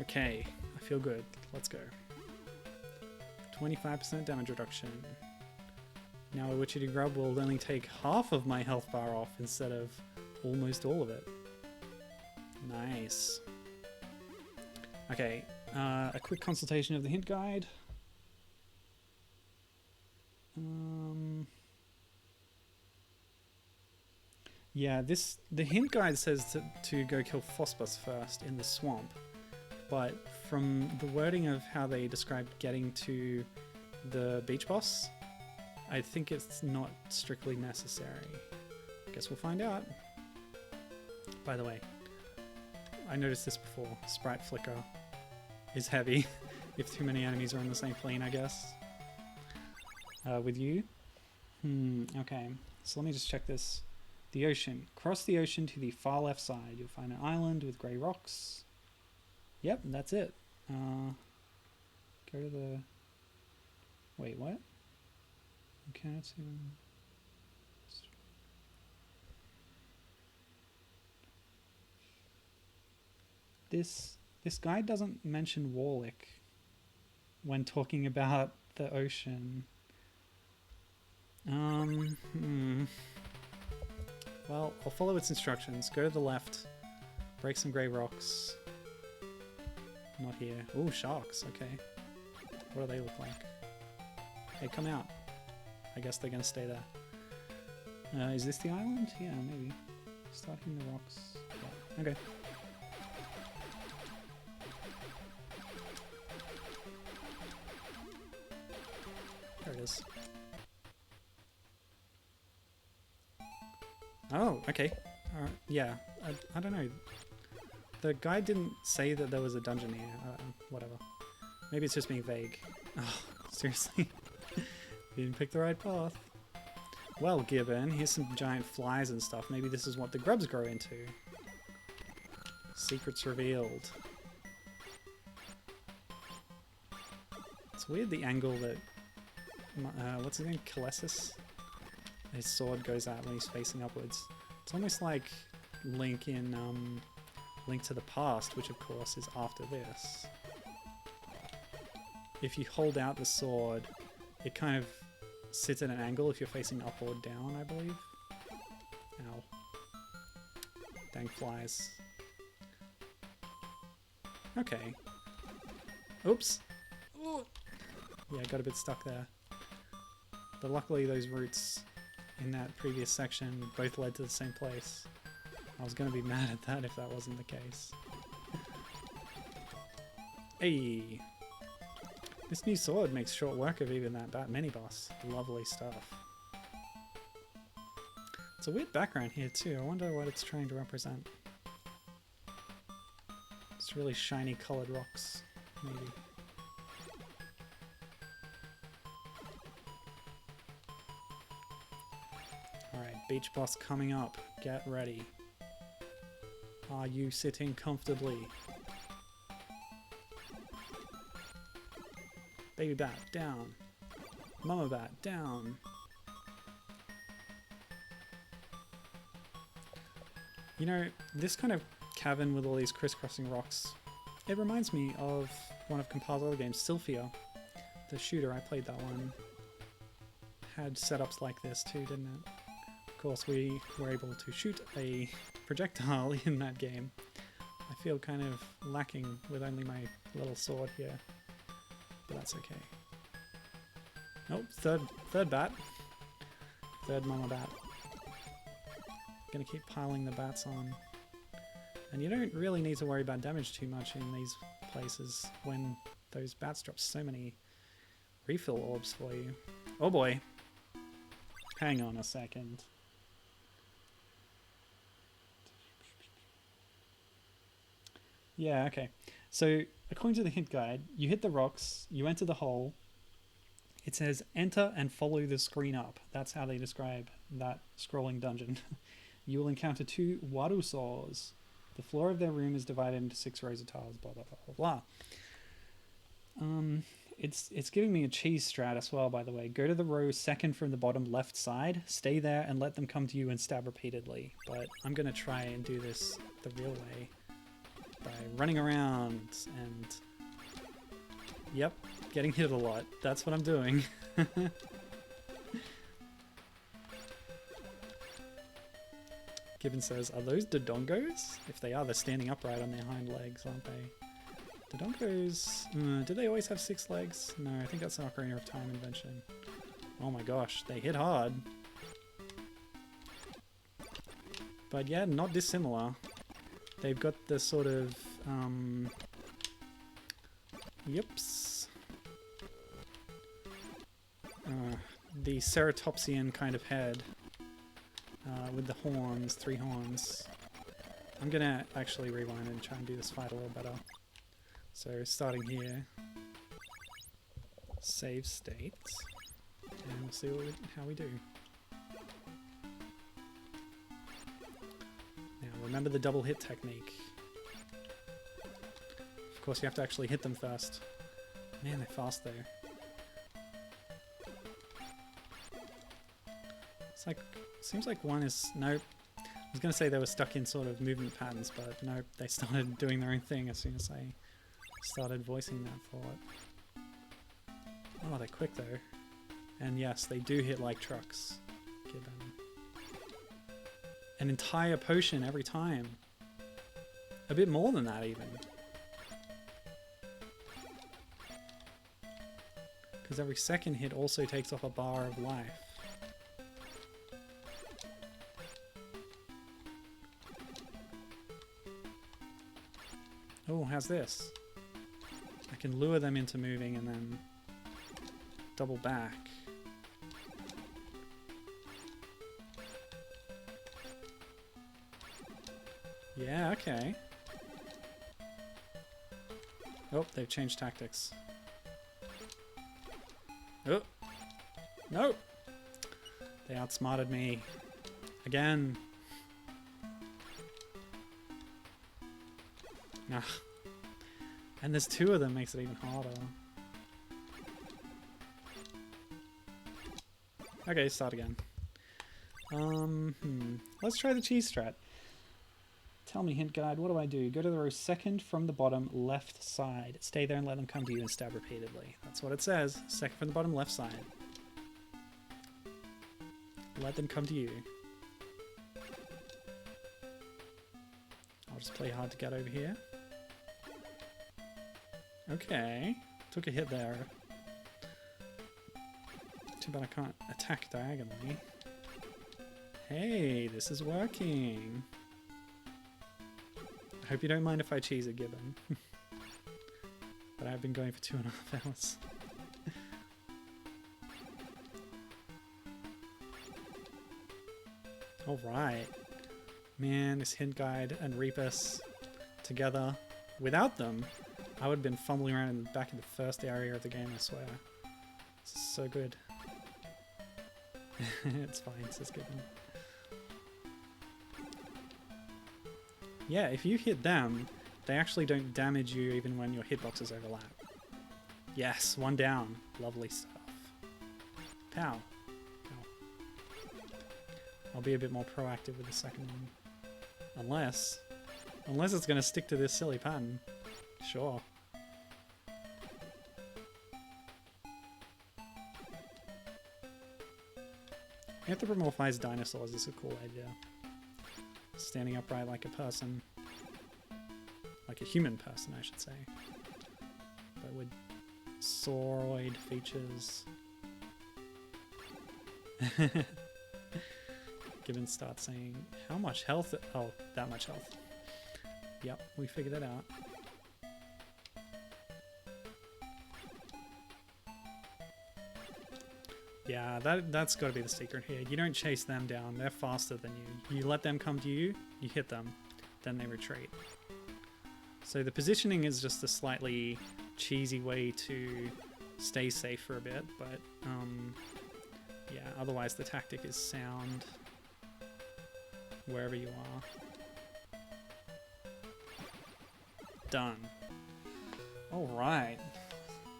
Okay, I feel good. Let's go. 25% damage reduction. Now a Witchetty Grub will only take half of my health bar off instead of almost all of it. Nice. Okay, a quick consultation of the hint guide. Yeah, the hint guide says to go kill Phosphus first in the swamp, but from the wording of how they described getting to the beach boss, I think it's not strictly necessary. Guess we'll find out. By the way, I noticed this before. Sprite flicker is heavy if too many enemies are on the same plane, I guess. With you? Okay. So let me just check this. The ocean. Cross the ocean to the far left side. You'll find an island with grey rocks. Yep, that's it. Go to the... Wait, what? Okay, let's see. This guide doesn't mention Warlick when talking about the ocean. Well, I'll follow its instructions. Go to the left, break some grey rocks. Not here. Ooh, sharks. Okay. What do they look like? Hey, come out. I guess they're gonna stay there. Is this the island? Yeah, maybe. Start hitting the rocks. Yeah. Okay. There it is. Oh, okay. Yeah, I don't know. The guide didn't say that there was a dungeon here. Whatever. Maybe it's just being vague. Oh, seriously? You didn't pick the right path. Well, Gibbon, here's some giant flies and stuff. Maybe this is what the grubs grow into. Secrets revealed. It's weird the angle that... what's his name? Kalesis? His sword goes out when he's facing upwards. It's almost like Link in Link to the Past, which of course is after this. If you hold out the sword, it kind of sits at an angle if you're facing up or down, I believe. Ow. Dang flies. Okay. Oops! Ooh. Yeah, got a bit stuck there. But luckily those roots in that previous section both led to the same place. I was going to be mad at that if that wasn't the case. Hey! This new sword makes short work of even that mini-boss. Lovely stuff. It's a weird background here too. I wonder what it's trying to represent. Just really shiny colored rocks, maybe. Alright, beach boss coming up. Get ready. Are you sitting comfortably? Baby bat, down. Mama bat, down. You know, this kind of cavern with all these crisscrossing rocks, it reminds me of one of Compile's other games, Sylphia. The shooter, I played that one. Had setups like this too, didn't it? Of course, we were able to shoot a projectile in that game. I feel kind of lacking with only my little sword here, but that's okay. Nope, third bat. Third mama bat. Gonna keep piling the bats on. And you don't really need to worry about damage too much in these places when those bats drop so many refill orbs for you. Oh boy. Hang on a second. Yeah, okay. So, according to the hint guide, you hit the rocks, you enter the hole. It says, enter and follow the screen up. That's how they describe that scrolling dungeon. You will encounter 2 waru saws. The floor of their room is divided into 6 rows of tiles, blah, blah, blah, blah, blah. It's giving me a cheese strat as well, by the way. Go to the row second from the bottom left side, stay there, and let them come to you and stab repeatedly. But I'm going to try and do this the real way by running around and... Yep, getting hit a lot. That's what I'm doing. Gibbon says, are those dodongos? If they are, they're standing upright on their hind legs, aren't they? Dodongos... did they always have 6 legs? No, I think that's an Ocarina of Time invention. Oh my gosh, they hit hard. But yeah, not dissimilar. They've got this sort of... yips. The ceratopsian kind of head. With the horns, 3 horns. I'm gonna actually rewind and try and do this fight a little better. So starting here, save state, and we'll see how we do. Now remember the double hit technique. Of course you have to actually hit them first. Man, they're fast though. It's like, seems like one is, nope. I was going to say they were stuck in sort of movement patterns, but nope, they started doing their own thing as soon as I started voicing that thought. Oh, they're quick though. And yes, they do hit like trucks. Gibbon. An entire potion every time. A bit more than that even. Because every second hit also takes off a bar of life. Oh, how's this? I can lure them into moving and then double back. Yeah, okay. Oh, they've changed tactics. Oh! No! They outsmarted me. Again. Ah. And there's 2 of them, makes it even harder. Okay, start again. Let's try the cheese strat. Tell me, hint guide, what do I do? Go to the row second from the bottom left side. Stay there and let them come to you and stab repeatedly. That's what it says. Second from the bottom left side. Let them come to you. I'll just play hard to get over here. Okay. Took a hit there. Too bad I can't attack diagonally. Hey, this is working. I hope you don't mind if I cheese a Gibbon. But I've been going for 2.5 hours. Alright. Man, this hint guide and Repus together. Without them, I would have been fumbling around in the back of the first area of the game, I swear. It's so good. It's fine, says Gibbon. Yeah, if you hit them, they actually don't damage you even when your hitboxes overlap. Yes, one down. Lovely stuff. Pow. Pow. I'll be a bit more proactive with the second one. Unless it's going to stick to this silly pattern. Sure. Anthropomorphized dinosaurs is a cool idea. Standing upright like a person. Like a human person, I should say. But with sauroid features. Gibbon starts saying, how much health? Oh, that much health. Yep, we figured it out. Yeah, that's got to be the secret here. You don't chase them down. They're faster than you. You let them come to you, you hit them, then they retreat. So the positioning is just a slightly cheesy way to stay safe for a bit, but yeah, otherwise the tactic is sound wherever you are. Done. All right.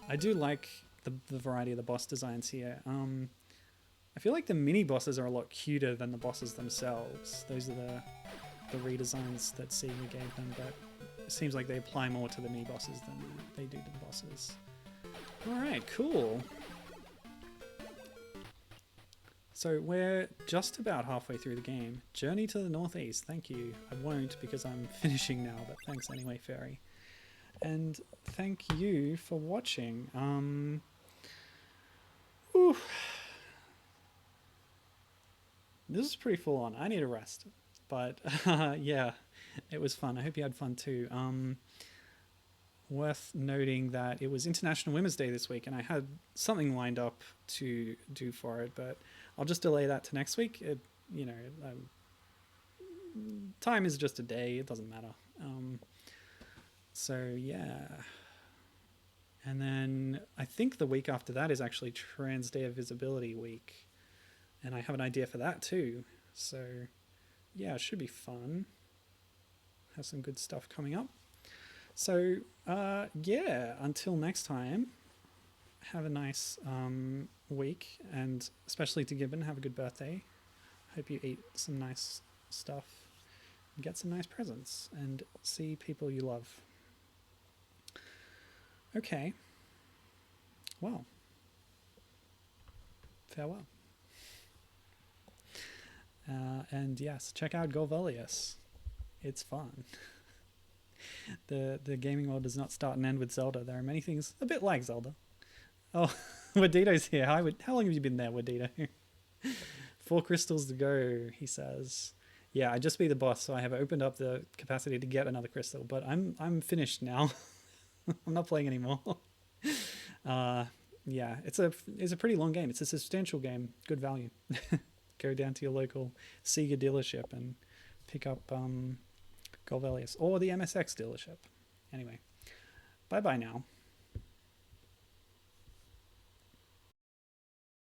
I do like the variety of the boss designs here. I feel like the mini bosses are a lot cuter than the bosses themselves. Those are the redesigns that Sega gave them, but it seems like they apply more to the mini bosses than they do to the bosses. Alright, cool. So we're just about halfway through the game. Journey to the Northeast, thank you. I won't because I'm finishing now, but thanks anyway, Fairy. And thank you for watching. This is pretty full on. I need a rest. But yeah, it was fun. I hope you had fun too. Worth noting that it was International Women's Day this week, and I had something lined up to do for it, but I'll just delay that to next week. You know, time is just a day. It doesn't matter. So yeah. And then I think the week after that is actually Trans Day of Visibility week. And I have an idea for that too. So yeah, it should be fun. Have some good stuff coming up. So yeah, until next time, have a nice week, and especially to Gibbon, have a good birthday. Hope you eat some nice stuff and get some nice presents and see people you love. Okay. Well, farewell. And yes, check out Golvellius. It's fun. The gaming world does not start and end with Zelda. There are many things a bit like Zelda. Oh, Wadito's here. Hi, how long have you been there, Wadito? 4 crystals to go, he says. Yeah, I just beat the boss, so I have opened up the capacity to get another crystal, but I'm finished now. I'm not playing anymore. Yeah, it's a pretty long game. It's a substantial game. Good value. Go down to your local Sega dealership and pick up Golvellius or the MSX dealership. Anyway, bye-bye now.